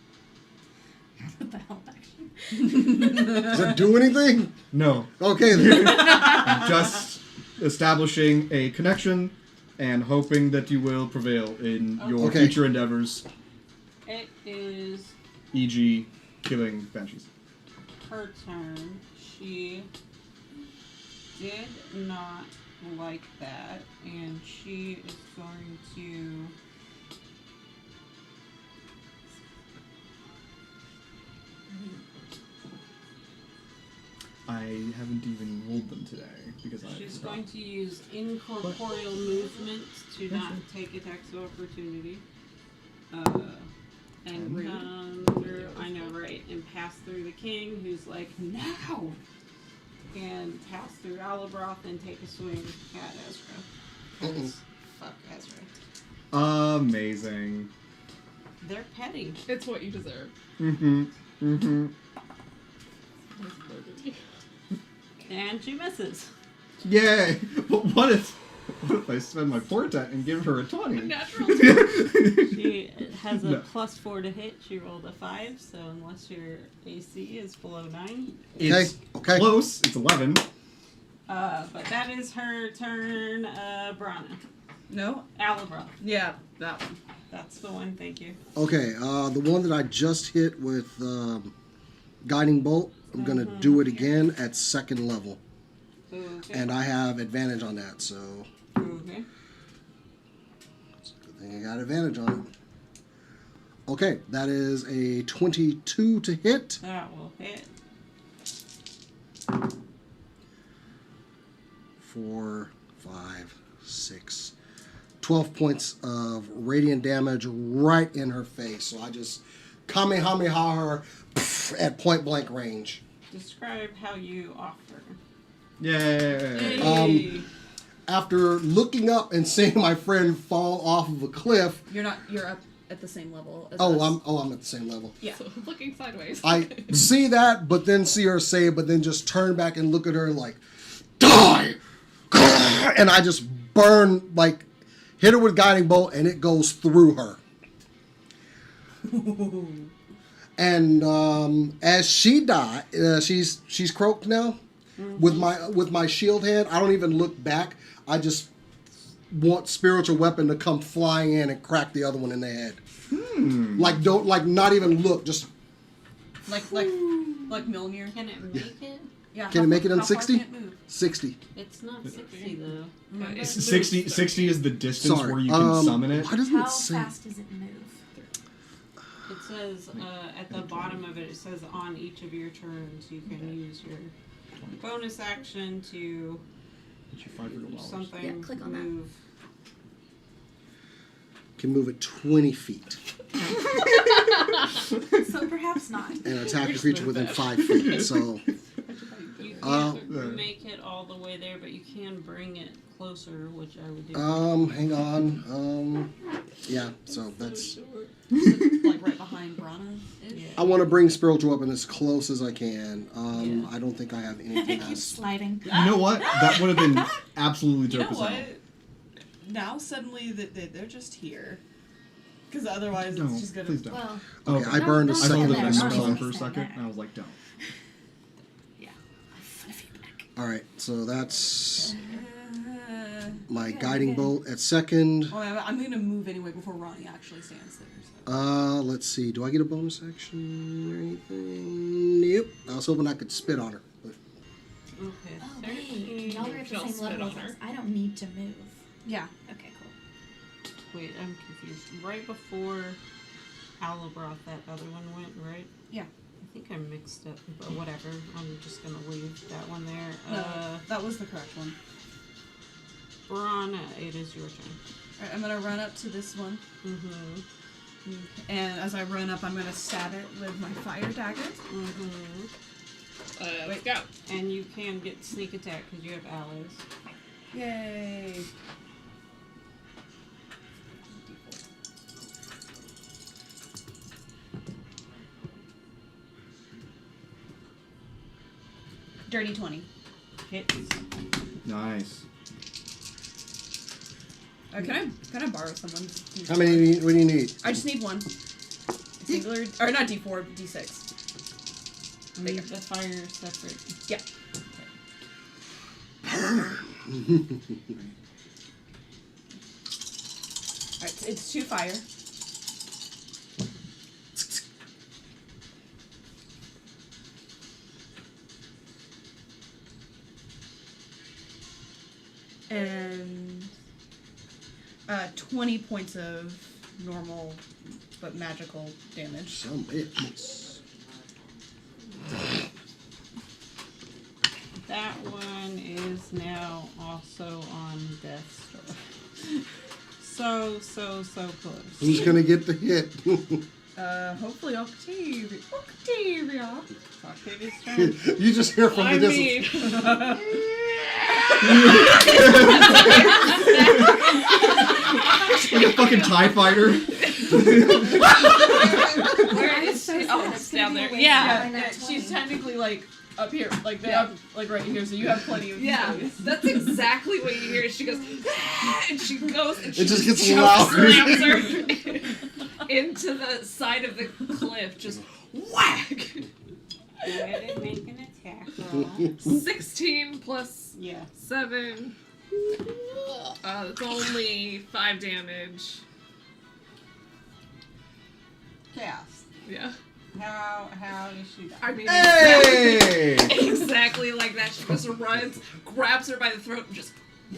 What the hell, action? Does that do anything? No, Okay then. just establishing a connection and hoping that you will prevail in your Okay. future endeavors, It is e.g., killing banshees. her turn. She did not like that, and she is going to I haven't even rolled them today because She's going to use incorporeal movement to not take attacks of opportunity. And run through, I know, right, and pass through the king, who's like, now! And pass through Alabroth and take a swing at Ezra. 'Cause fuck Ezra. Amazing. They're petty. It's what you deserve. And she misses. Yay! But what if I spend my portent and give her a 20? Natural. She has a No. +4 to hit. She rolled a 5, so unless your AC is below 9. It's Okay. close. It's 11. But that is her turn, Brana. No? Alabra. Yeah, that one. That's the one, thank you. Okay, the one that I just hit with Guiding Bolt, I'm going to do it again at 2nd level. Okay. And I have advantage on that, so Okay. it's a good thing I got advantage on it. Okay, that is a 22 to hit. That will hit. 4, 5, 6, 12 points of radiant damage right in her face. So I just Kamehameha her at point blank range. Describe how you offer. Yay! After looking up and seeing my friend fall off of a cliff. You're up at the same level as Oh, us. I'm at the same level. Yeah. So looking sideways. I see that, but then see her say, but then just turn back and look at her like, die! And I just burn, like, hit her with Guiding Bolt, and it goes through her. And as she died, she's croaked now. With my shield hand, I don't even look back. I just want spiritual weapon to come flying in and crack the other one in the head. Like not even look, just Like Mjolnir. Can it make it? Yeah. Can it make it on how far 60? can it move? 60. It's not 60 though. But it It's moves 60 is the distance Sorry. where you can summon it. Why doesn't How it say? fast does it move? It says at the bottom of it, it says on each of your turns you can use your bonus action to do something. Yeah, click on that. move. Can move it 20 feet So perhaps not. and attack a creature within 5 feet. So You Uh, can't make it all the way there, but you can bring it closer, which I would do. hang on. Yeah. So that's. Like right behind Brana. Yeah. I want to bring spiritual weapon as close as I can. Yeah. I don't think I have It anything keeps else. sliding. You know what? That would have been absolutely You know dope as what? hell. Now suddenly they're just here. Because otherwise No, it's just gonna. please don't. Well, Oh, Okay, I burned a don't I thought second it was there, a don't spell even for a stand second, there. and I was like, don't. yeah. Flippy back. All right. So that's my Yeah, guiding okay. bolt at 2nd. Oh, I'm gonna move anyway before Ronnie actually stands there. So. Let's see. Do I get a bonus action or anything? Nope. I was hoping I could spit on her. But Okay. Oh wait, y'all are at the She'll same spit level on as her. us. I don't need to move. Yeah. Okay, cool. Wait, I'm confused. Right before Alabroth, that other one went, right? Yeah. I think I mixed up, but whatever. I'm just gonna leave that one there. No, that was the correct one. Brana, it is your turn. Alright, I'm gonna run up to this one, Mm-hmm. and as I run up, I'm gonna stab it with my fire dagger. Mm-hmm. Let's go. And you can get sneak attack because you have allies. Yay! Dirty 20. Hits. Nice. Can I borrow someone's? D4? how many? What do you need? I just need one. Singular, or not D4, D6. Leave the fire separate. Yeah. Alright, it's 2 fire. And 20 points of normal but magical damage. Some bitch. is now also on death's door. So close. Who's gonna get the hit? Hopefully Octavia. Octavia's turn. You just hear from the distance. Like a fucking TIE fighter. Where is she? Oh, it's down there. Yeah, she's technically like up here, like up, like right here. So you have plenty of space. That's exactly what you hear. She goes, and she goes, and she It just gets choke louder. slams her into the side of the cliff. Just whack. Go ahead and make an attack roll. 16 plus Yeah. 7. That's only 5 damage. Cast. Yeah. How does she die? I mean, Hey! exactly like that. She just runs, grabs her by the throat, and just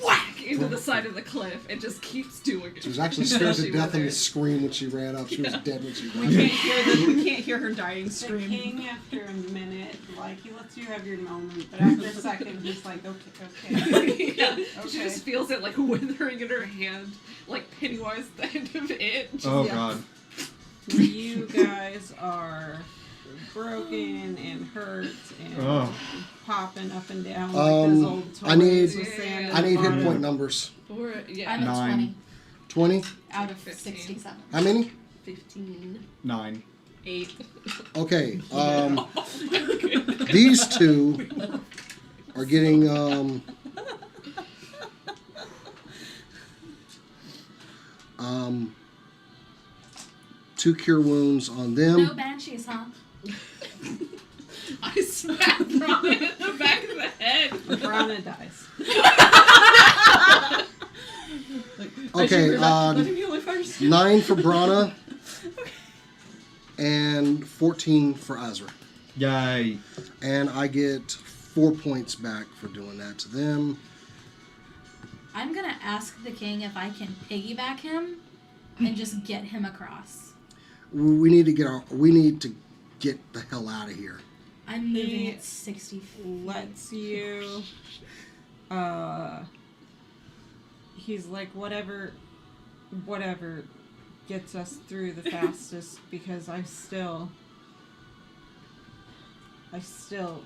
whack into the side of the cliff, and just keeps doing it. She was actually scared to She death and withers. screamed when she ran up. She was dead when she ran We up. can't hear her dying The scream. king, after a minute, like, he lets you have your moment, but after a second, he's like, okay. Yeah, she Okay. just feels it like withering in her hand, like Pennywise at the end of it. Just, Oh yeah. god. You guys are broken and hurt and Oh. popping up and down like those old toys I need- with sand I need on hit it. point numbers. Or, yeah, I'm at 9. 20 20? out of 15. 67. How many? 15. 9. 8. Okay. These two are getting 2 cure wounds on them. No banshees, huh? I smacked Ron in the back of the head. Brana dies. Okay, let him heal it first. 9 for Brana and 14 for Azra. Yay. And I get 4 points back for doing that to them. I'm gonna ask the king if I can piggyback him and just get him across. We need to get the hell out of here. I'm moving He at 60 feet. Lets you, he's like, whatever gets us through the fastest, because I still,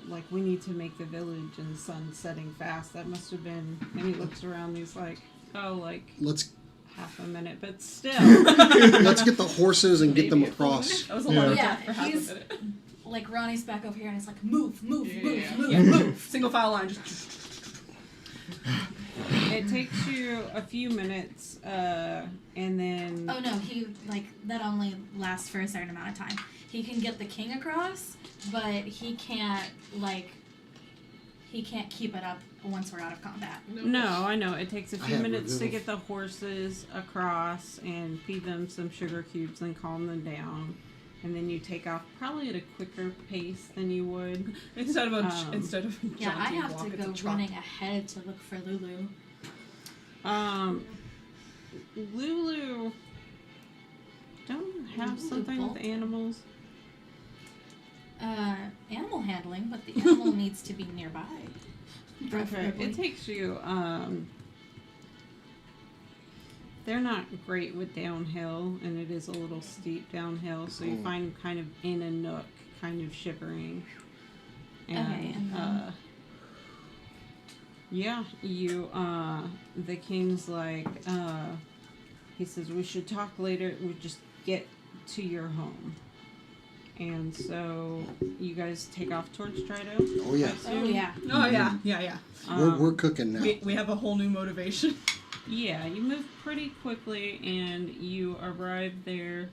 like, we need to make the village and the sun setting fast. That must have been, and he looks around, he's like, oh, like, Let's half a minute, but still. let's get the horses and get them across. That was a lot of Yeah, death for half a he's- minute. Like Ronnie's back over here and it's like move. Yeah, move. Single file line. Just. It takes you a few minutes, and then Oh no, he like that only lasts for a certain amount of time. He can get the king across, but he can't keep it up once we're out of combat. no, I know it takes a I few have minutes to resolve. get the horses across and feed them some sugar cubes and calm them down, and then you take off probably at a quicker pace than you would. Instead of a Um, Yeah, I jaunty have walk, to it's a go trot. running ahead to look for Lulu. Lulu don't have Lulu something bolt. with animals. Animal handling, but the animal needs to be nearby. Okay, Preferably. it takes you. They're not great with downhill, and it is a little steep downhill, so you Oh. find kind of in a nook, kind of shivering. And, Okay, and then- yeah, you, the king's like, he says, we should talk later, we just get to your home. And so you guys take off towards Trito? Oh yeah, I Oh assume? yeah. Oh yeah, yeah. we're cooking now. We have a whole new motivation. Yeah, you move pretty quickly and you arrive there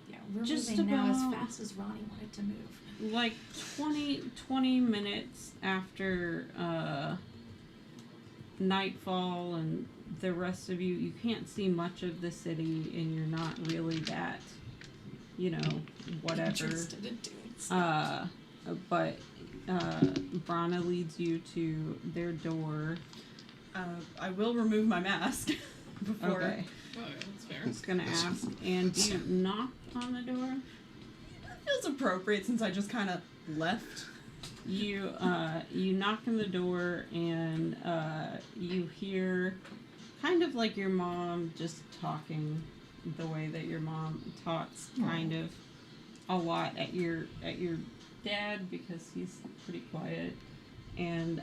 Yeah, we're Just moving now as about- fast as Ronnie wanted to move. like 20 minutes after nightfall, and the rest of you can't see much of the city, and you're not really that, whatever. Interested in doing stuff. But Brana leads you to their door. I will remove my mask before. Okay, Oh, that's fair. I was gonna ask, and do you knock on the door? It feels appropriate since I just kind of left. you knock on the door and you hear kind of like your mom just talking the way that your mom talks, kind of a lot at your dad because he's pretty quiet. And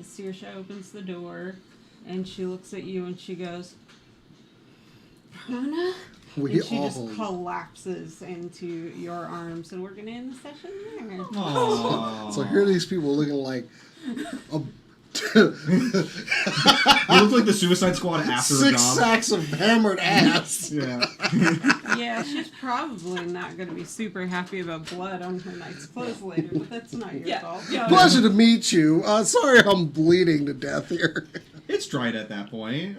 Saoirse opens the door and she looks at you and she goes, "Perna?" We And she all. just collapses into your arms, and we're gonna end the session there. Aww. So here are these people looking like a You look like the Suicide Squad after a 6 job. sacks of hammered ass. Yeah. Yeah, she's probably not gonna be super happy about blood on her night's clothes later, but that's not your fault. Yeah. Pleasure to meet you. Sorry I'm bleeding to death here. It's dried at that point.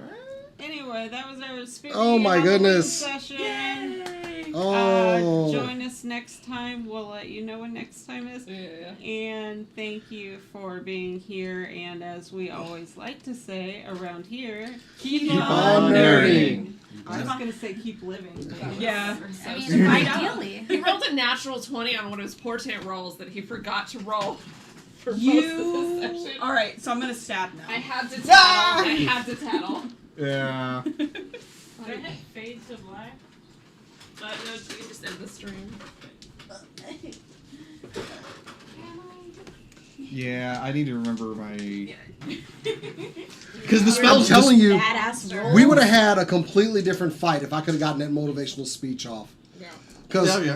Anyway, that was our spooky Oh my Halloween goodness. session. Oh. Join us next time. We'll let you know when next time is. Yeah. And thank you for being here. And as we always like to say around here, keep on nerding. I was going to say keep living. but- Yeah. I mean, stupid. ideally. He rolled a natural 20 on one of his portent rolls that he forgot to roll for most of You. the session. All right, so I'm gonna stab now. I had to tattle. I had to tattle. Yeah. Did I hit fade to black? But no, you can just end the stream. Yeah, I need to remember my. Because the I'm spell's telling you, Badass roll. we would have had a completely different fight if I could have gotten that motivational speech off. Yeah. Because Yeah, yeah.